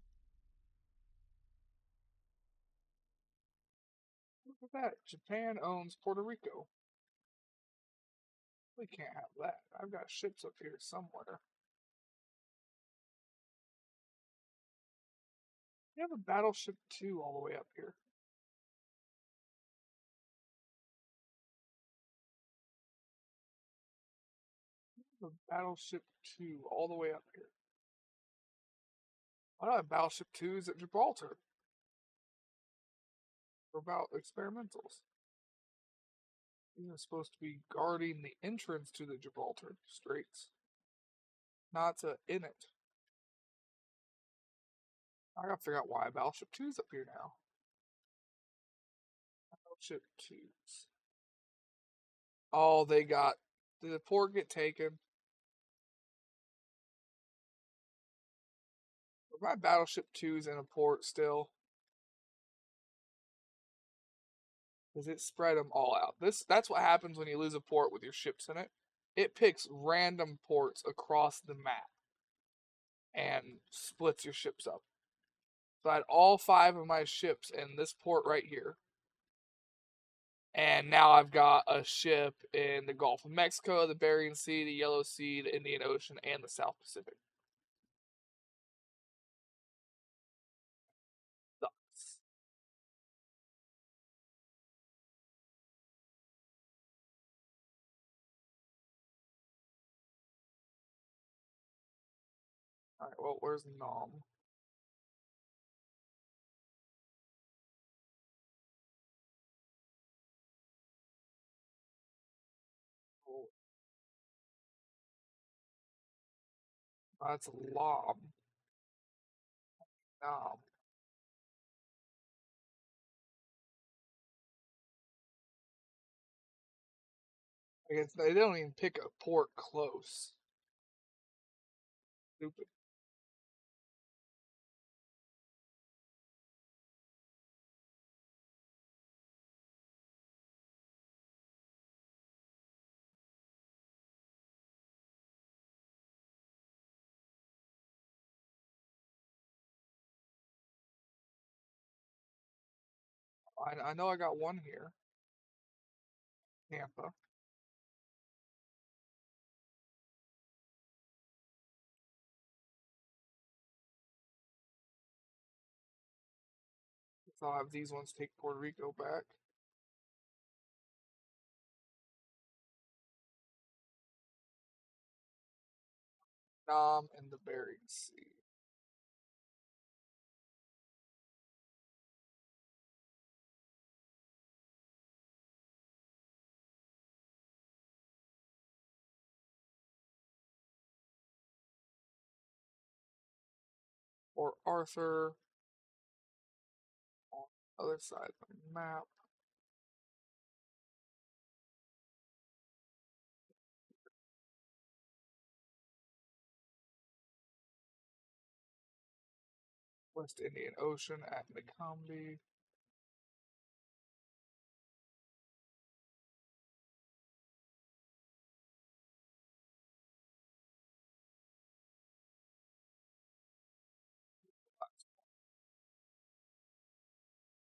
Look at that. Japan owns Puerto Rico. We can't have that. I've got ships up here somewhere. You have a battleship 2 all the way up here. A battleship 2 all the way up here. I don't have battleship 2s at Gibraltar. What about experimentals? These are supposed to be guarding the entrance to the Gibraltar Straits, not to in it. I gotta figure out why battleship 2's up here now. Battleship 2s. Oh, they got. Did the port get taken? Are my battleship 2's in a port still? Does it spread them all out? That's what happens when you lose a port with your ships in it. It picks random ports across the map and splits your ships up. So I had all 5 of my ships in this port right here. And now I've got a ship in the Gulf of Mexico, the Bering Sea, the Yellow Sea, the Indian Ocean, and the South Pacific. Sucks. Alright, well, where's Nom? Oh, that's Lob. Nom. I guess they don't even pick a port close. Stupid. I know I got one here. Tampa. So I'll have these ones take Puerto Rico back. Nam and the Bering Sea. Or Arthur on the other side of the map. West Indian Ocean at Macombi.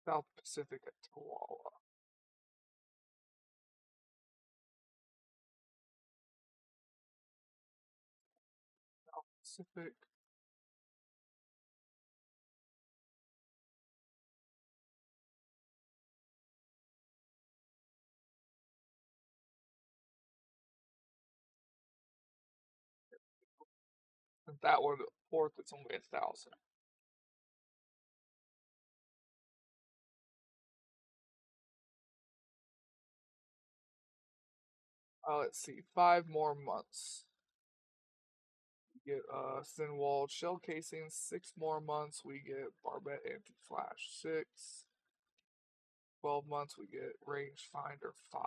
South Pacific at Tawala. South Pacific. And that one, fourth, it's only 1,000. Let's see, 5 more months. We get thin walled shell casings, 6 more months. We get barbette anti-flash 6. 12 months, we get rangefinder 5.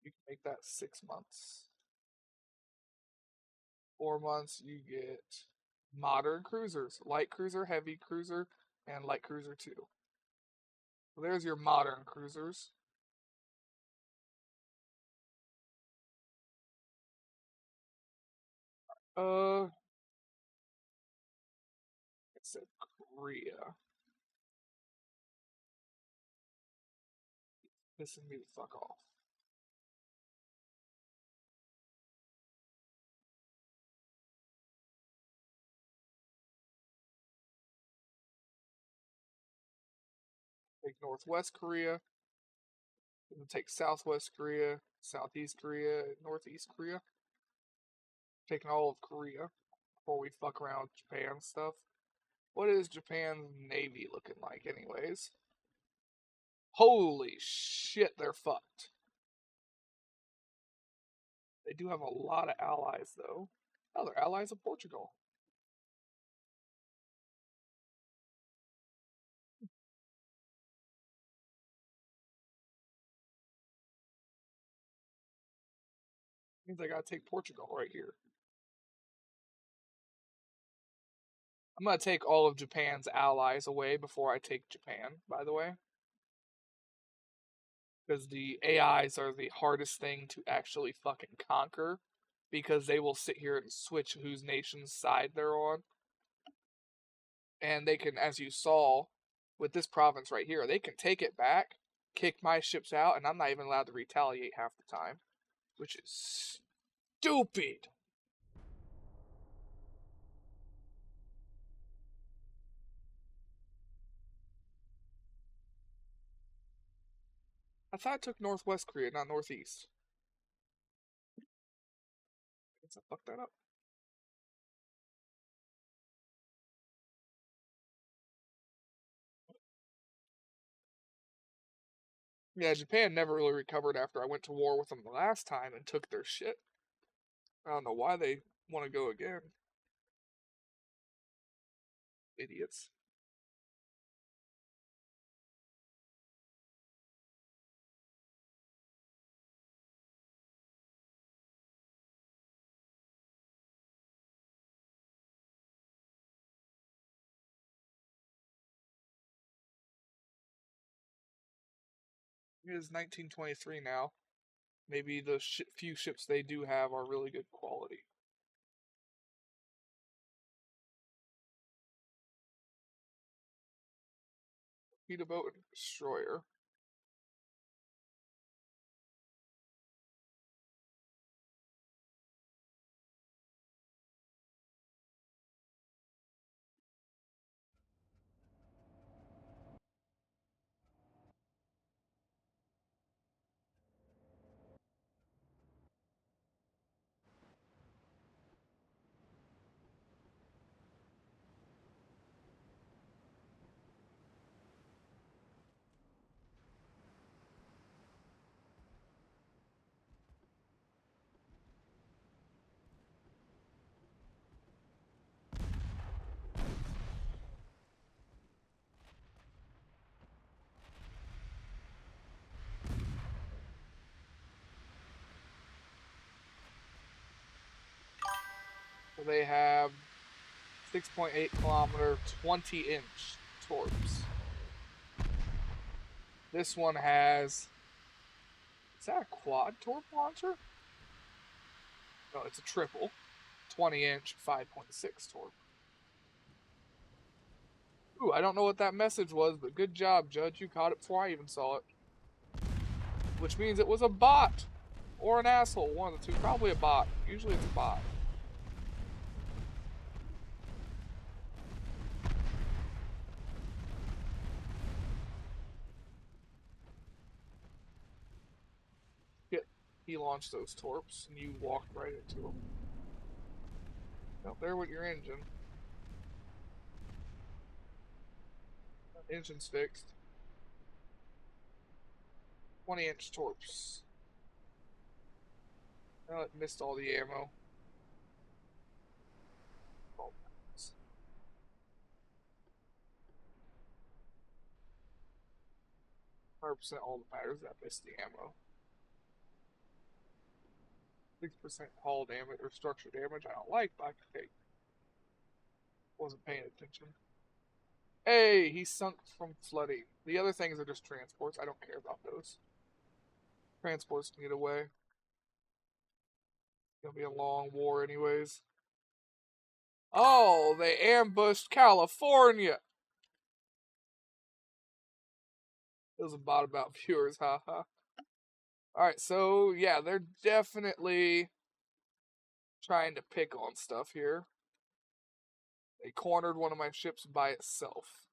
You can make that 6 months. 4 months, you get modern cruisers, light cruiser, heavy cruiser, and light cruiser 2. So there's your modern cruisers. I said Korea. Pissing me the fuck off. Take Northwest Korea. Then take Southwest Korea, Southeast Korea, Northeast Korea. Taking all of Korea before we fuck around with Japan stuff. What is Japan's navy looking like, anyways? Holy shit, they're fucked. They do have a lot of allies, though. Oh, they're allies of Portugal. Means I gotta take Portugal right here. I'm gonna take all of Japan's allies away before I take Japan, by the way. Because the AIs are the hardest thing to actually fucking conquer. Because they will sit here and switch whose nation's side they're on. And they can, as you saw with this province right here, they can take it back, kick my ships out, and I'm not even allowed to retaliate half the time. Which is stupid. I thought I took Northwest Korea, not Northeast. I guess I fucked that up. Yeah, Japan never really recovered after I went to war with them the last time and took their shit. I don't know why they want to go again. Idiots. It is 1923 now. Maybe the few ships they do have are really good quality. Speedboat and destroyer. So they have 6.8 kilometer, 20-inch torps. This one has. Is that a quad torp launcher? No, it's a triple. 20-inch, 5.6 torp. Ooh, I don't know what that message was, but good job, Judge. You caught it before I even saw it. Which means it was a bot. Or an asshole, one of the two. Probably a bot. Usually it's a bot. He launched those torps, and you walked right into them. Well, there with your engine. Engine's fixed. 20-inch torps. Well, it missed all the ammo. 100% all that matters that missed the ammo. 6% hull damage or structure damage. I don't like, but okay. Wasn't paying attention. Hey, he sunk from flooding. The other things are just transports. I don't care about those. Transports can get away. It's gonna be a long war, anyways. Oh, they ambushed California. It was a bot about viewers, haha. Alright, so yeah, they're definitely trying to pick on stuff here. They cornered one of my ships by itself.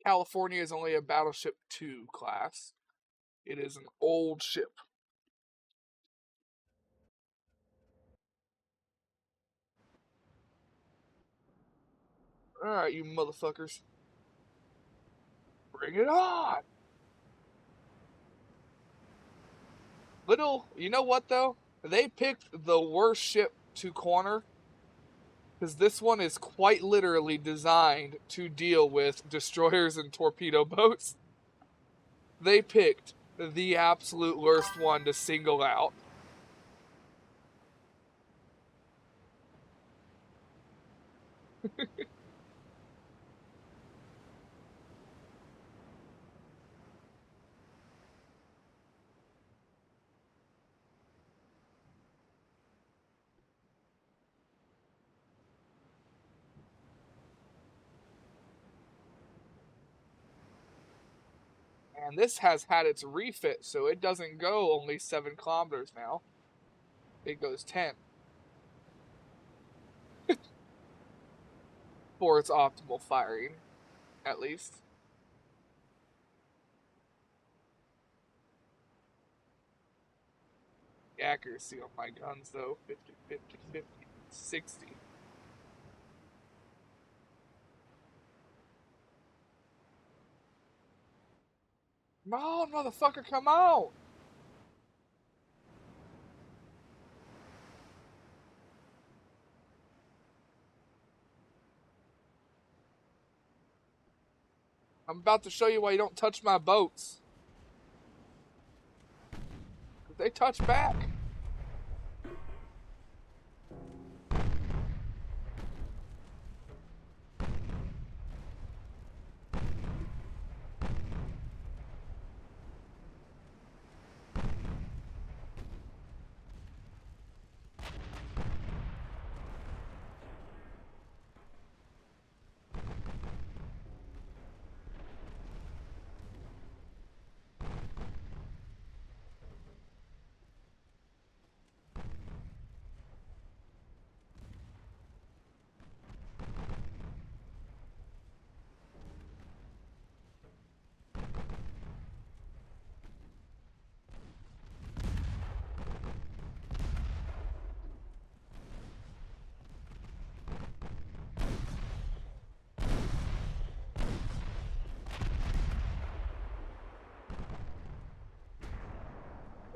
California is only a Battleship 2 class. It is an old ship. Alright, you motherfuckers. Bring it on! You know what though? They picked the worst ship to corner. Because this one is quite literally designed to deal with destroyers and torpedo boats. They picked the absolute worst one to single out. And this has had its refit, so it doesn't go only 7 kilometers now. It goes 10. For its optimal firing, at least. The accuracy on my guns, though, 50, 50, 50, 60. Come on, motherfucker, come on! I'm about to show you why you don't touch my boats. They touch back.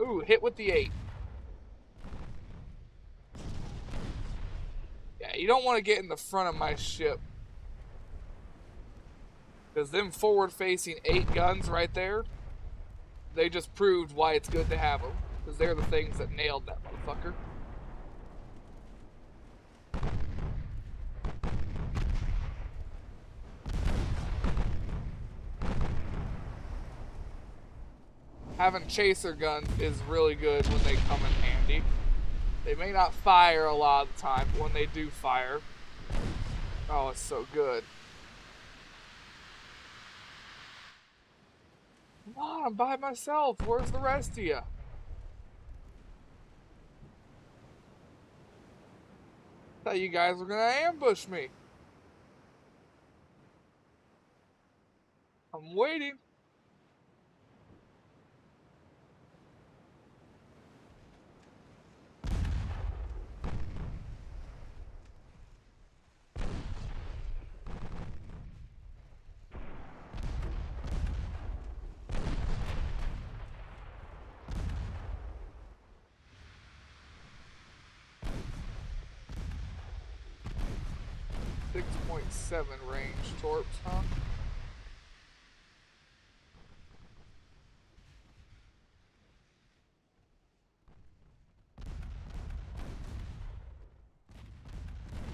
Ooh, hit with the 8. Yeah, you don't want to get in the front of my ship. Because them forward-facing 8 guns right there, they just proved why it's good to have them. Because they're the things that nailed that motherfucker. Having chaser guns is really good when they come in handy. They may not fire a lot of the time, but when they do fire, oh, it's so good. Come on, I'm by myself. Where's the rest of you? Thought you guys were gonna ambush me. I'm waiting. .7 range torps, huh?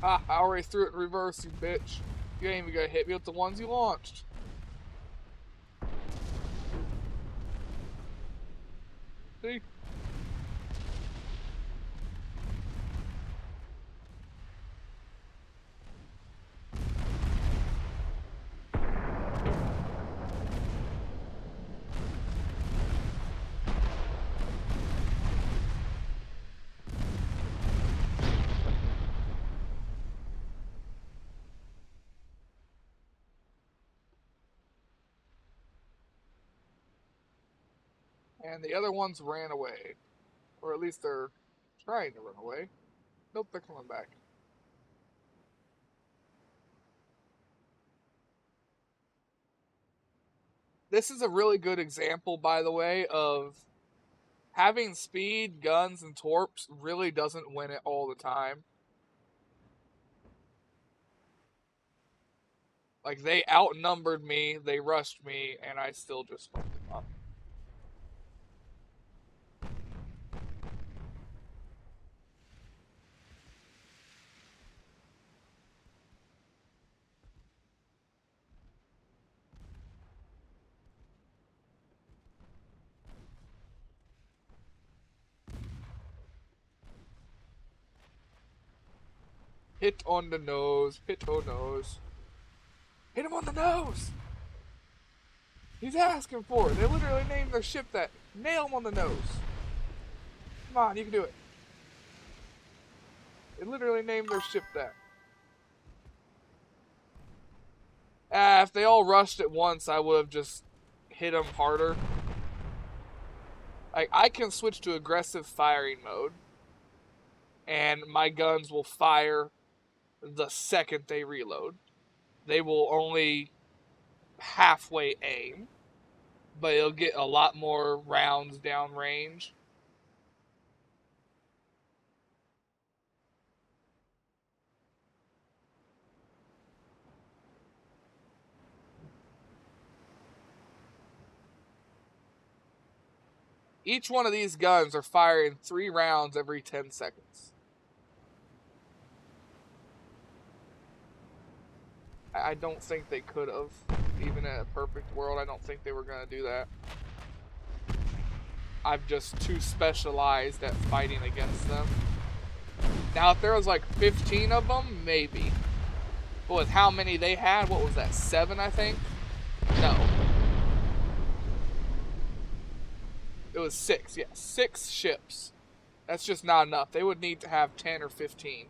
Ah, I already threw it in reverse, you bitch. You ain't even gonna hit me with the ones you launched. See? And the other ones ran away. Or at least they're trying to run away. Nope, they're coming back. This is a really good example, by the way, of having speed, guns, and torps really doesn't win it all the time. Like, they outnumbered me, they rushed me, and I still just fucked them up. Hit on the nose, hit on nose. Hit him on the nose! He's asking for it. They literally named their ship that. Nail him on the nose. Come on, you can do it. They literally named their ship that. If they all rushed at once, I would have just hit them harder. Like, I can switch to aggressive firing mode, and my guns will fire the second they reload. They will only halfway aim, but it'll get a lot more rounds down range. Each one of these guns are firing 3 rounds every 10 seconds. I don't think they could have. Even in a perfect world, I don't think they were going to do that. I'm just too specialized at fighting against them. Now, if there was like 15 of them, maybe. But with how many they had, what was that, 7, I think? No. It was 6, yeah. 6 ships. That's just not enough. They would need to have 10 or 15.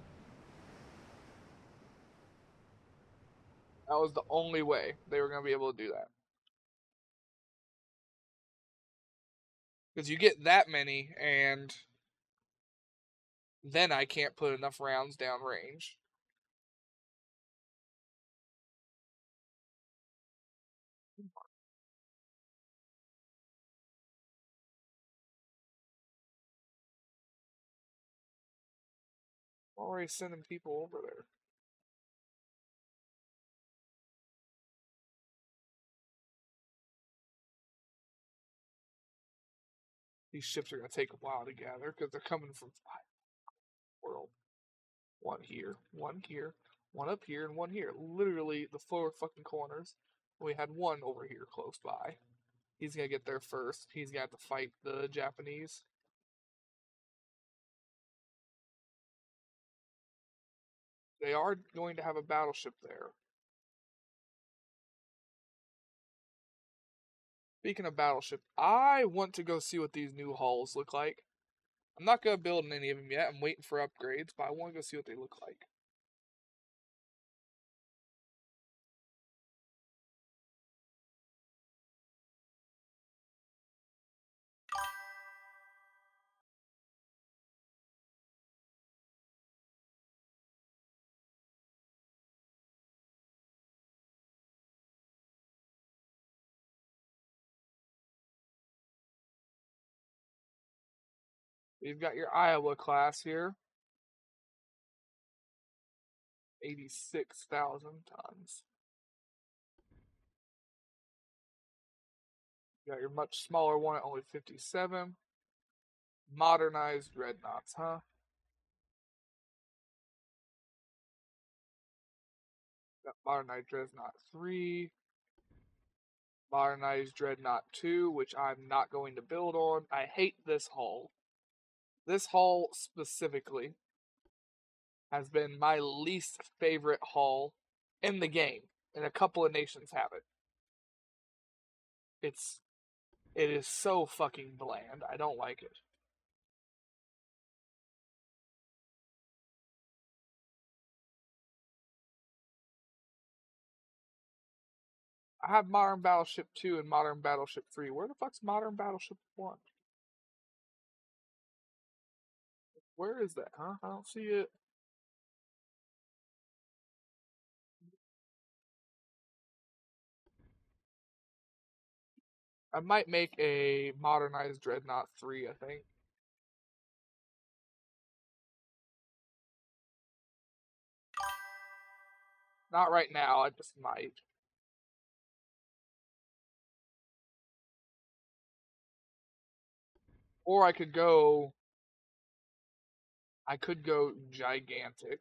That was the only way they were going to be able to do that. Because you get that many, and then I can't put enough rounds down range. Already sending people over there. These ships are going to take a while to gather because they're coming from the world. One here, one here, one up here, and one here. Literally the 4 fucking corners. We had one over here close by. He's going to get there first. He's going to have to fight the Japanese. They are going to have a battleship there. Speaking of battleship, I want to go see what these new hulls look like. I'm not going to build any of them yet. I'm waiting for upgrades, but I want to go see what they look like. You've got your Iowa class here. 86,000 tons. You got your much smaller one at only 57. Modernized Dreadnoughts, huh? Got Modernized Dreadnought 3. Modernized Dreadnought 2, which I'm not going to build on. I hate this hull. This hull specifically has been my least favorite hull in the game, and a couple of nations have it. It is so fucking bland. I don't like it. I have Modern Battleship 2 and Modern Battleship 3. Where the fuck's Modern Battleship 1? Where is that, huh? I don't see it. I might make a modernized Dreadnought 3, I think. Not right now, I just might. Or I could go gigantic.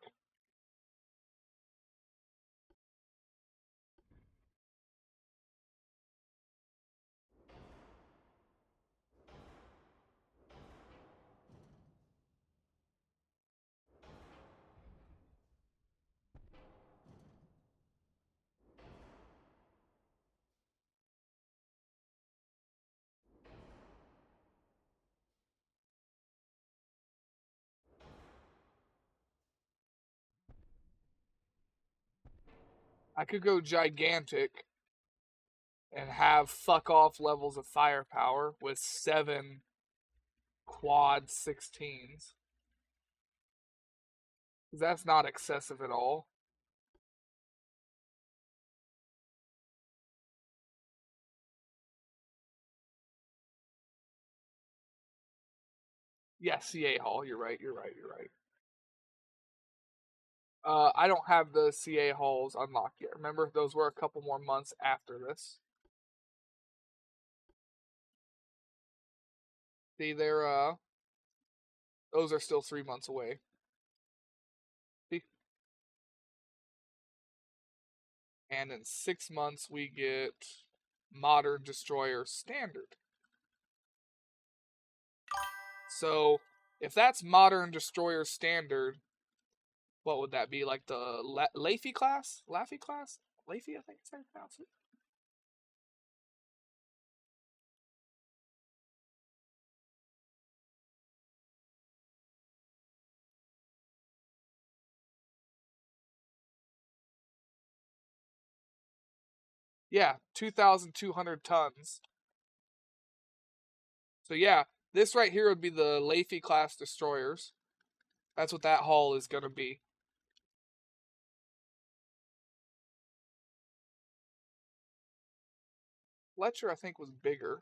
I could go gigantic and have fuck off levels of firepower with 7 quad 16s. That's not excessive at all. Yeah, CA Hall, you're right. I don't have the CA halls unlocked yet. Remember, those were a couple more months after this. See, those are still 3 months away. See? And in 6 months, we get Modern Destroyer Standard. So, if that's Modern Destroyer Standard, what would that be? Like the Laffy class? Laffy class? Laffy, I think it's how you pronounce it. Yeah, 2,200 tons. So yeah, this right here would be the Laffy class destroyers. That's what that hull is going to be. Fletcher, I think, was bigger.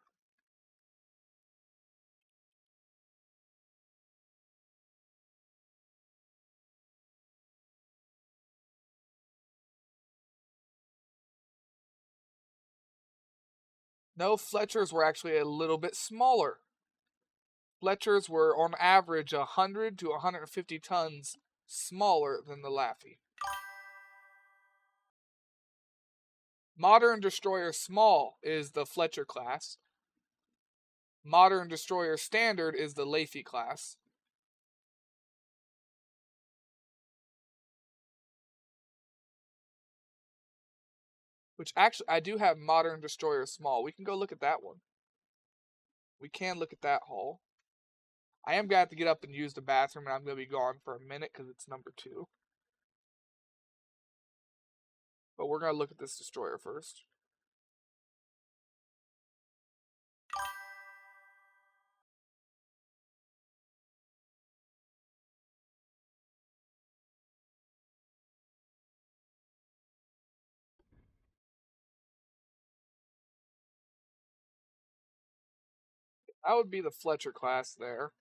No, Fletchers were actually a little bit smaller. Fletchers were on average 100 to 150 tons smaller than the Laffey. Modern Destroyer Small is the Fletcher class. Modern Destroyer Standard is the Laffey class. Which actually, I do have Modern Destroyer Small. We can go look at that one. We can look at that hull. I am going to have to get up and use the bathroom, and I'm going to be gone for a minute because it's number 2. But we're going to look at this destroyer first. That would be the Fletcher class there.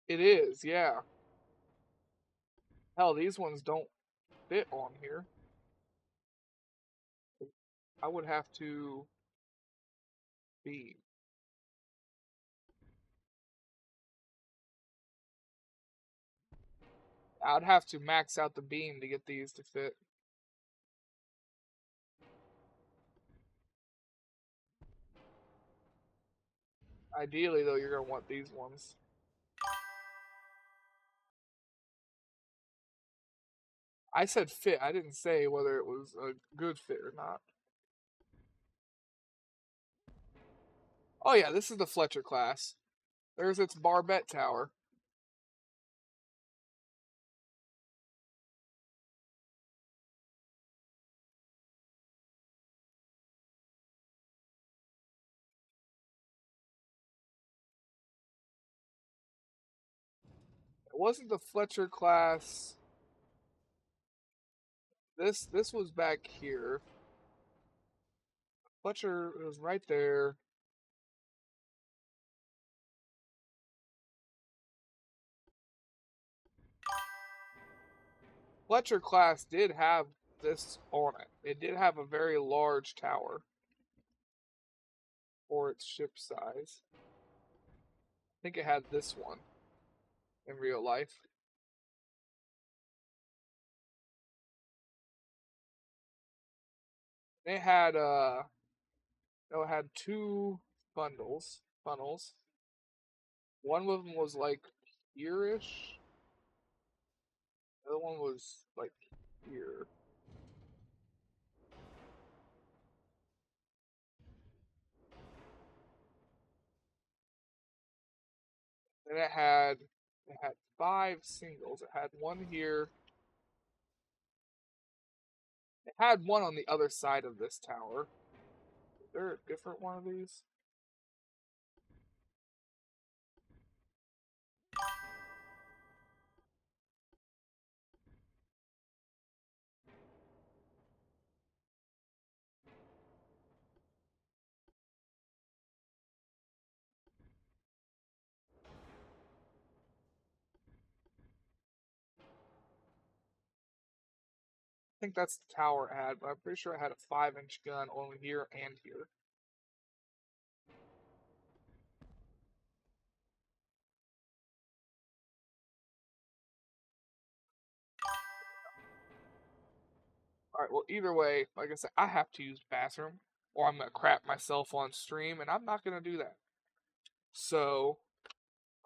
It is, yeah. Hell, these ones don't fit on here. I would have to be. I'd have to max out the beam to get these to fit. Ideally, though, you're going to want these ones. I said fit. I didn't say whether it was a good fit or not. Oh, yeah, this is the Fletcher class. There's its barbette tower. It wasn't the Fletcher class. This was back here. Fletcher was right there. Fletcher class did have this on it. It did have a very large tower for its ship size. I think it had this one in real life. It had it had 2 funnels. One of them was like here-ish. The other one was like here. Then it had 5 singles. It had one here. It had one on the other side of this tower. Is there a different one of these? I think that's the tower it had, but I'm pretty sure it had a 5-inch gun only here and here. Alright, well, either way, like I said, I have to use the bathroom, or I'm going to crap myself on stream, and I'm not going to do that. So,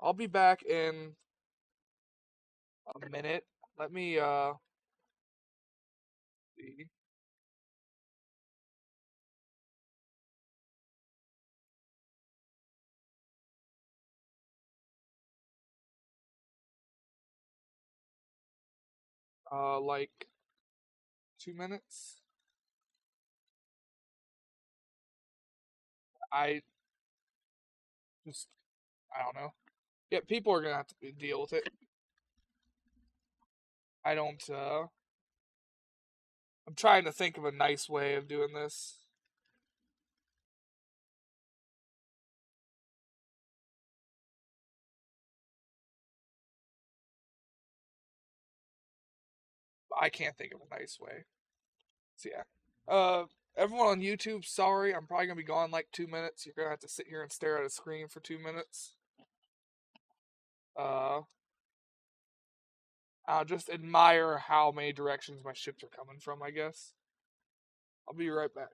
I'll be back in a minute. Let me, see. Like 2 minutes. I just, I don't know. Yeah, people are gonna have to deal with it. I don't. I'm trying to think of a nice way of doing this. I can't think of a nice way. So yeah. Everyone on YouTube, sorry, I'm probably gonna be gone like 2 minutes. You're gonna have to sit here and stare at a screen for 2 minutes. Uh, I'll just admire how many directions my ships are coming from, I guess. I'll be right back.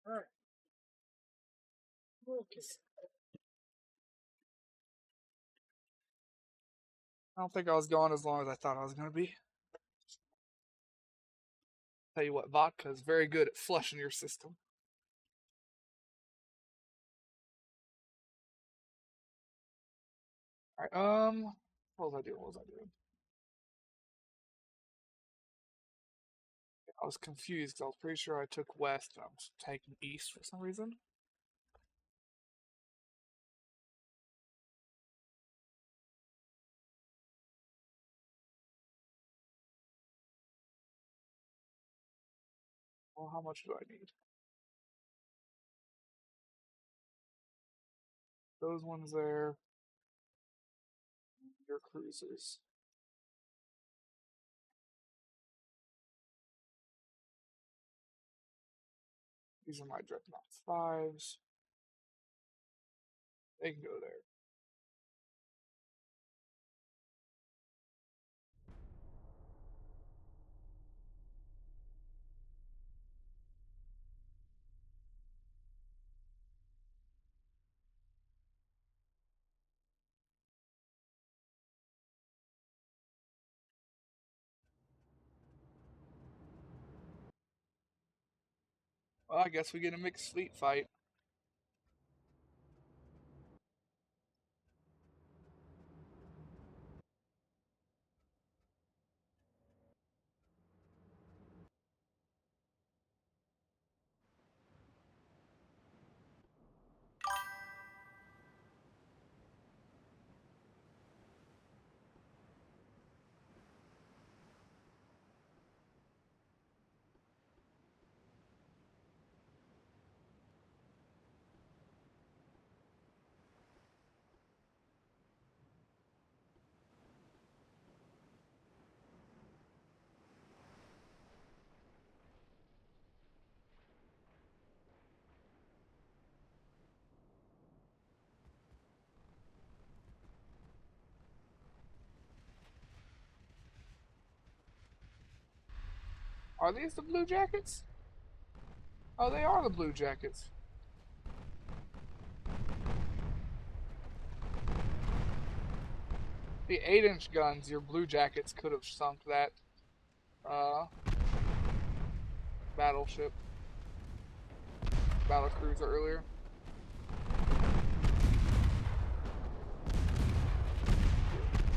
Alright. Focus. I don't think I was gone as long as I thought I was gonna be. Tell you what, vodka is very good at flushing your system. Alright, what was I doing? What was I doing? I was confused because I was pretty sure I took west and I was taking east for some reason. Well, how much do I need? Those ones there, your cruisers. These are my Dreadnoughts 5s. They can go there. Well, I guess we get a mixed fleet fight. Are these the Blue Jackets? Oh, they are the Blue Jackets. The 8-inch guns, your Blue Jackets could have sunk that uh, battleship, battle cruiser earlier.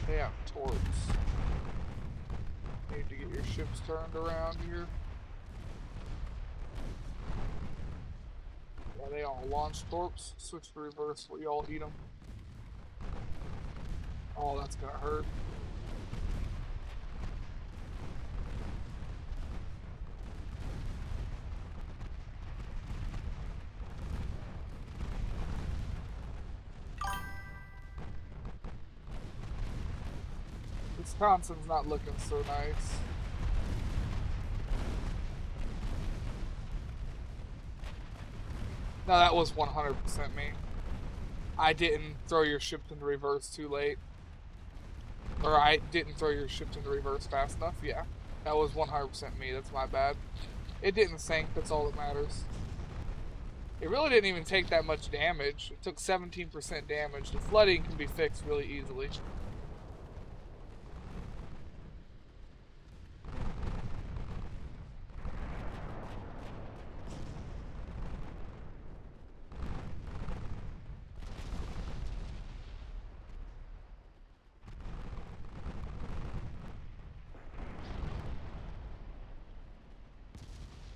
They have torps. Need to get your ships turned around here. Yeah, they all launch torps. Switch to reverse, we all eat them. Oh, that's gonna hurt. Wisconsin's not looking so nice. No, that was 100% me. I didn't throw your ships into reverse too late. Or I didn't throw your ships into reverse fast enough. Yeah, that was 100% me. That's my bad. It didn't sink. That's all that matters. It really didn't even take that much damage. It took 17% damage. The flooding can be fixed really easily.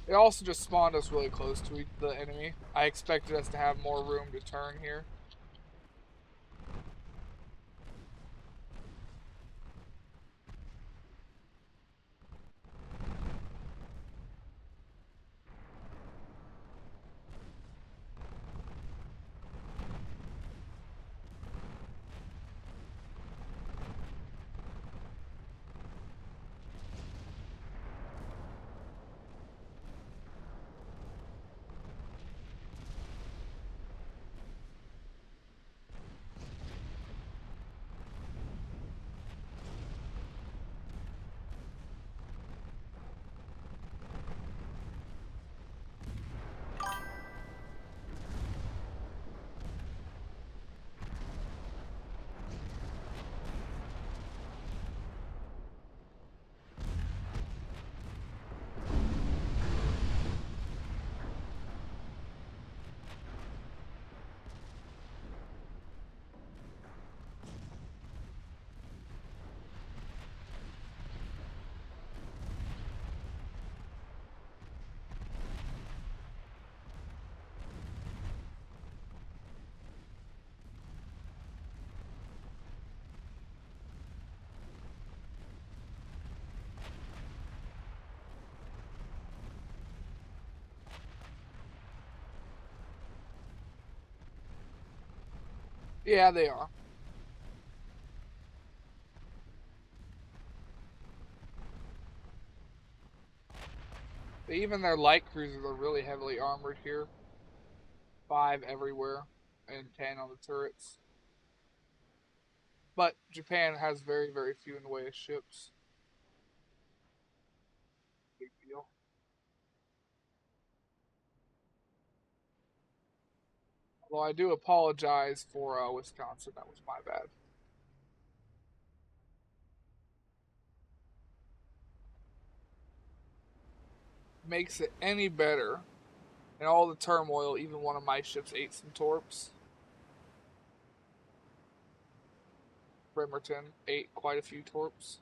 It also just spawned us really close to the enemy. I expected us to have more room to turn here. Yeah, they are. Even their light cruisers are really heavily armored here. 5 everywhere and 10 on the turrets. But Japan has very, very few in the way of ships. Big deal. Although I do apologize for Wisconsin. That was my bad. Makes it any better. In all the turmoil, even one of my ships ate some torps. Bremerton ate quite a few torps.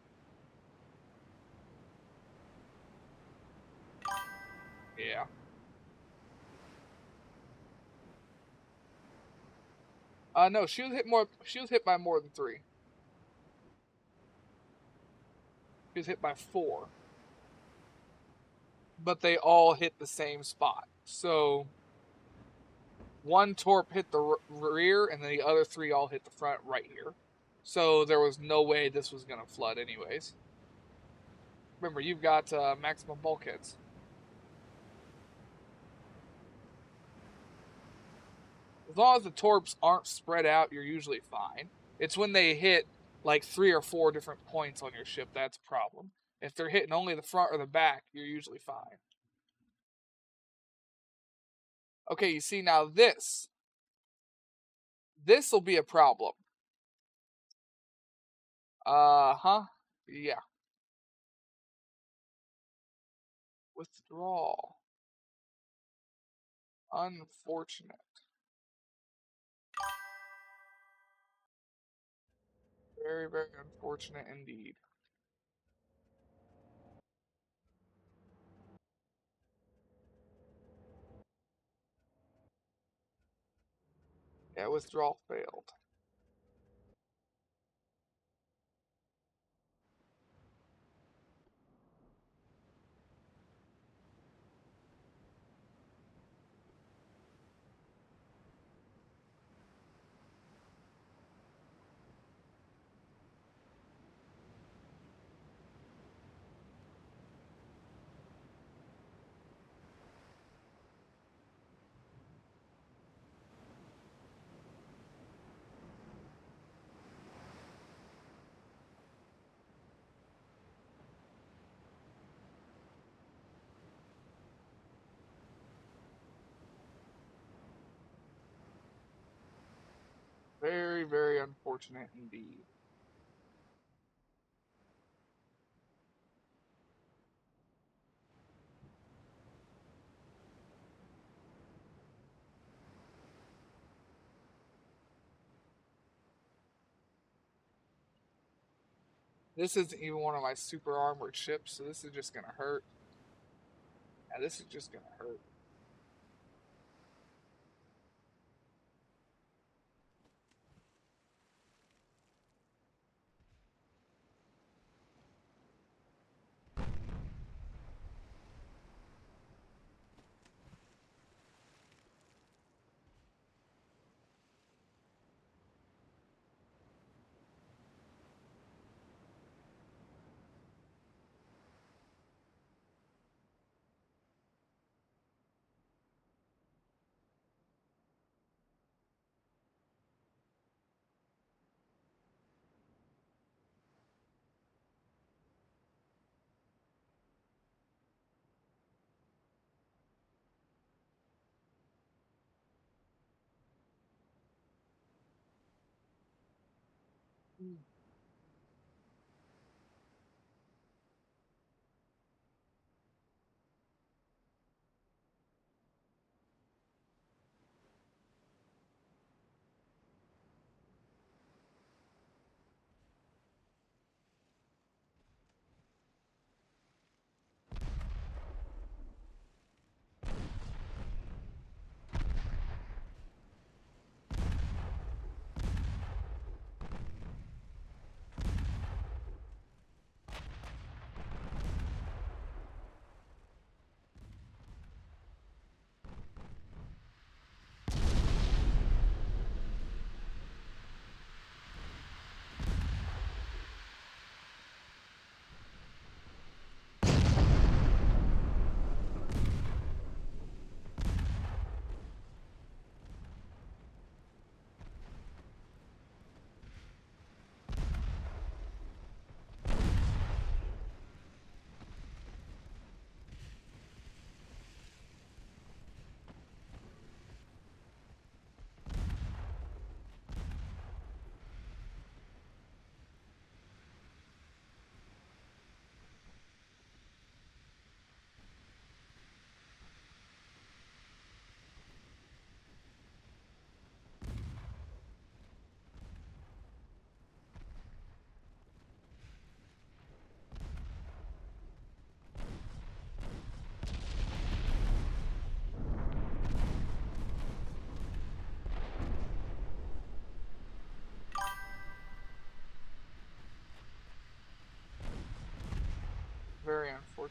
Yeah. No, she was hit more. She was hit by more than 3. She was hit by 4. But they all hit the same spot. So one torp hit the rear, and then the other 3 all hit the front right here. So there was no way this was going to flood, anyways. Remember, you've got maximum bulkheads. As long as the torps aren't spread out, you're usually fine. It's when they hit like 3 or 4 different points on your ship that's a problem. If they're hitting only the front or the back, you're usually fine. Okay, you see now this. This will be a problem. Yeah. Withdrawal. Unfortunate. Very, very unfortunate indeed. Yeah, withdrawal failed. Very, very unfortunate indeed. This isn't even one of my super armored ships, so this is just gonna hurt. Yeah, this is just gonna hurt.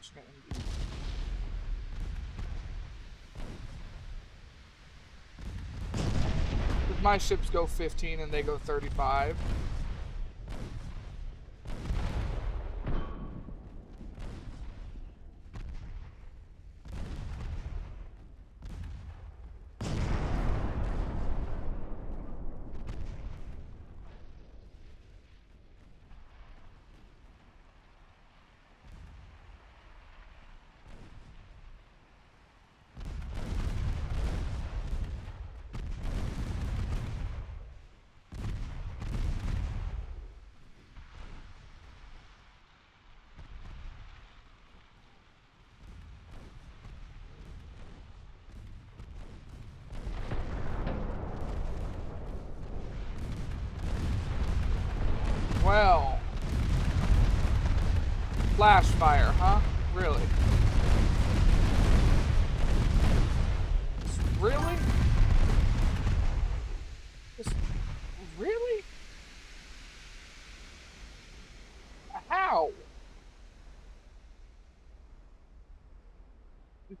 unfortunate indeed. If my ships go 15 and they go 35. Well, flash fire, huh? Really? Really? Really? How?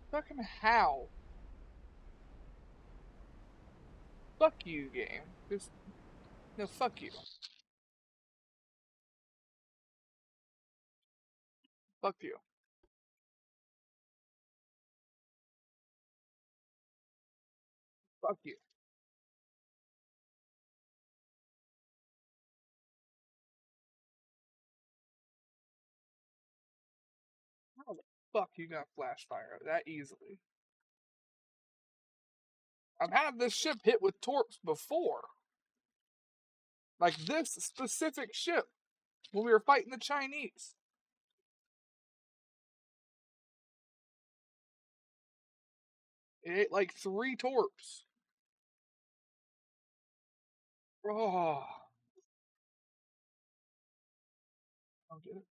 Fucking how? Fuck you, game. Just no, fuck you. Fuck you. Fuck you. How the fuck you gonna flash fire that easily? I've had this ship hit with torps before. Like this specific ship when we were fighting the Chinese. It hit like 3 torps. Oh. I'll get it.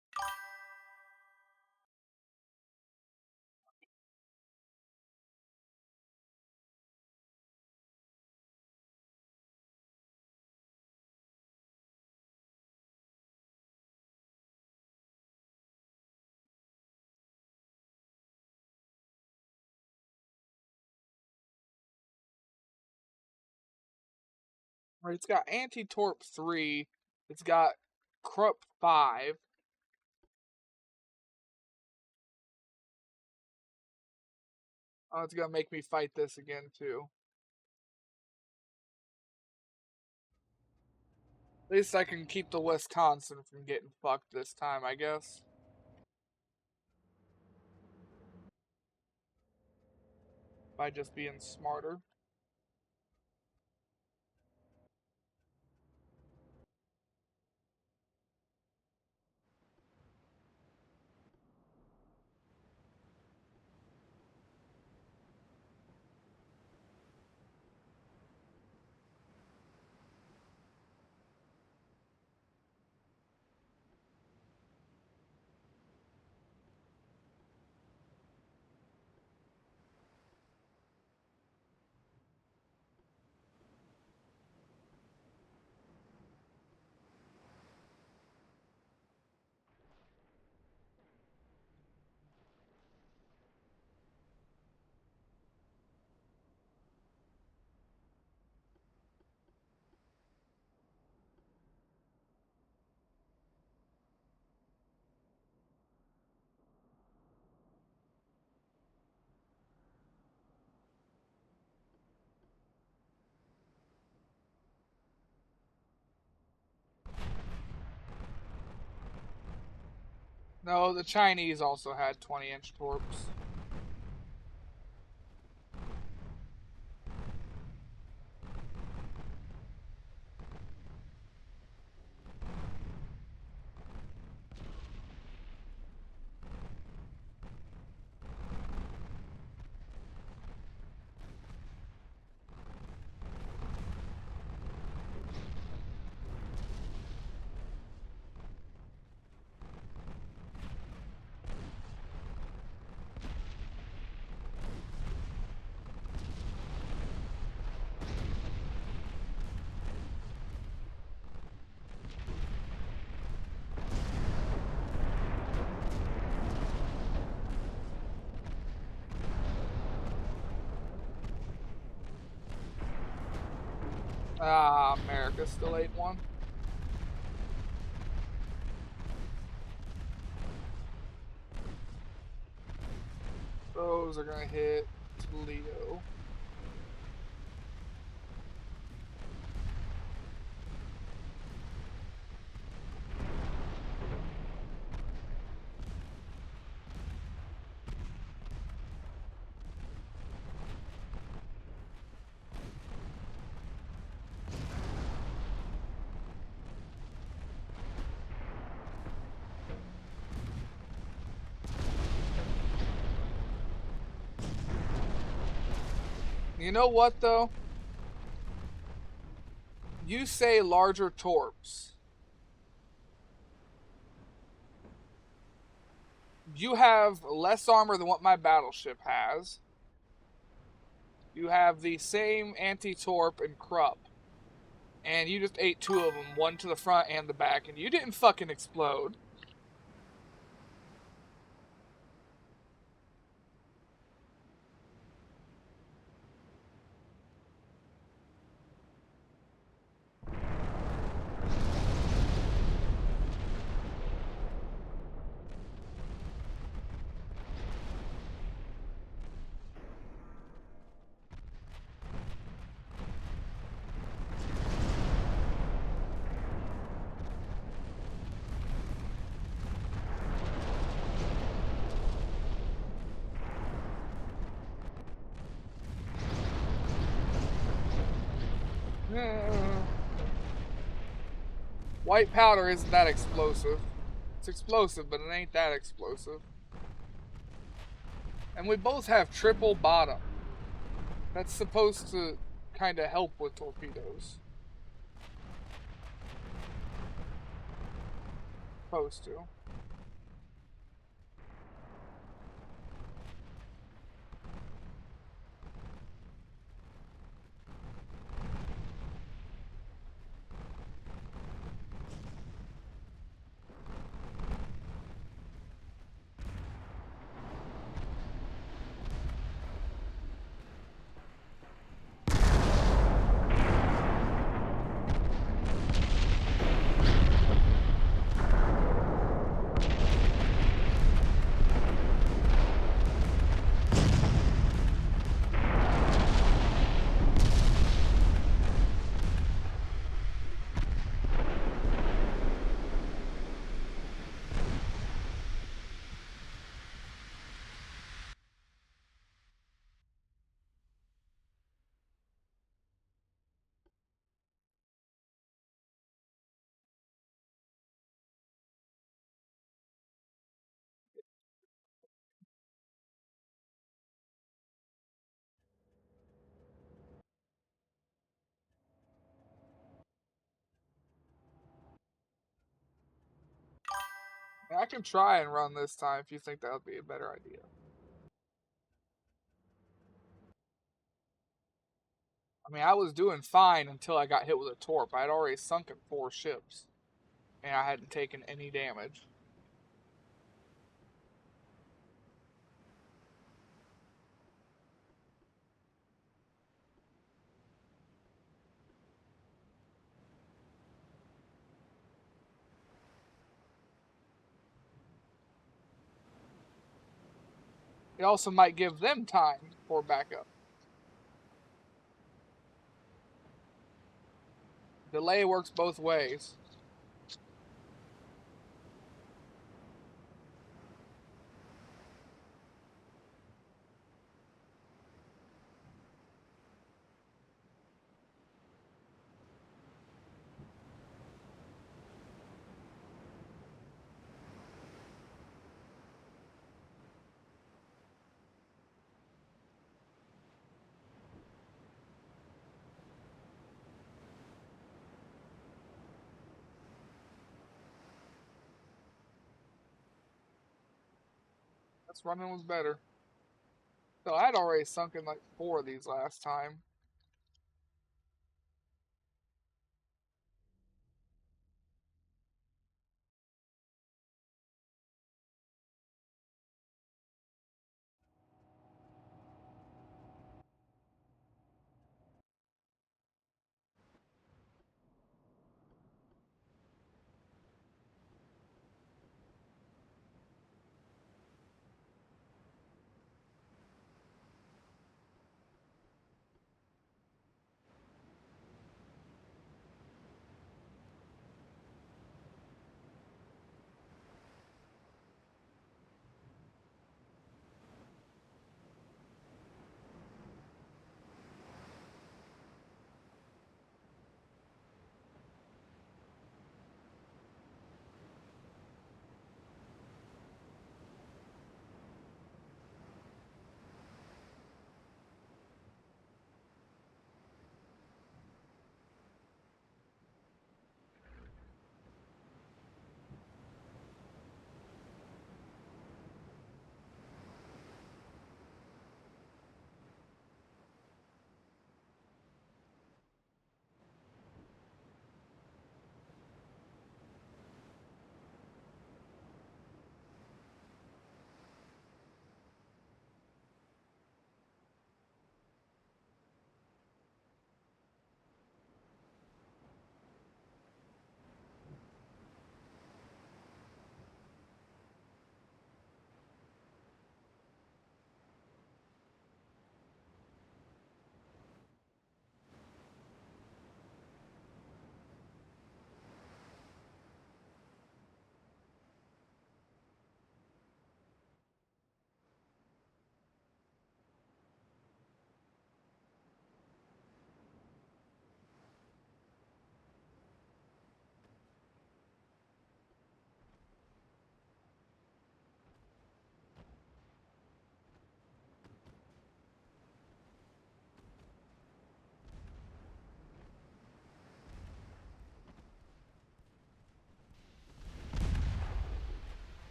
Right, it's got anti-torp 3. It's got Krupp 5. Oh, it's gonna make me fight this again too. At least I can keep the Wisconsin from getting fucked this time, I guess. By just being smarter. No, the Chinese also had 20-inch torps. Ah, America still ate one. Those are gonna hit Toledo. You know what though? You say larger torps. You have less armor than what my battleship has. You have the same anti-torp and Krupp. And you just ate two of them, one to the front and the back, and you didn't fucking explode. White powder isn't that explosive. It's explosive, but it ain't that explosive. And we both have triple bottom. That's supposed to kind of help with torpedoes. Supposed to. I can try and run this time if you think that would be a better idea. I mean, I was doing fine until I got hit with a torp. I had already sunken 4 ships, and I hadn't taken any damage. It also might give them time for backup. Delay works both ways. That's running was better. So I'd already sunken like 4 of these last time.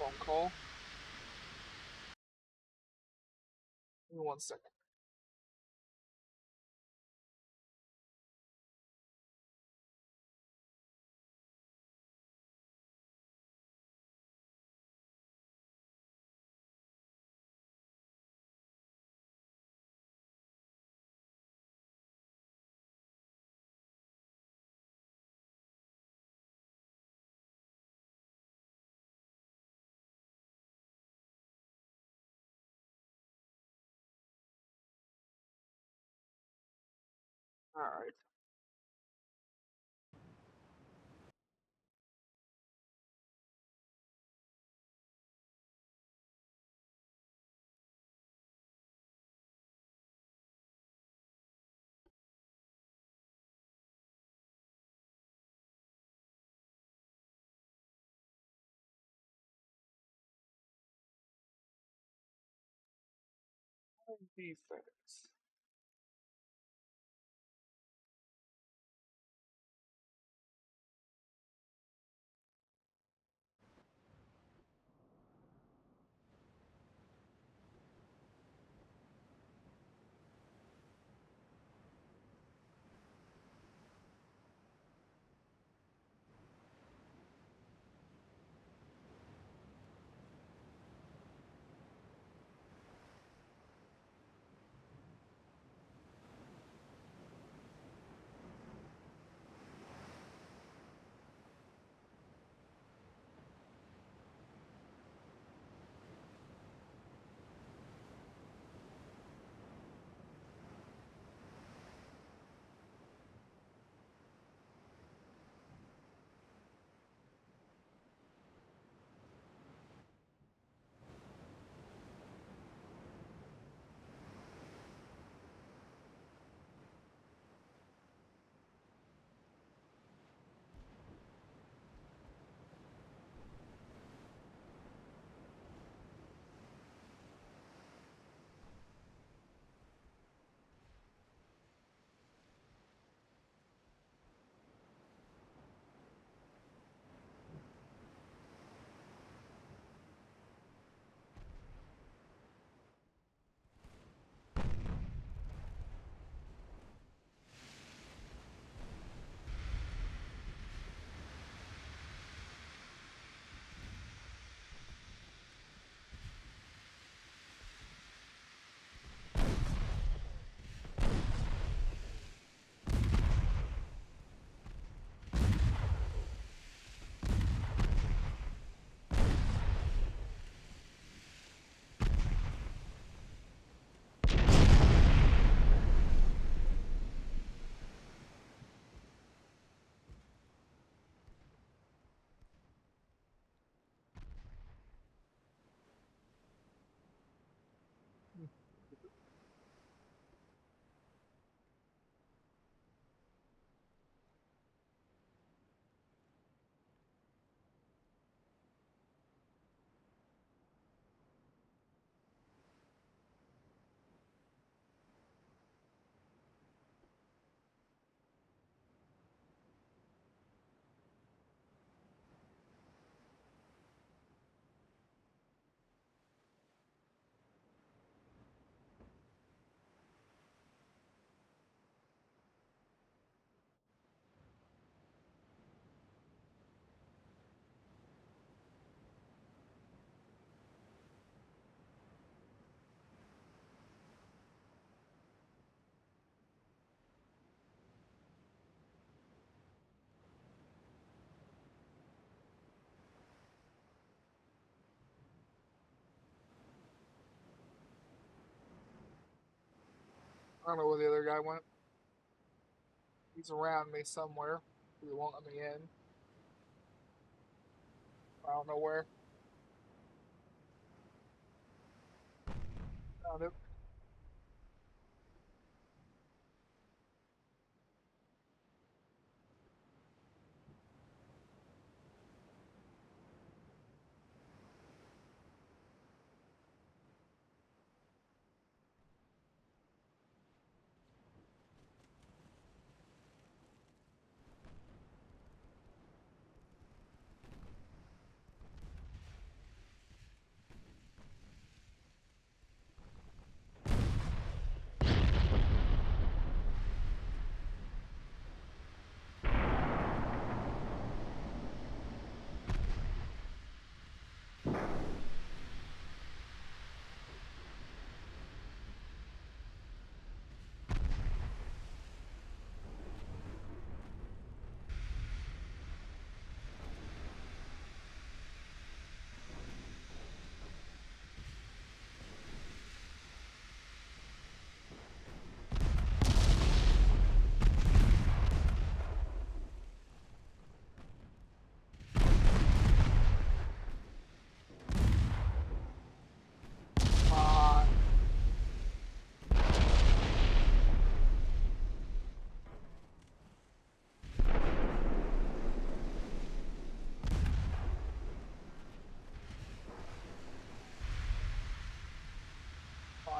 phone call. Give me 1 second. All right. Defense. I don't know where the other guy went. He's around me somewhere. He won't let me in. I don't know where. Found it.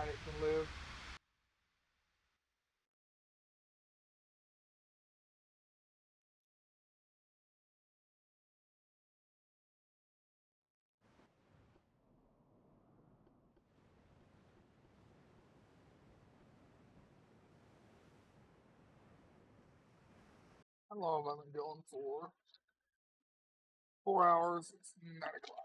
planet can live. How long have I been going for? 4 hours. It's 9 o'clock.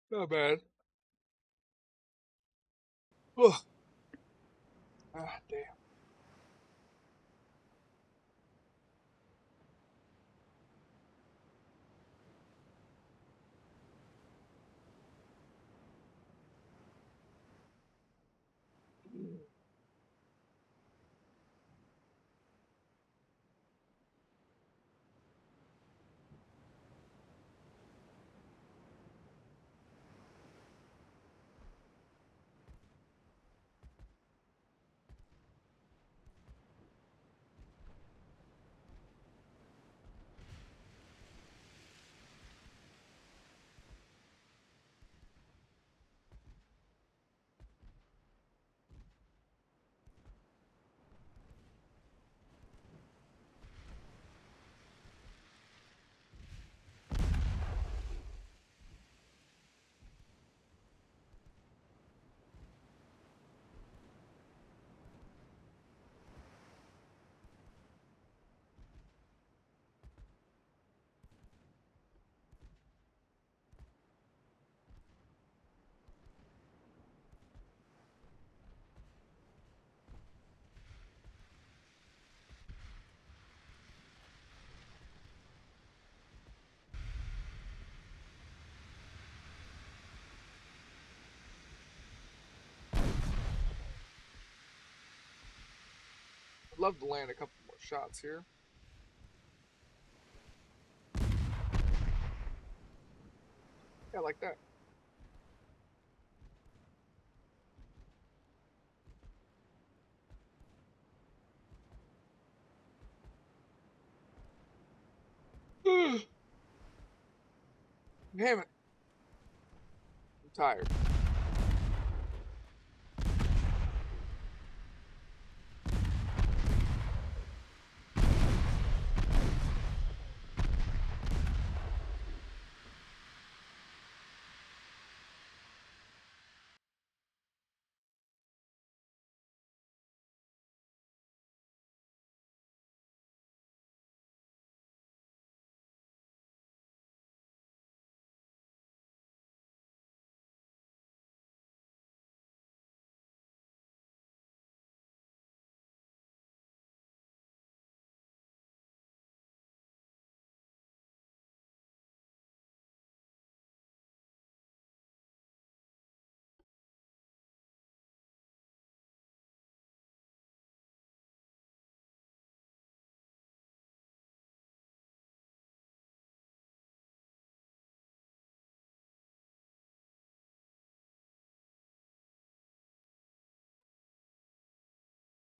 Not bad. Ugh. Ah, damn. I'd love to land a couple more shots here. Yeah, like that. Damn it. I'm tired.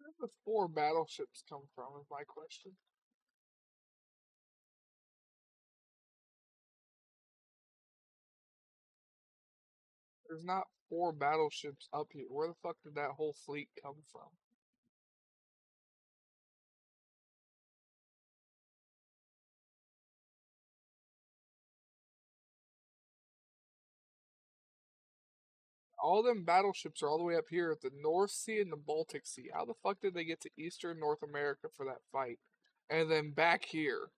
Where did the 4 battleships come from is my question. There's not 4 battleships up here. Where the fuck did that whole fleet come from? All them battleships are all the way up here at the North Sea and the Baltic Sea. How the fuck did they get to Eastern North America for that fight? And then back here.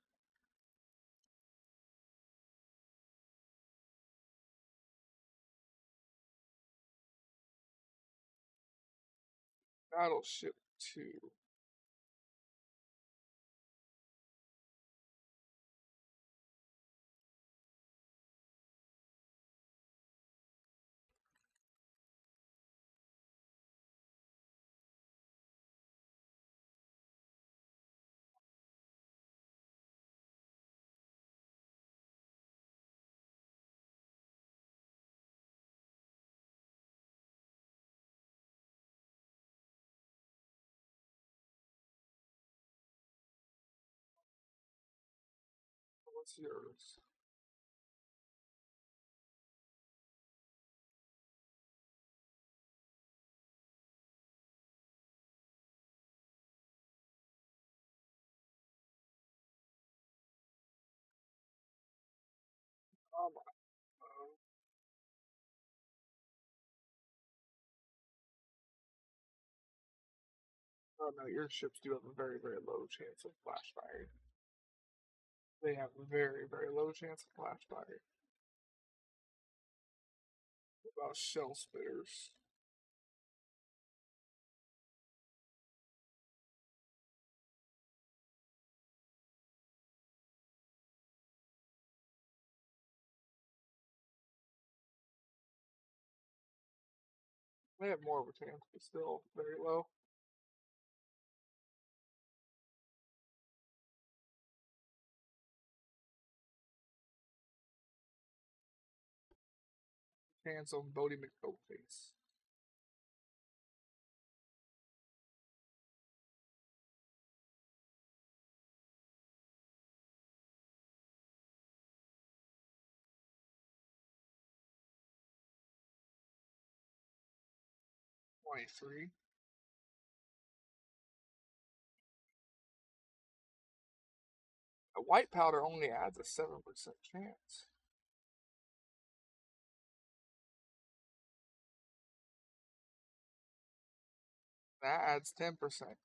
Battleship 2. What's yours? Oh no, your ships do have a very, very low chance of flash fire. They have a very, very low chance of flash fire. What about shell spitters? They have more of a chance, but still very low. Chance on Bodie McBoatface. $23. A white powder only adds a 7% chance. That adds 10%. That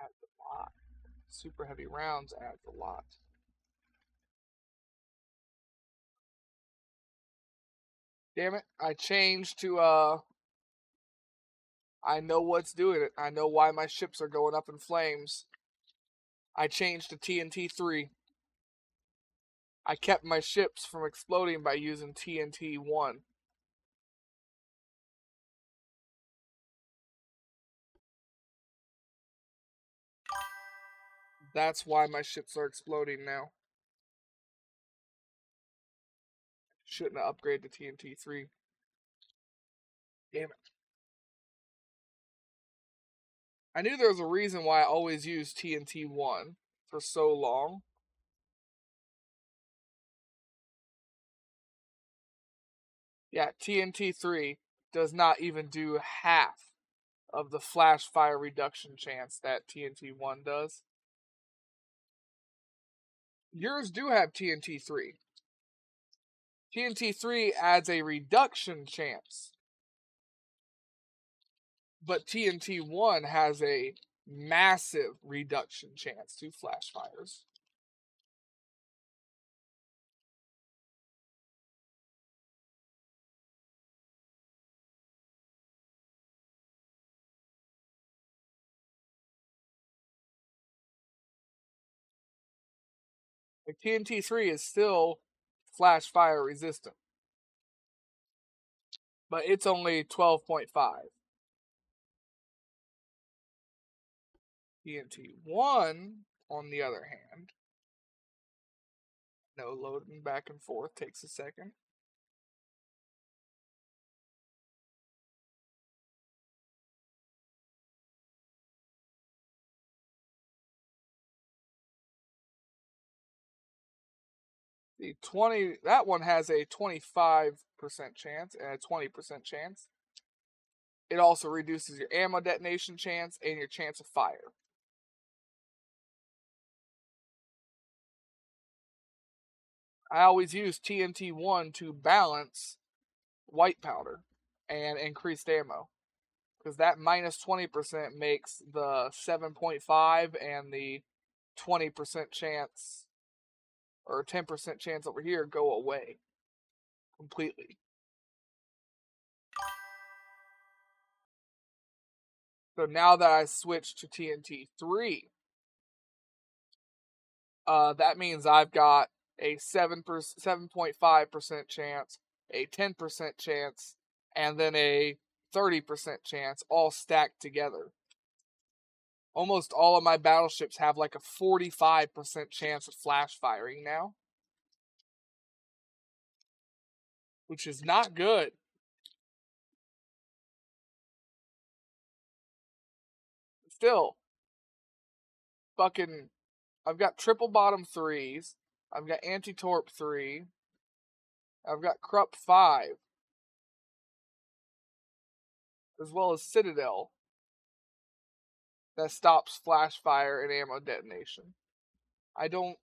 adds a lot. Super heavy rounds adds a lot. Damn it, I changed to I know what's doing it. I know why my ships are going up in flames. I changed to TNT 3. I kept my ships from exploding by using TNT 1. That's why my ships are exploding now. Shouldn't have upgraded to TNT 3. Damn it. I knew there was a reason why I always used TNT 1 for so long. Yeah, TNT 3 does not even do half of the flash fire reduction chance that TNT 1 does. Yours do have TNT 3. TNT 3 adds a reduction chance, but TNT 1 has a massive reduction chance to flash fires. The TNT 3 is still flash fire resistant, but it's only 12.5. TNT 1, on the other hand, no loading back and forth, takes a second. The 20, that one has a 25% chance and a 20% chance. It also reduces your ammo detonation chance and your chance of fire. I always use TNT 1 to balance white powder and increased ammo, because that minus 20% makes the 7.5 and the 20% chance or 10% chance over here go away completely. So now that I switched to TNT 3, that means I've got a 7.5% chance, a 10% chance, and then a 30% chance all stacked together. Almost all of my battleships have like a 45% chance of flash firing now, which is not good. Still, fucking, I've got triple bottom 3s, I've got anti-torp 3, I've got Krupp 5, as well as Citadel that stops flash fire and ammo detonation. I don't.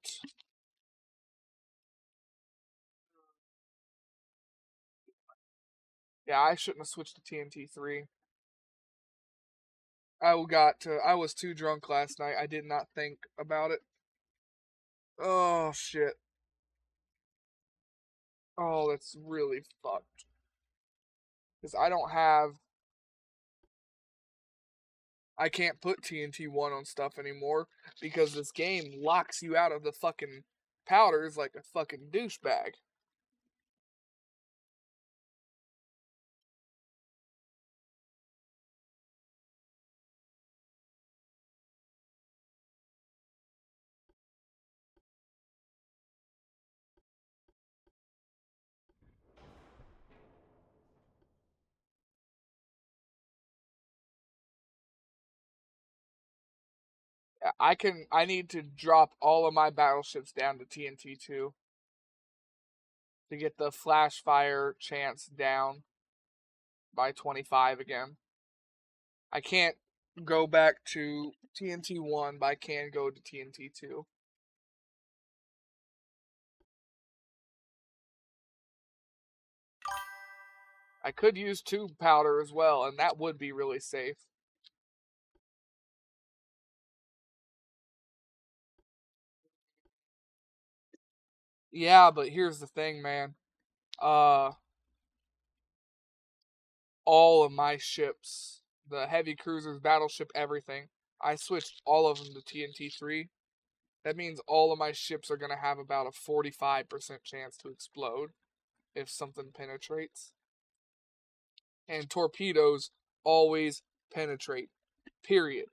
Yeah, I shouldn't have switched to TNT 3. I was too drunk last night. I did not think about it. Oh shit. Oh, that's really fucked. Because I can't put TNT 1 on stuff anymore because this game locks you out of the fucking powders like a fucking douchebag. I need to drop all of my battleships down to TNT 2 to get the flash fire chance down by 25 again. I can't go back to TNT 1, but I can go to TNT 2. I could use tube powder as well, and that would be really safe. Yeah, but here's the thing, man. Uh, all of my ships, the heavy cruisers, battleship, everything, I switched all of them to TNT 3. That means all of my ships are going to have about a 45% chance to explode if something penetrates. And torpedoes always penetrate. Period.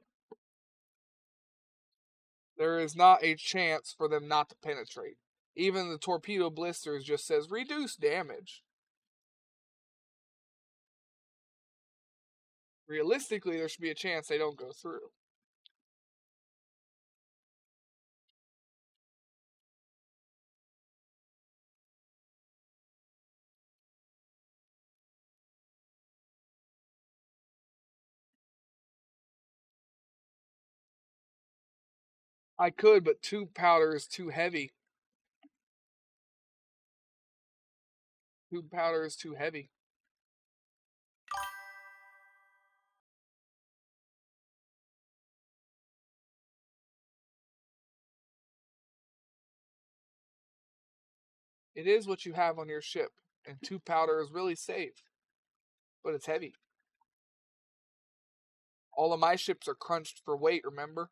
There is not a chance for them not to penetrate. Even the torpedo blisters just says reduce damage. Realistically, there should be a chance they don't go through. I could, but tube powder is too heavy. Tube powder is too heavy. It is what you have on your ship, and tube powder is really safe, but it's heavy. All of my ships are crunched for weight, remember?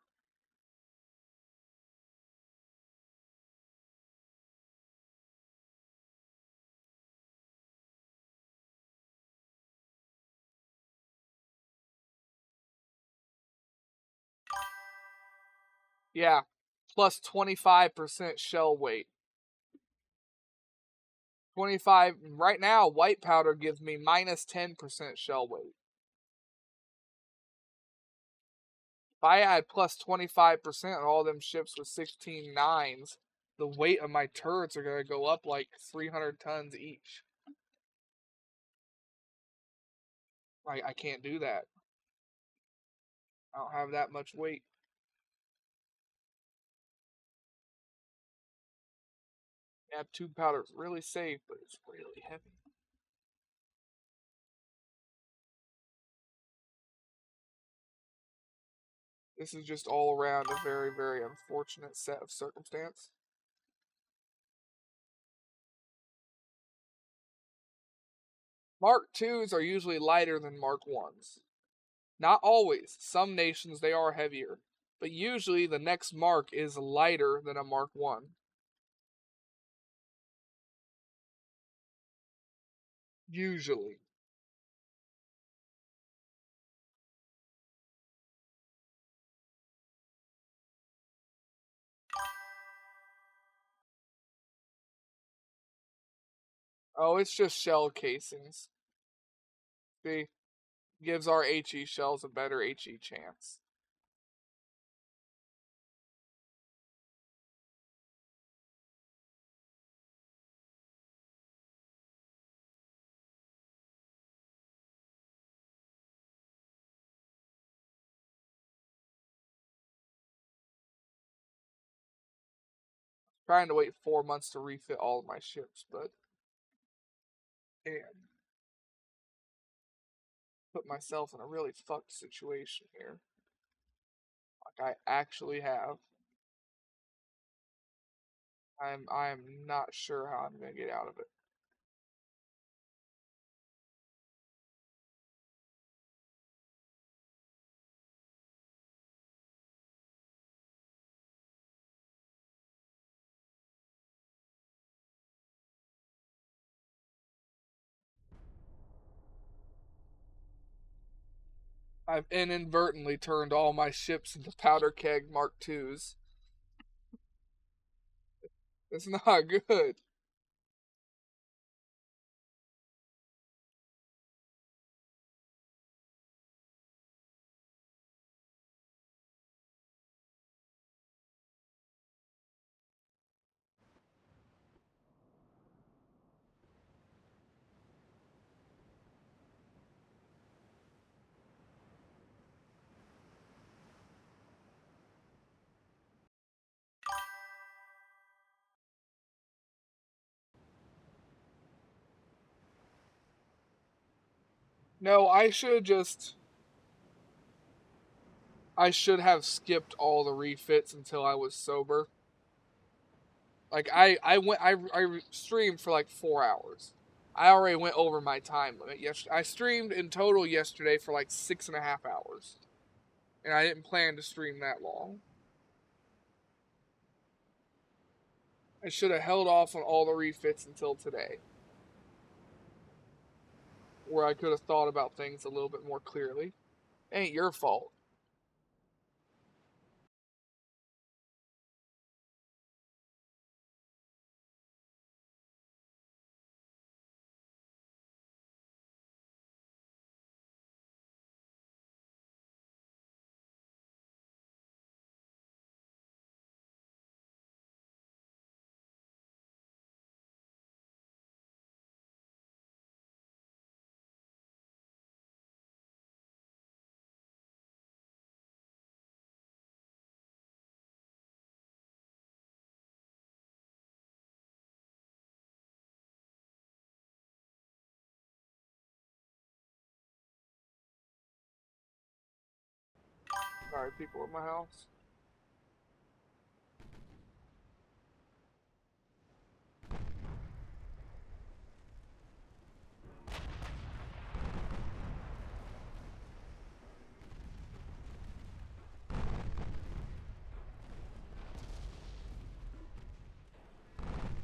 Yeah, plus 25% shell weight. 25 right now, white powder gives me minus 10% shell weight. If I add plus 25% on all them ships with 16 nines, the weight of my turrets are going to go up like 300 tons each. I can't do that. I don't have that much weight. Yeah, tube powder is really safe, but it's really heavy. This is just all around a very, very unfortunate set of circumstance. Mark IIs are usually lighter than Mark I's. Not always. Some nations they are heavier, but usually the next mark is lighter than a Mark 1. Usually. Oh, it's just shell casings. See, gives our HE shells a better HE chance. Trying to wait 4 months to refit all of my ships, but damn, put myself in a really fucked situation here. Like I actually have. I'm not sure how I'm gonna get out of it. I've inadvertently turned all my ships into powder keg Mark IIs. It's not good. No, I should have skipped all the refits until I was sober. Like I streamed for like 4 hours. I already went over my time limit. I streamed in total yesterday for like 6.5 hours, and I didn't plan to stream that long. I should have held off on all the refits until today, where I could have thought about things a little bit more clearly. Ain't your fault. Sorry, people at my house.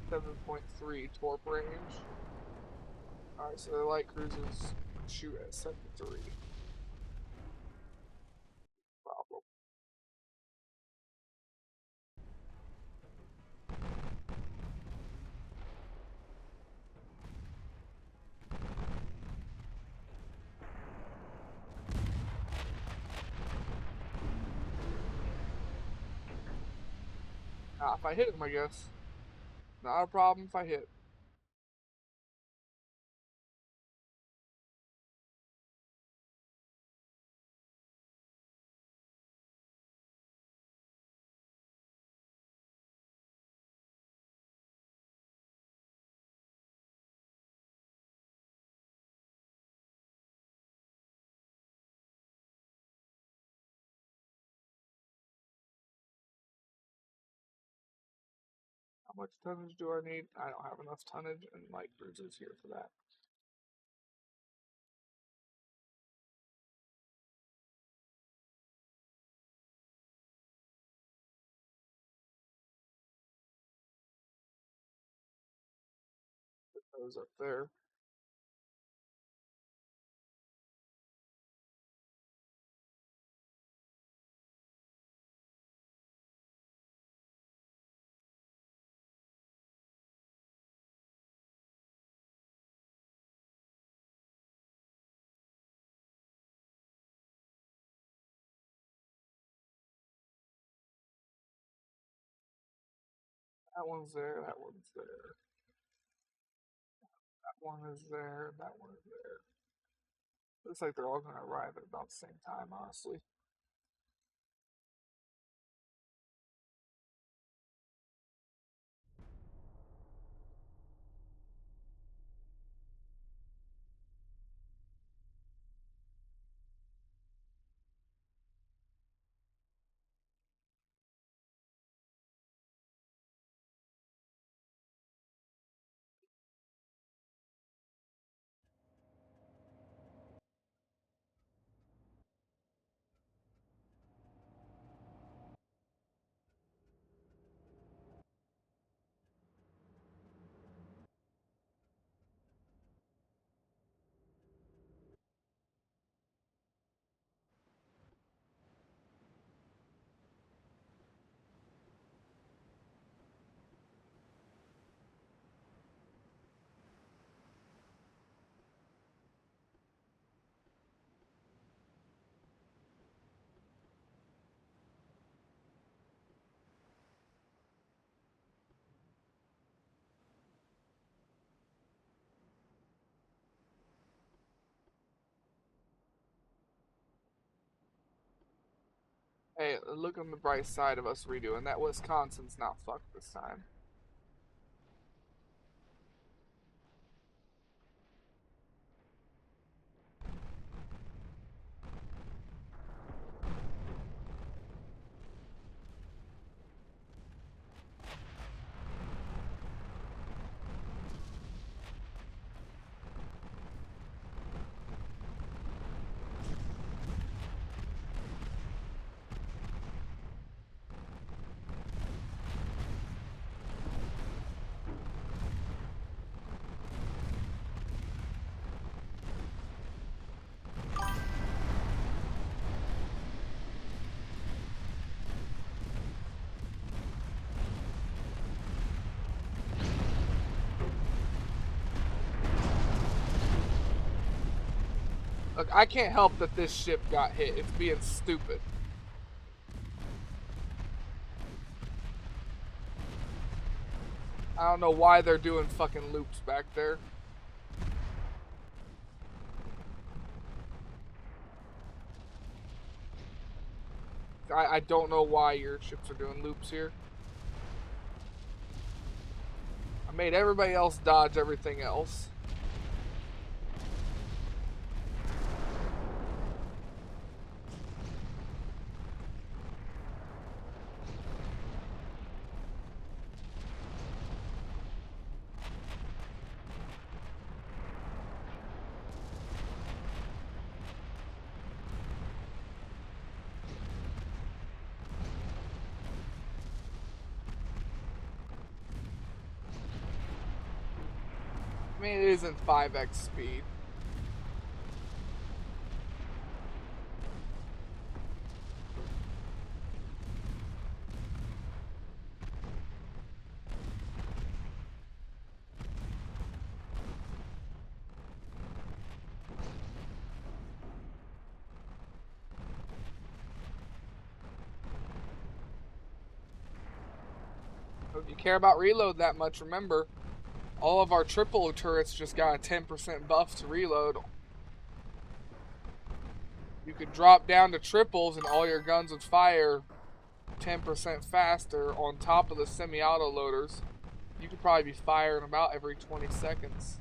7.3 torp range. Alright, so the light cruisers shoot at 73. Problem. If I hit him, I guess. Not a problem if I hit. How much tonnage do I need? I don't have enough tonnage and light cruisers here for that. Put those up there. That one's there, that one's there. That one is there, that one is there. Looks like they're all gonna arrive at about the same time, honestly. Hey, look on the bright side of us redoing that. Wisconsin's not fucked this time. Look, I can't help that this ship got hit. It's being stupid. I don't know why they're doing fucking loops back there. I don't know why your ships are doing loops here. I made everybody else dodge everything else. I mean, it isn't 5x speed. If you care about reload that much, remember, all of our triple turrets just got a 10% buff to reload. You could drop down to triples and all your guns would fire 10% faster on top of the semi-auto loaders. You could probably be firing about every 20 seconds.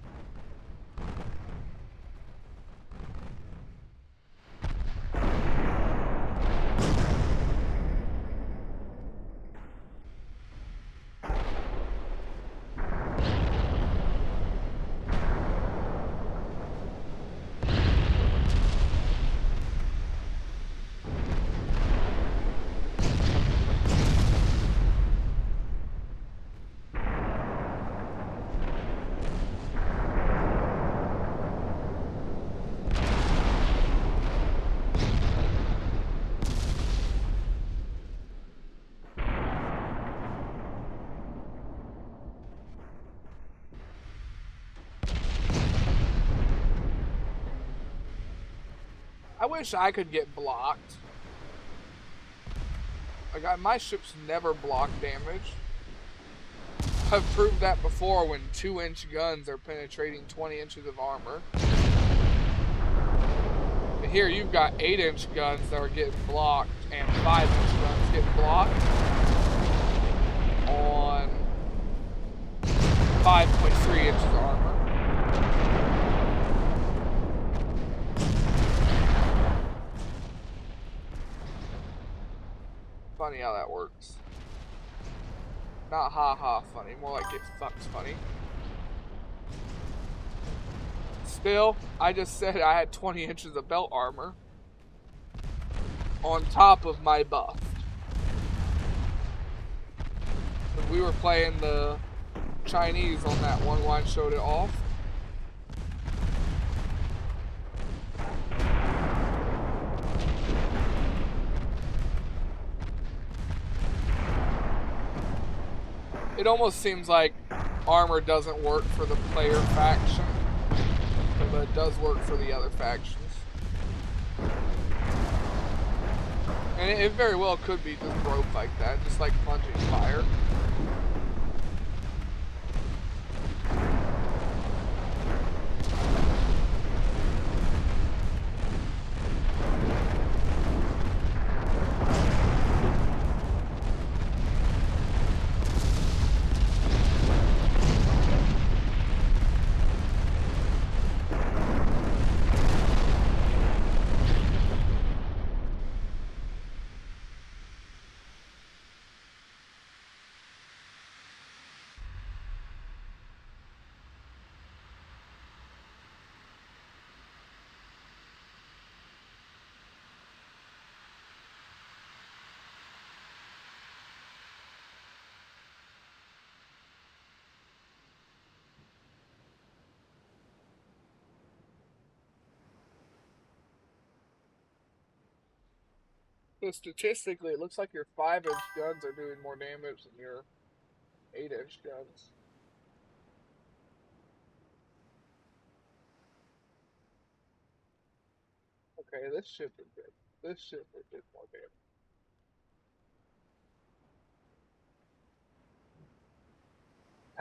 I wish I could get blocked. Like, my ships never block damage. I've proved that before when 2-inch guns are penetrating 20 inches of armor. And here you've got 8-inch guns that are getting blocked and 5-inch guns getting blocked on 5.3 inches of armor. Funny how that works. Not ha-ha funny, more like it fucks funny. Still, I just said I had 20 inches of belt armor on top of my buff. When we were playing the Chinese on that one where I showed it off. It almost seems like armor doesn't work for the player faction, but it does work for the other factions. And it very well could be just broke like that, just like plunging fire. So statistically, it looks like your 5-inch guns are doing more damage than your 8-inch guns. Okay, this ship is good. This ship did more damage.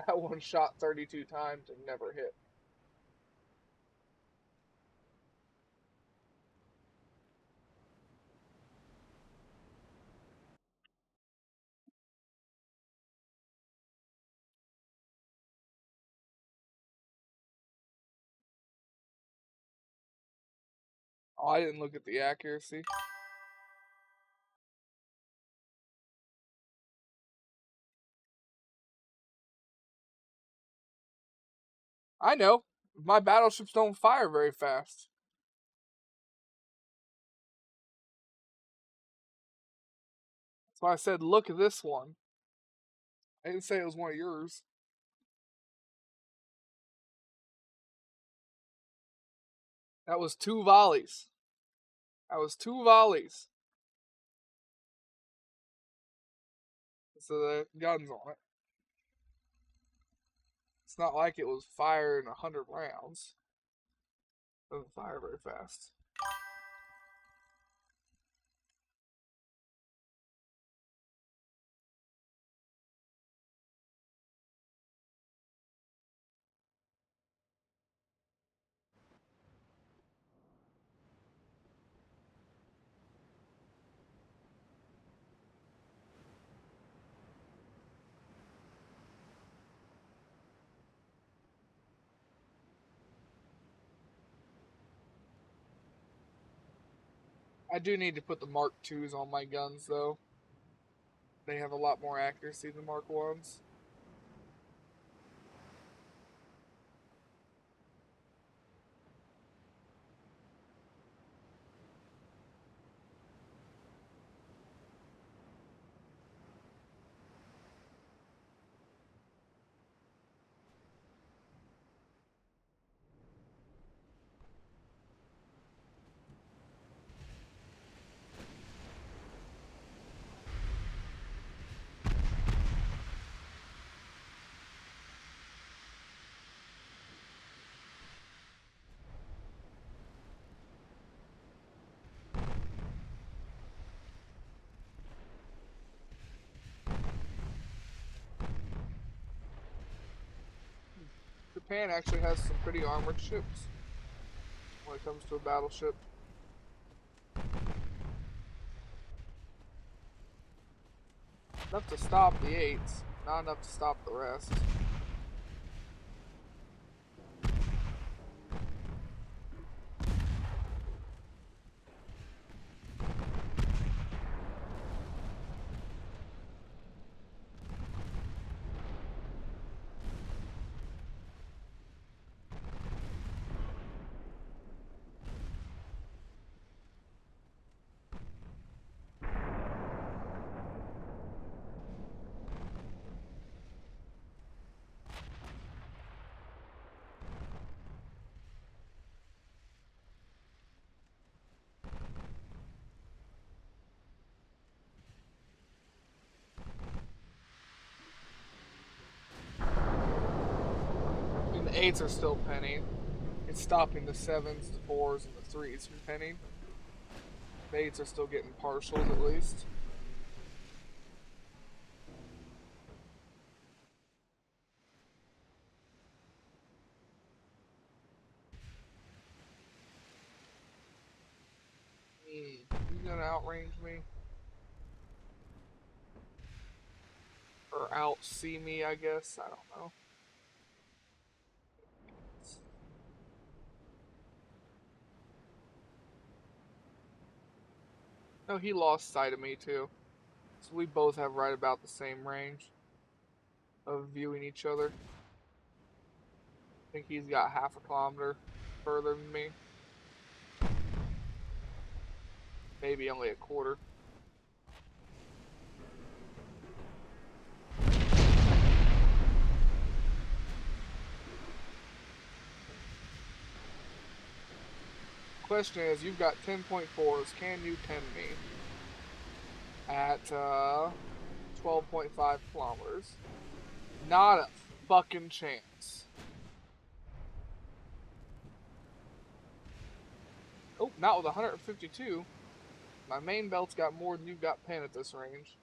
That one shot 32 times and never hit. Oh, I didn't look at the accuracy. I know. My battleships don't fire very fast. That's why I said, look at this one. I didn't say it was one of yours. That was 2 volleys. That was 2 volleys. So the guns on it. It's not like it was firing 100 rounds. It doesn't fire very fast. I do need to put the Mark IIs on my guns, though. They have a lot more accuracy than Mark Is. Japan actually has some pretty armored ships when it comes to a battleship. Enough to stop the 8s, not enough to stop the rest. And the 8s are still penning. It's stopping the 7s, the 4s, and the 3s from penning. The 8s are still getting partials at least. You gonna outrange me? Or outsee me, I guess? I don't know. No, he lost sight of me too. So we both have right about the same range of viewing each other. I think he's got half a kilometer further than me. Maybe only a quarter. Question is, you've got 10.4s. Can you 10 me? at 12.5 kilometers. Not a fucking chance. Oh, not with 152. My main belt's got more than you've got pen at this range.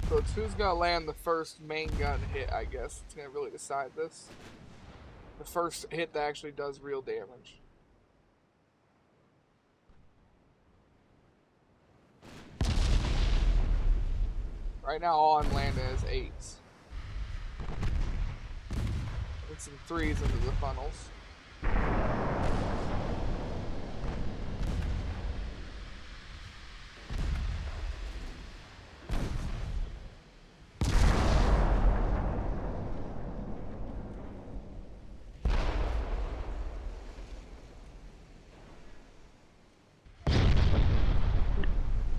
So it's who's gonna land the first main gun hit, I guess. It's gonna really decide this. The first hit that actually does real damage. Right now, all I'm landing is 8s. With some 3s into the funnels.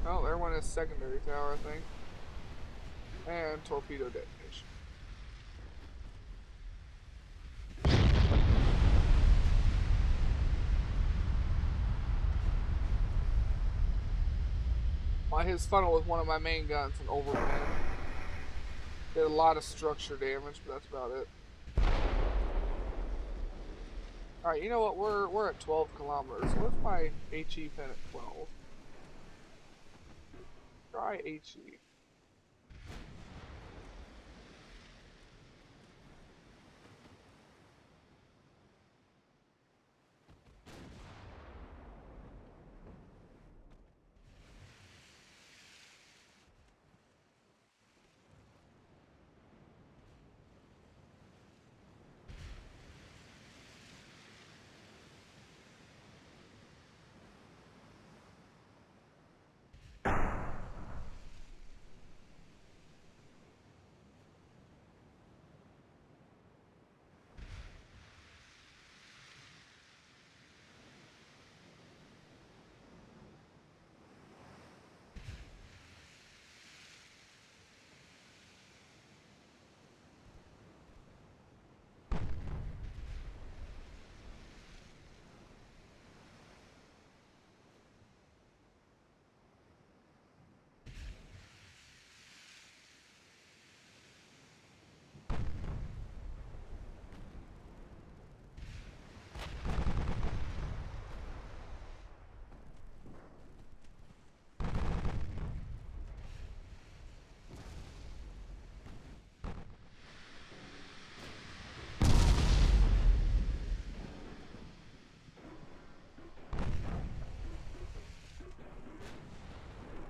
Oh, there went his secondary tower, I think. And torpedo detonation. I hit his funnel with one of my main guns and overran. Did a lot of structure damage, but that's about it. Alright, you know what? We're at 12 kilometers. What's my HE pen at 12? Try HE.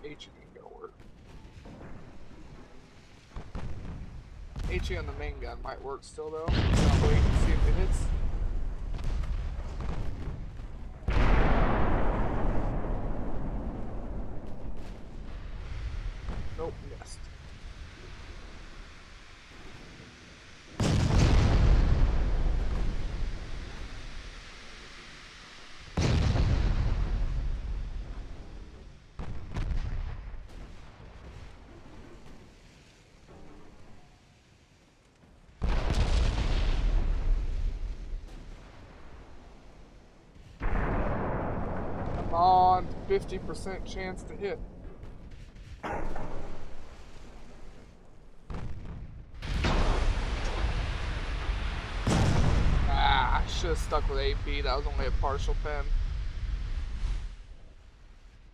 HE can go work. HE on the main gun might work still though. I'll wait and see if it hits. Nope, missed. Come on, 50% chance to hit. I should have stuck with AP. That was only a partial pen.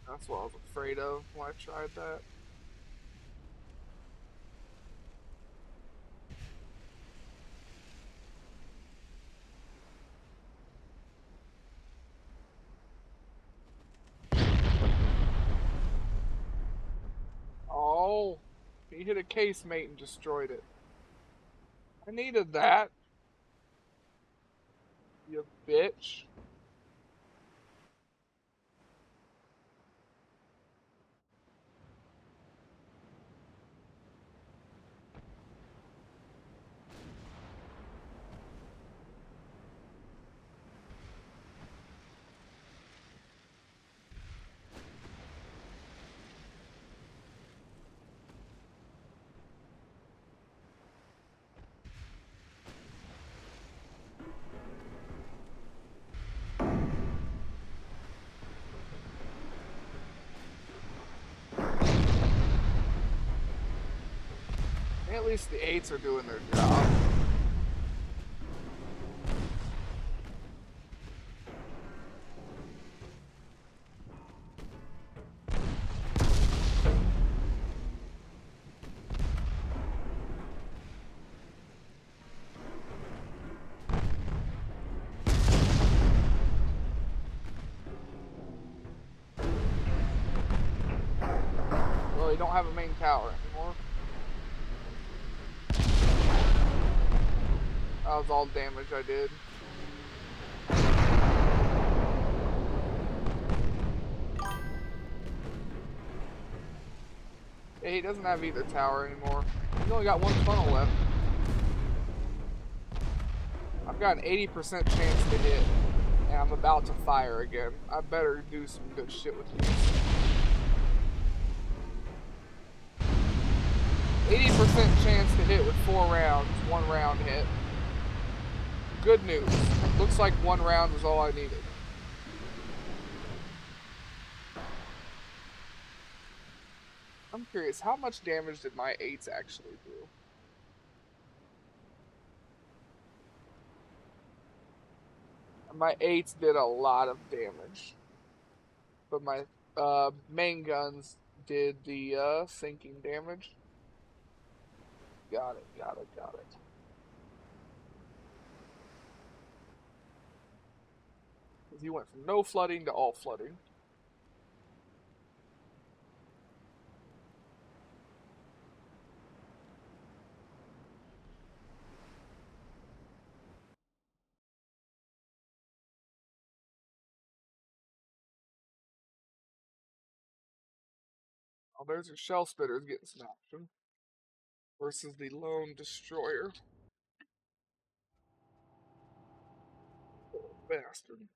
That's what I was afraid of when I tried that. Oh, he hit a casemate and destroyed it. I needed that. You bitch. At least the 8s are doing their job. Well, you don't have a main tower anymore. That was all damage I did. Yeah, he doesn't have either tower anymore. He's only got one funnel left. I've got an 80% chance to hit, and I'm about to fire again. I better do some good shit with these. 80% chance to hit with 4 rounds, 1 round hit. Good news. Looks like 1 round was all I needed. I'm curious, how much damage did my 8s actually do? My 8s did a lot of damage. But my main guns did the sinking damage. Got it, got it, got it. Because he went from no flooding to all flooding. Oh, there's your shell spitters getting some action. Versus the lone destroyer. Little bastard.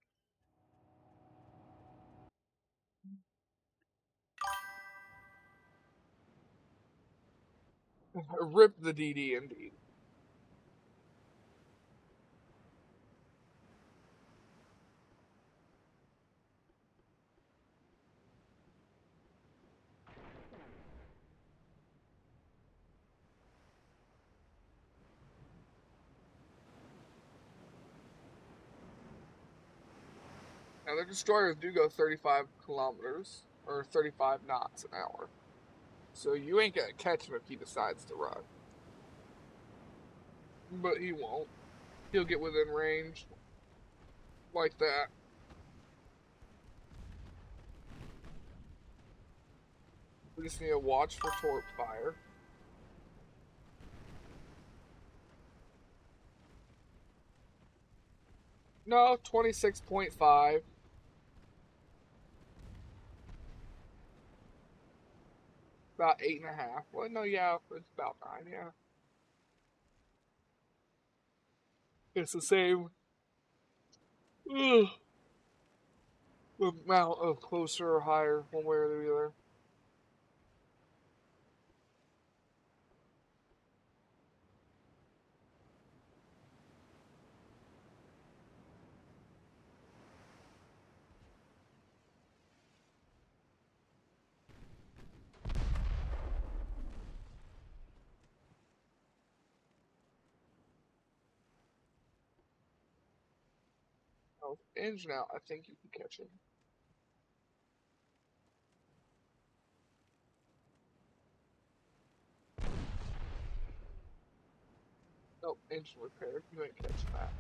Rip the DD indeed. Now, the destroyers do go 35 kilometers, or 35 knots an hour. So you ain't gonna catch him if he decides to run. But he won't. He'll get within range. Like that. We just need to watch for torp fire. No, 26.5. About 8.5. Well, no, yeah, it's about 9, yeah. It's the same amount of closer or higher, one way or the other. Oh, engine out, I think you can catch him. Nope, engine repaired. You ain't catching that.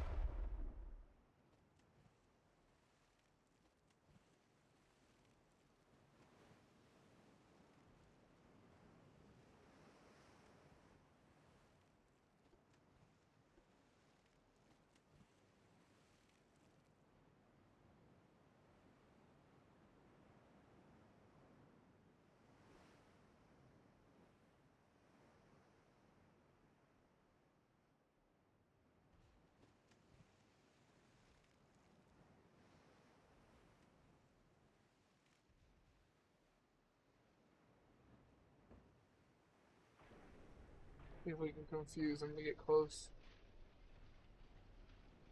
See if we can confuse him to get close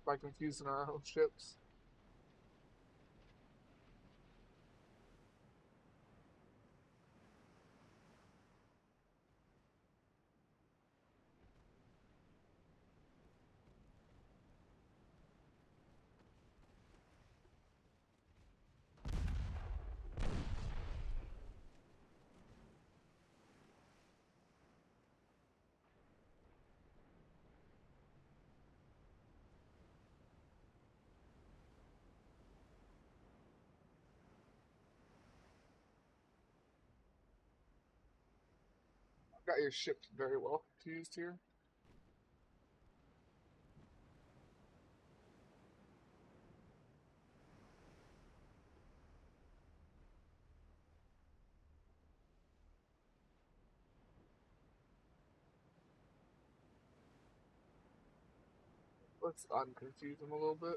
by confusing our own ships. Got your ship very well confused here. Let's unconfuse him a little bit.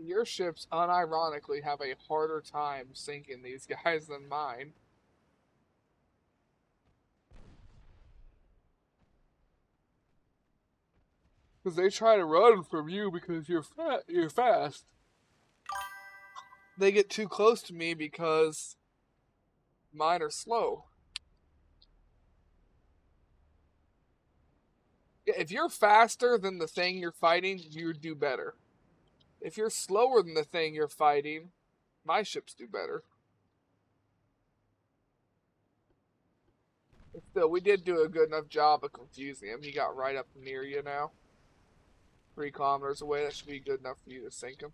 Your ships unironically have a harder time sinking these guys than mine. Because they try to run from you because you're fast. They get too close to me because mine are slow. If you're faster than the thing you're fighting, you do better. If you're slower than the thing you're fighting, my ships do better. But still, we did do a good enough job of confusing him. He got right up near you now. 3 kilometers away, that should be good enough for you to sink him.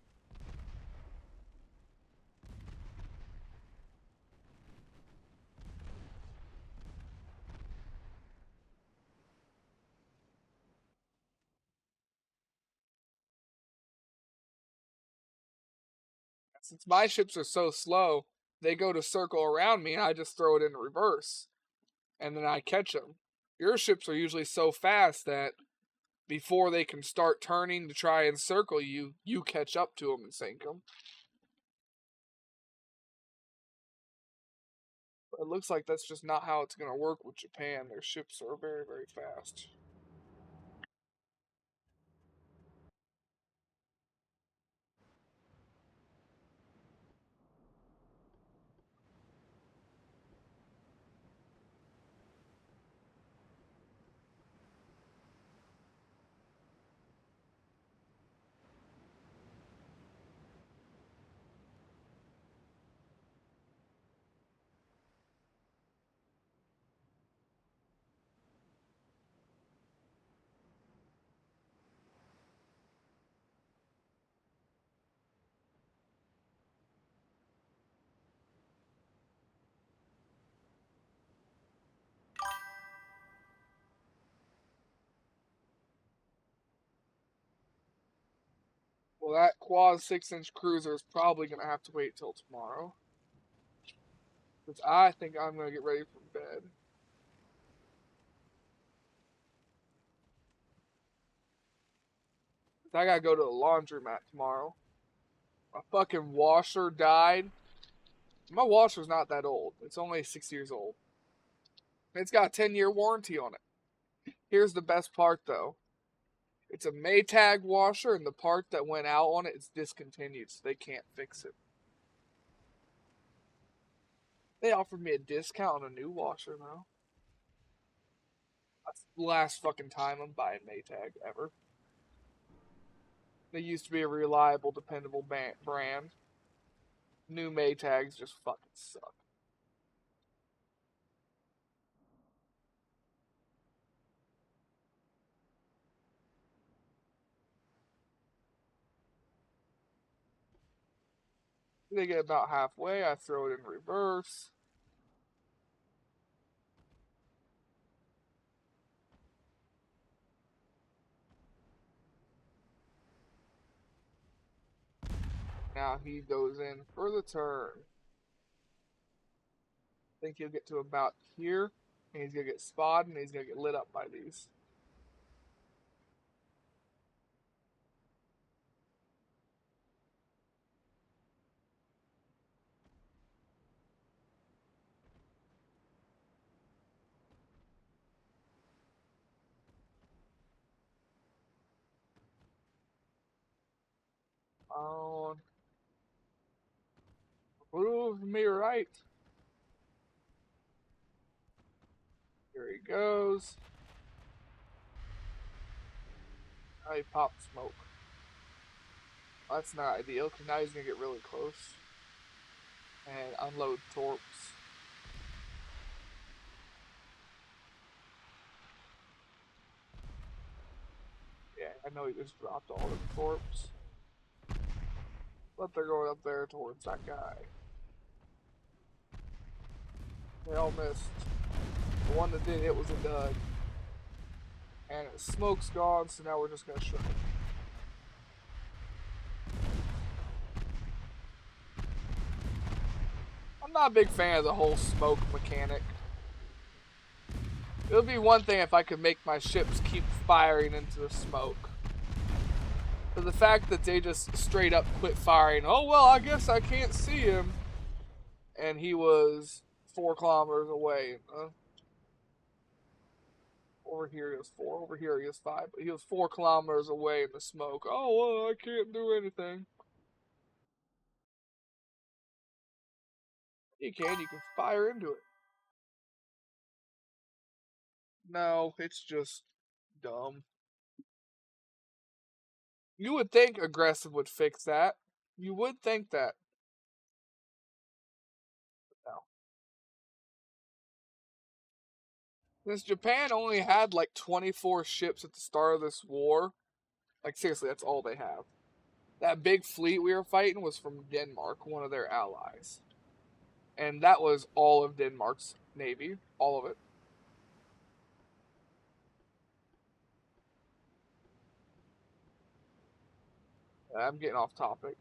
Since my ships are so slow, they go to circle around me and I just throw it in reverse. And then I catch them. Your ships are usually so fast that before they can start turning to try and circle you, you catch up to them and sink them. But it looks like that's just not how it's going to work with Japan. Their ships are very, very fast. Well, that quad 6-inch cruiser is probably going to have to wait till tomorrow. Because I think I'm going to get ready for bed. I got to go to the laundromat tomorrow. My fucking washer died. My washer's not that old. It's only 6 years old. It's got a 10-year warranty on it. Here's the best part, though. It's a Maytag washer, and the part that went out on it is discontinued, so they can't fix it. They offered me a discount on a new washer, though. That's the last fucking time I'm buying Maytag ever. They used to be a reliable, dependable brand. New Maytags just fucking suck. They get about halfway, I throw it in reverse. Now he goes in for the turn. I think he'll get to about here, and he's gonna get spotted, and he's gonna get lit up by these. Oh, prove me right. Here he goes. Now he popped smoke. That's not ideal, because now he's gonna get really close and unload torps. I know he just dropped all the corpse. But they're going up there towards that guy. They all missed. The one that did hit was a dud. And his smoke's gone, so now we're just gonna shrug. I'm not a big fan of the whole smoke mechanic. It would be one thing if I could make my ships keep firing into the smoke. But the fact that they just straight up quit firing, oh well, I guess I can't see him. And he was 4 kilometers away. Over here he was 4, over here he was 5, but he was 4 kilometers away in the smoke. Oh well, I can't do anything. You can fire into it. No, it's just dumb. You would think aggressive would fix that. You would think that. No. Since Japan only had like 24 ships at the start of this war, like seriously, that's all they have. That big fleet we were fighting was from Denmark, one of their allies. And that was all of Denmark's navy, all of it. I'm getting off topic.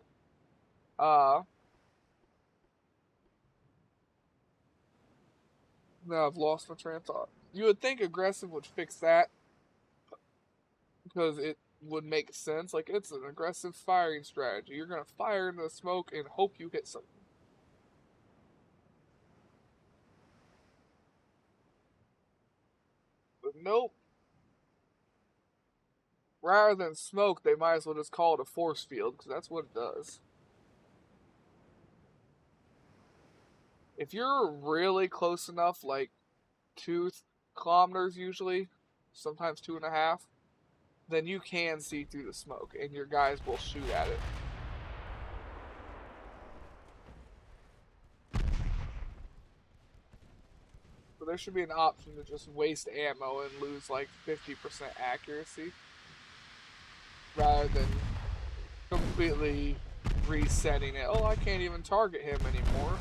Uh, no, I've lost my train of thought. You would think aggressive would fix that because it would make sense. Like, it's an aggressive firing strategy. You're going to fire into the smoke and hope you hit something. But nope. Rather than smoke, they might as well just call it a force field because that's what it does. If you're really close enough, like 2 kilometers usually, sometimes 2.5, then you can see through the smoke and your guys will shoot at it. So there should be an option to just waste ammo and lose like 50% accuracy rather than completely resetting it. Oh, I can't even target him anymore.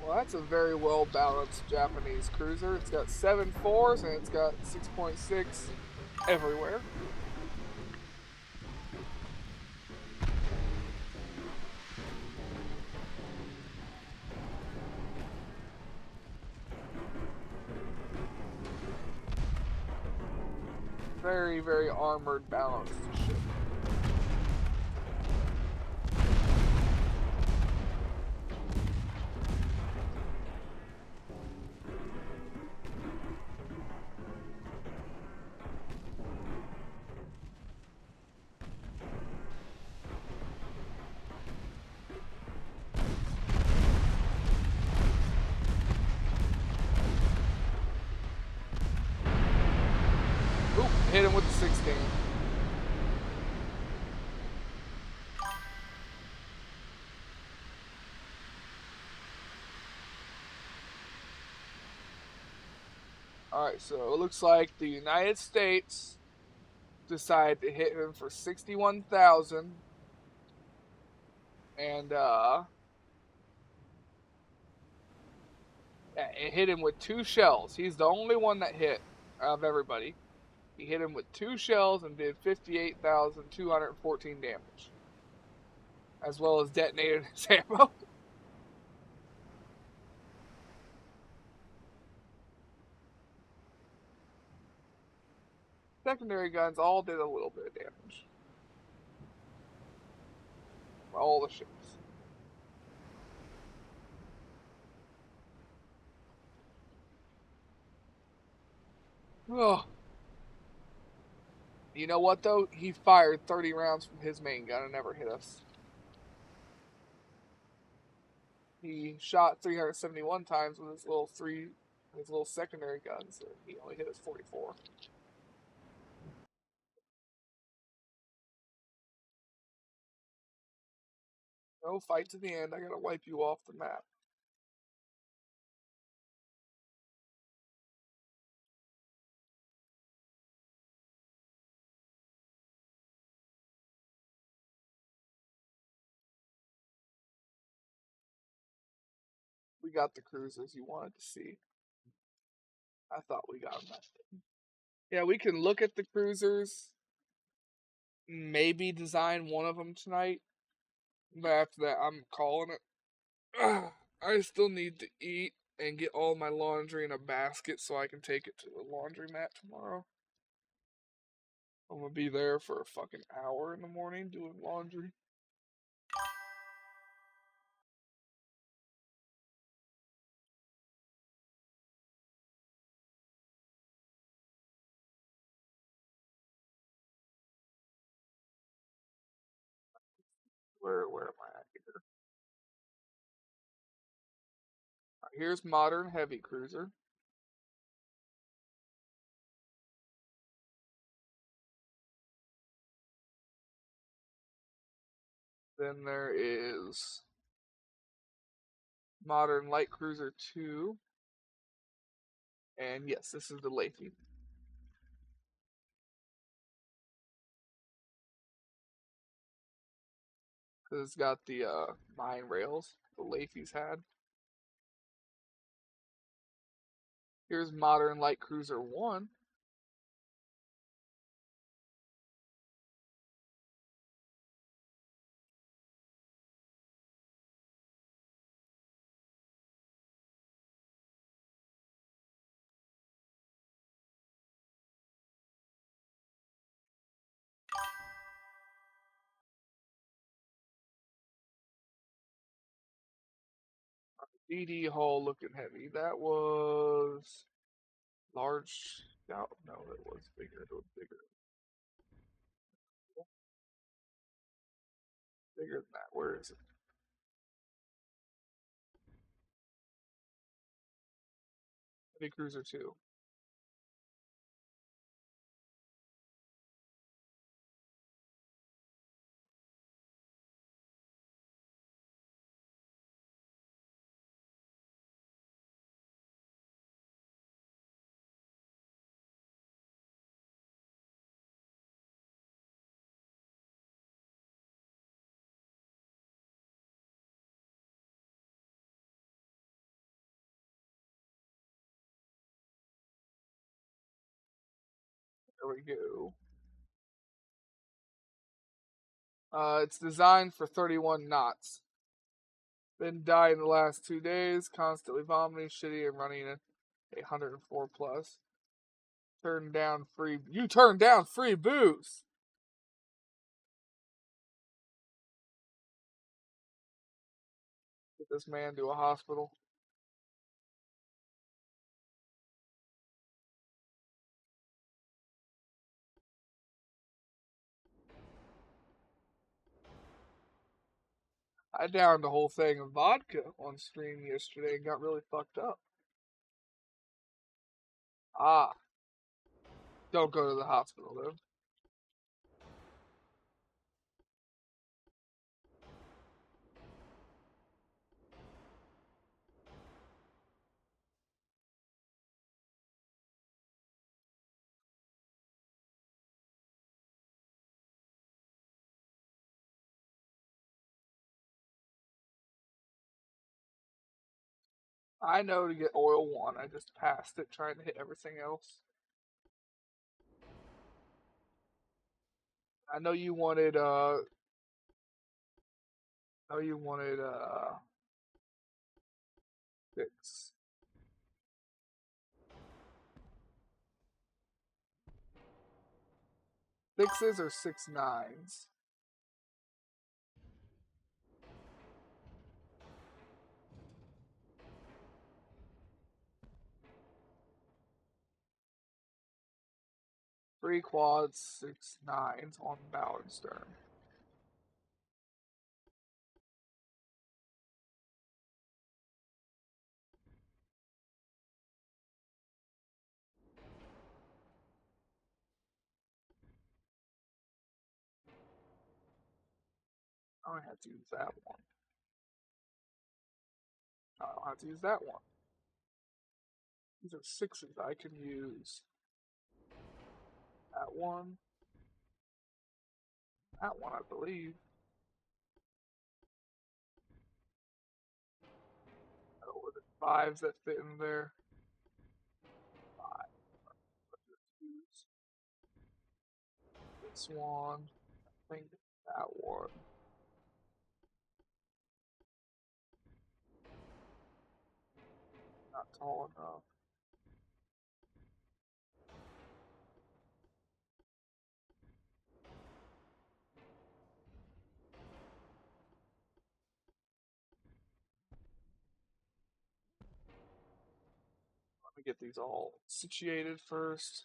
Well, that's a very well balanced Japanese cruiser. It's got 7 4s and it's got 6.6 everywhere. Very, very armored, balanced ship. Oop, hit him with the 16. Alright, so it looks like the United States decided to hit him for 61,000. And, it hit him with 2 shells. He's the only one that hit out of everybody. He hit him with 2 shells and did 58,214 damage. As well as detonated his ammo. Secondary guns all did a little bit of damage. All the ships. Oh. You know what though? He fired 30 rounds from his main gun and never hit us. He shot 371 times with his little secondary guns. So he only hit us 44. No, fight to the end. I gotta wipe you off the map. We got the cruisers you wanted to see. I thought we got them. Yeah, we can look at the cruisers. Maybe design one of them tonight. But after that, I'm calling it. I still need to eat and get all my laundry in a basket so I can take it to the laundromat tomorrow. I'm gonna be there for a fucking hour in the morning doing laundry. Where am I at here? Here's modern heavy cruiser. Then there is modern light cruiser 2. And yes, this is the Leahy. Because it's got the mine rails the Leahy's had. Here's modern light cruiser 1. DD hull looking heavy. That was large scout. No, it was bigger. It was bigger. Bigger than that. Where is it? Heavy cruiser 2. There we go. It's designed for 31 knots. Been died in the last 2 days, constantly vomiting, shitty, and running at 104 plus. You turned down free booze. Get this man to a hospital. I downed a whole thing of vodka on stream yesterday and got really fucked up. Ah, don't go to the hospital though. I know to get oil 1. I just passed it trying to hit everything else. I know you wanted six. Sixes or 6 9s? Three quads, 6 9s on bow and stern. I don't have to use that one. I don't have to use that one. These are sixes. I can use that one. That one, I believe. Oh, are the fives that fit in there? Five. Let's use this one. I think that one. Not tall enough. Let me get these all situated first.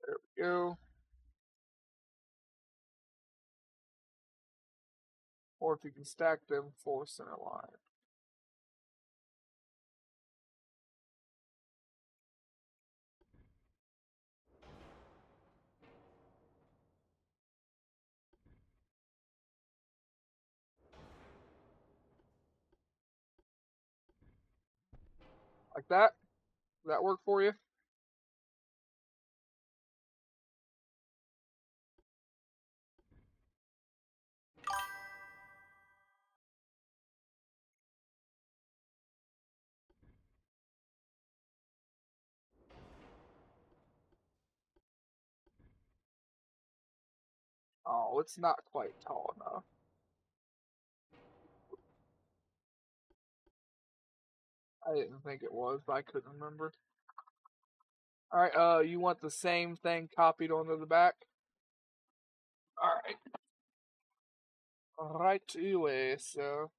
There we go. Or if you can stack them, full center line. Like that? Does that work for you? Oh, it's not quite tall enough. I didn't think it was, but I couldn't remember. Alright, you want the same thing copied onto the back? Alright. Right away, so.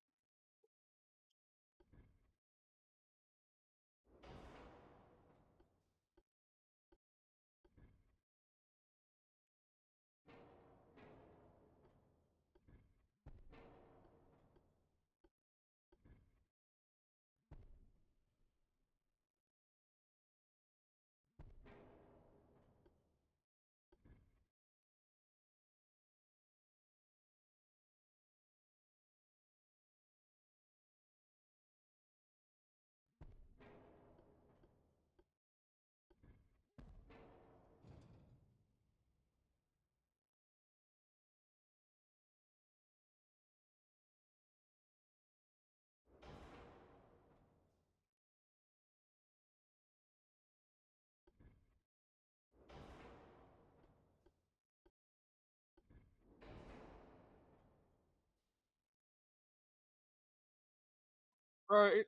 Right.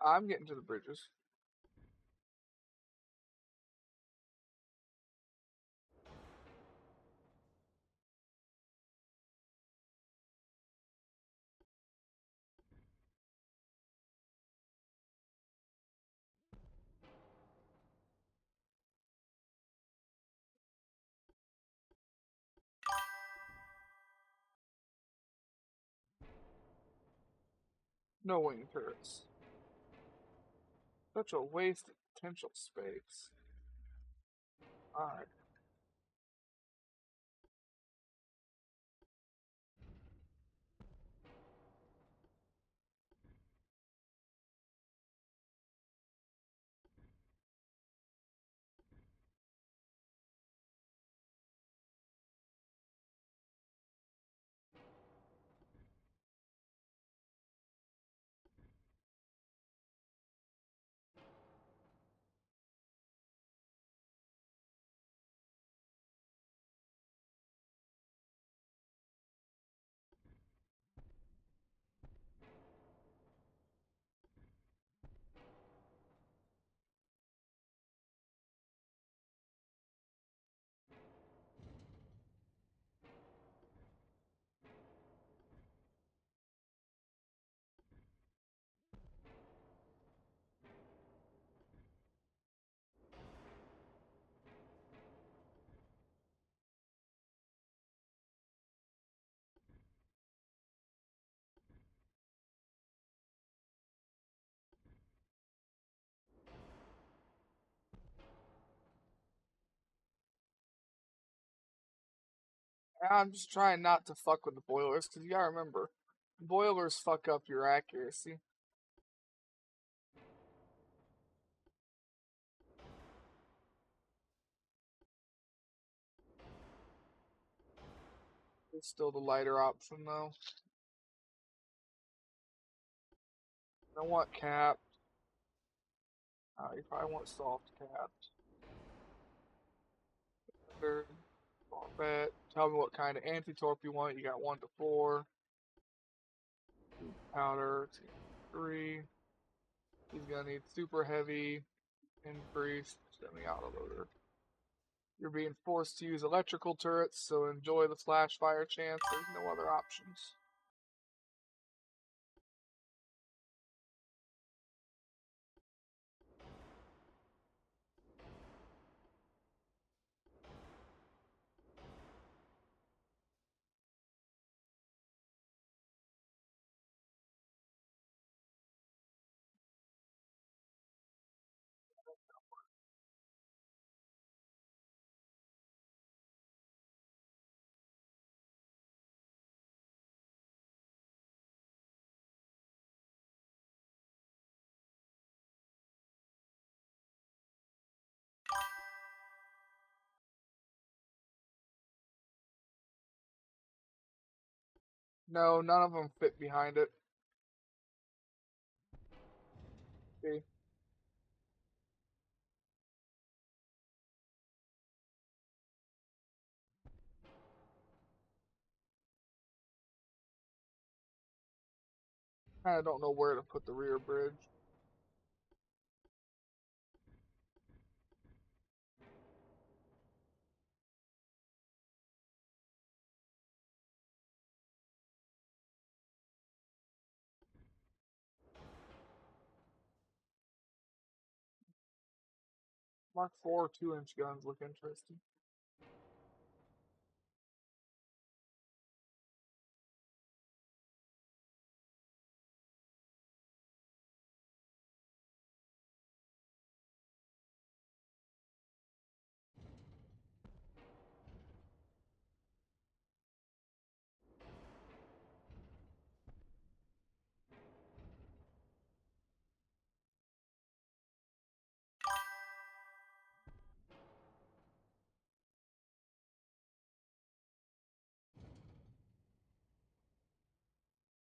I'm getting to the bridges. No wing turrets. Such a waste of potential space. Alright. I'm just trying not to fuck with the boilers, because you gotta remember, boilers fuck up your accuracy. It's still the lighter option, though. I want capped. You probably want soft capped. Standard. Bet. Tell me what kind of anti-torp you want. You got 1 to 4. Powder, 2, 3. He's gonna need super heavy, increased, semi-autoloader. You're being forced to use electrical turrets, so enjoy the flash fire chance. There's no other options. No, none of them fit behind it. See? I don't know where to put the rear bridge. Mark 4 2-inch guns look interesting.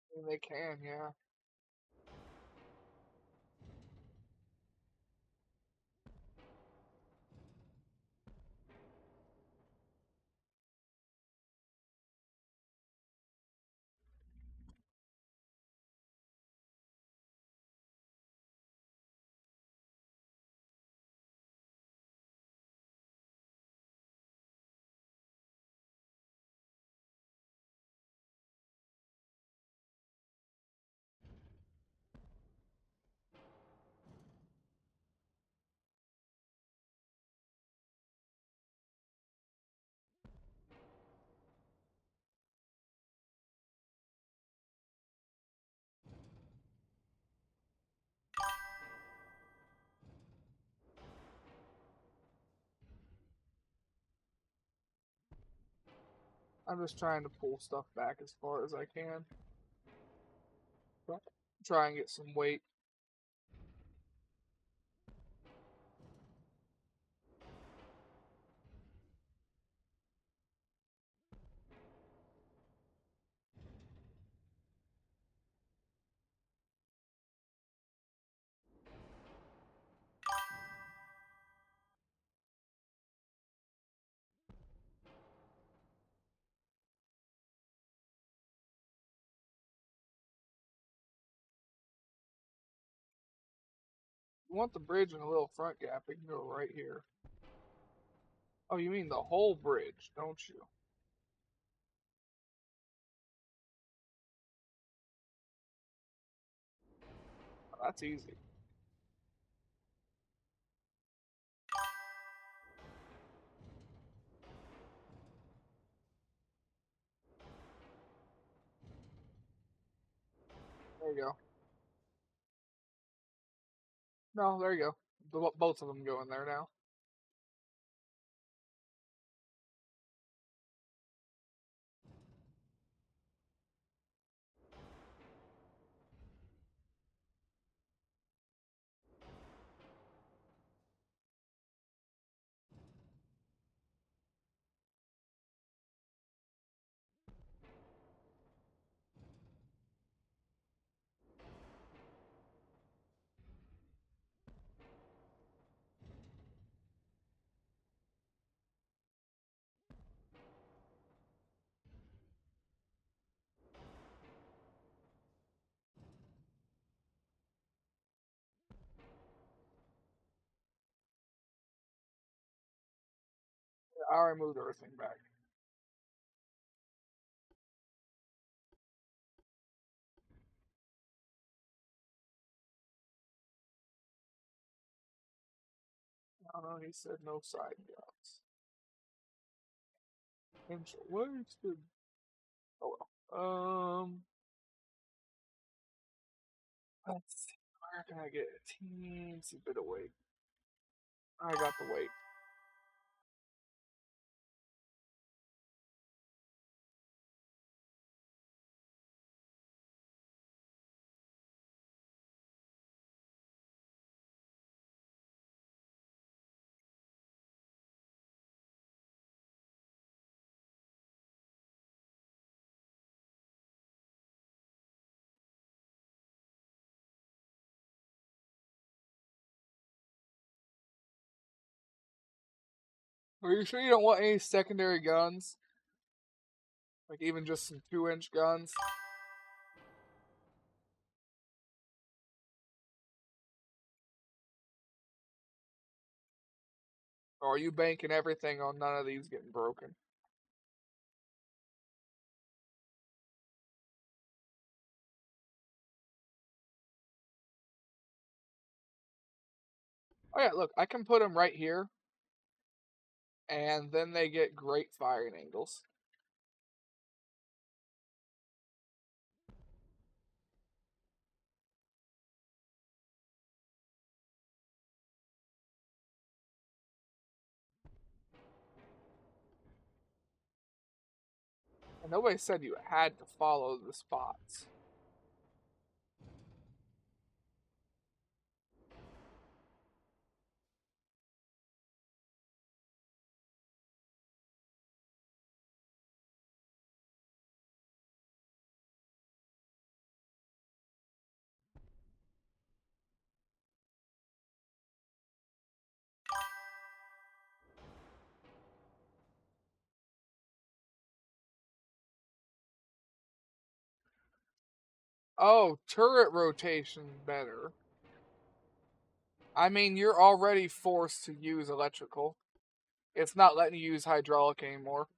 I mean, they can, yeah. I'm just trying to pull stuff back as far as I can. Try and get some weight. You want the bridge and a little front gap, it can go right here. Oh, you mean the whole bridge, don't you? Oh, that's easy. There you go. No, there you go. Both of them go in there now. I already moved everything back. I don't know, he said no side guns. Potential wasted. Oh well. Let's see. Where can I get a teensy bit of weight? I got the weight. Are you sure you don't want any secondary guns? Like even just some 2-inch guns? Or are you banking everything on none of these getting broken? Oh yeah, look, I can put them right here, and then they get great firing angles. And nobody said you had to follow the spots. Oh, turret rotation better. I mean, you're already forced to use electrical. It's not letting you use hydraulic anymore.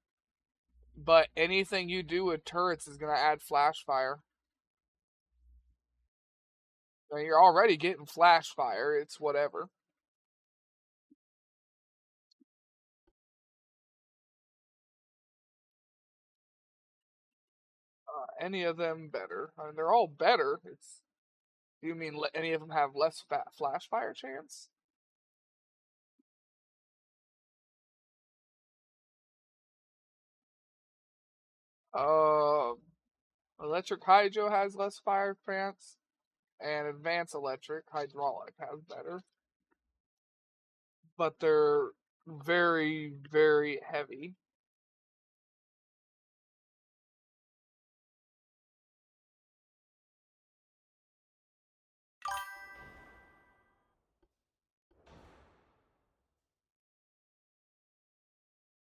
But anything you do with turrets is going to add flash fire. I mean, you're already getting flash fire. It's whatever. Any of them better. I mean, they're all better. It's. Do you mean any of them have less flash fire chance? Uh, electric hydro has less fire chance, and advanced electric hydraulic has better. But they're very, very heavy.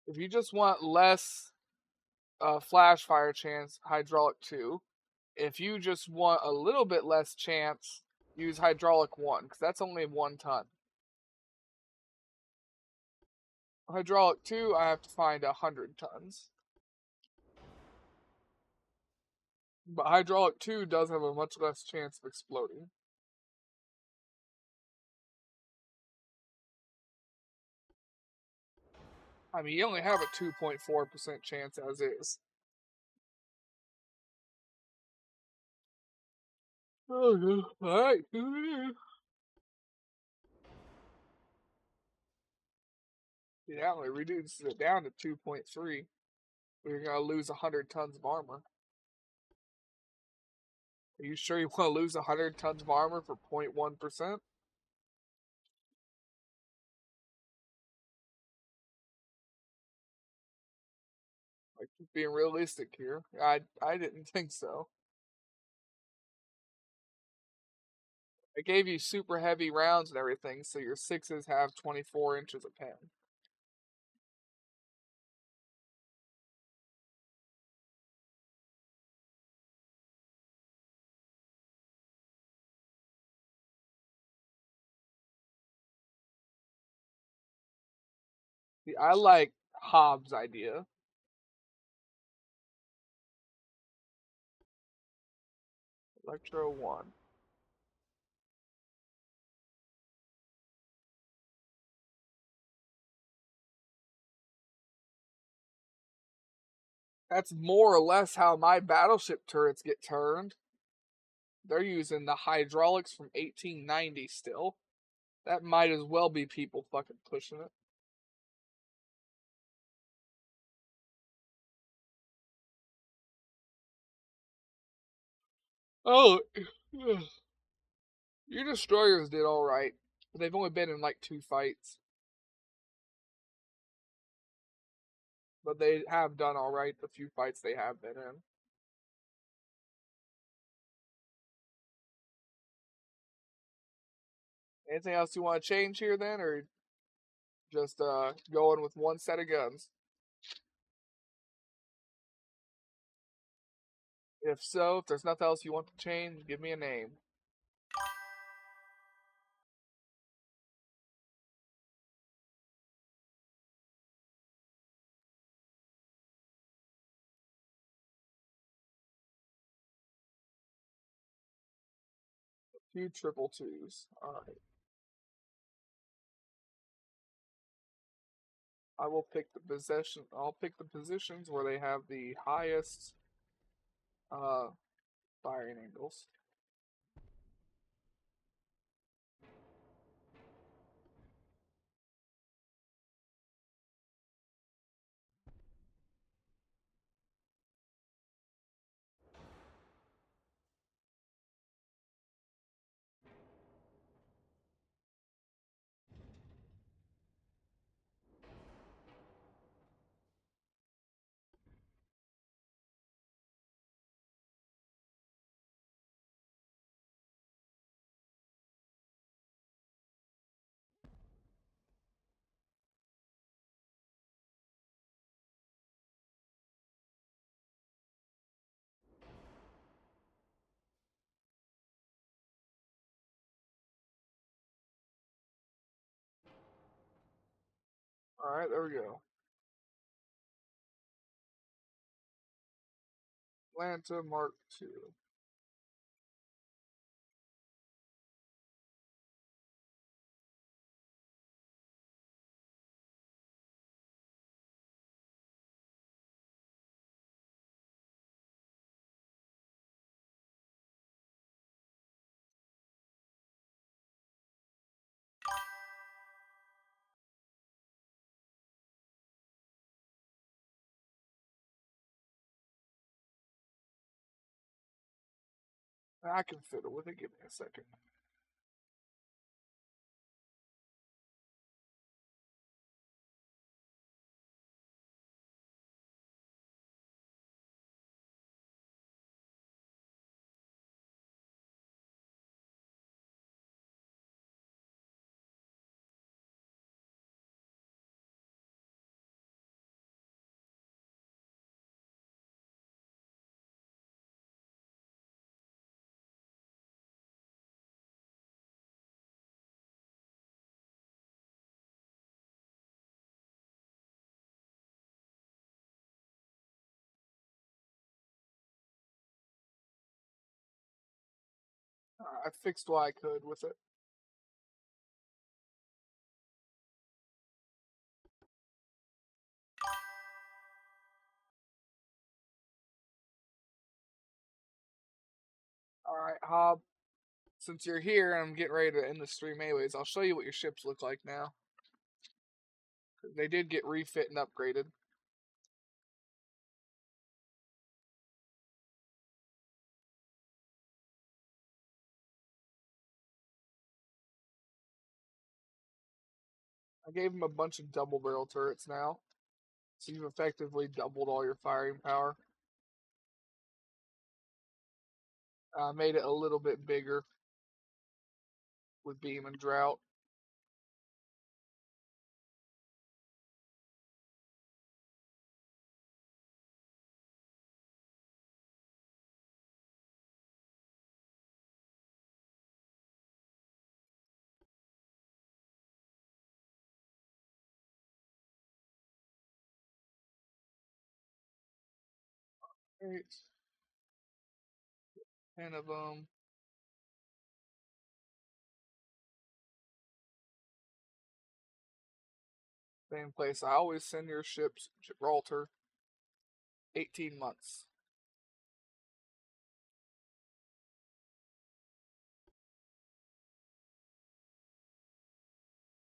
If you just want less flash fire chance, hydraulic 2. If you just want a little bit less chance, use hydraulic 1, because that's only 1 ton. Hydraulic 2, I have to find 100 tons. But hydraulic 2 does have a much less chance of exploding. I mean, you only have a 2.4% chance as is. Okay. Alright. Yeah, we reduces it down to 2.3. We're gonna lose 100 tons of armor. Are you sure you want to lose 100 tons of armor for 0.1%? Like, being realistic here. I didn't think so. I gave you super heavy rounds and everything, so your 6s have 24 inches of pen. See, I like Hobbs' idea. Electro 1. That's more or less how my battleship turrets get turned. They're using the hydraulics from 1890 still. That might as well be people fucking pushing it. Oh, your destroyers did alright. But they've only been in like 2 fights. But they have done alright the few fights they have been in. Anything else you want to change here then, or just going with one set of guns? If so, if there's nothing else you want to change, give me a name. A few triple twos. Alright. I will pick the possession. I'll pick the positions where they have the highest uh, firing angles. Alright, there we go. Atlanta Mark II. I can fiddle with it. Give me a second. I fixed what I could with it. Alright, Hob. Since you're here and I'm getting ready to end the stream anyways, I'll show you what your ships look like now. They did get refit and upgraded. I gave them a bunch of double barrel turrets now. So you've effectively doubled all your firing power. Made it a little bit bigger with beam and drought. Great. 10 of them. Same place I always send your ships, Gibraltar. 18 months.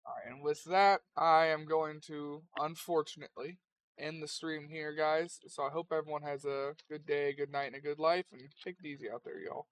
Alright, and with that, I am going to, unfortunately, end the stream here, guys. So I hope everyone has a good day, good night, and a good life, and take it easy out there, y'all.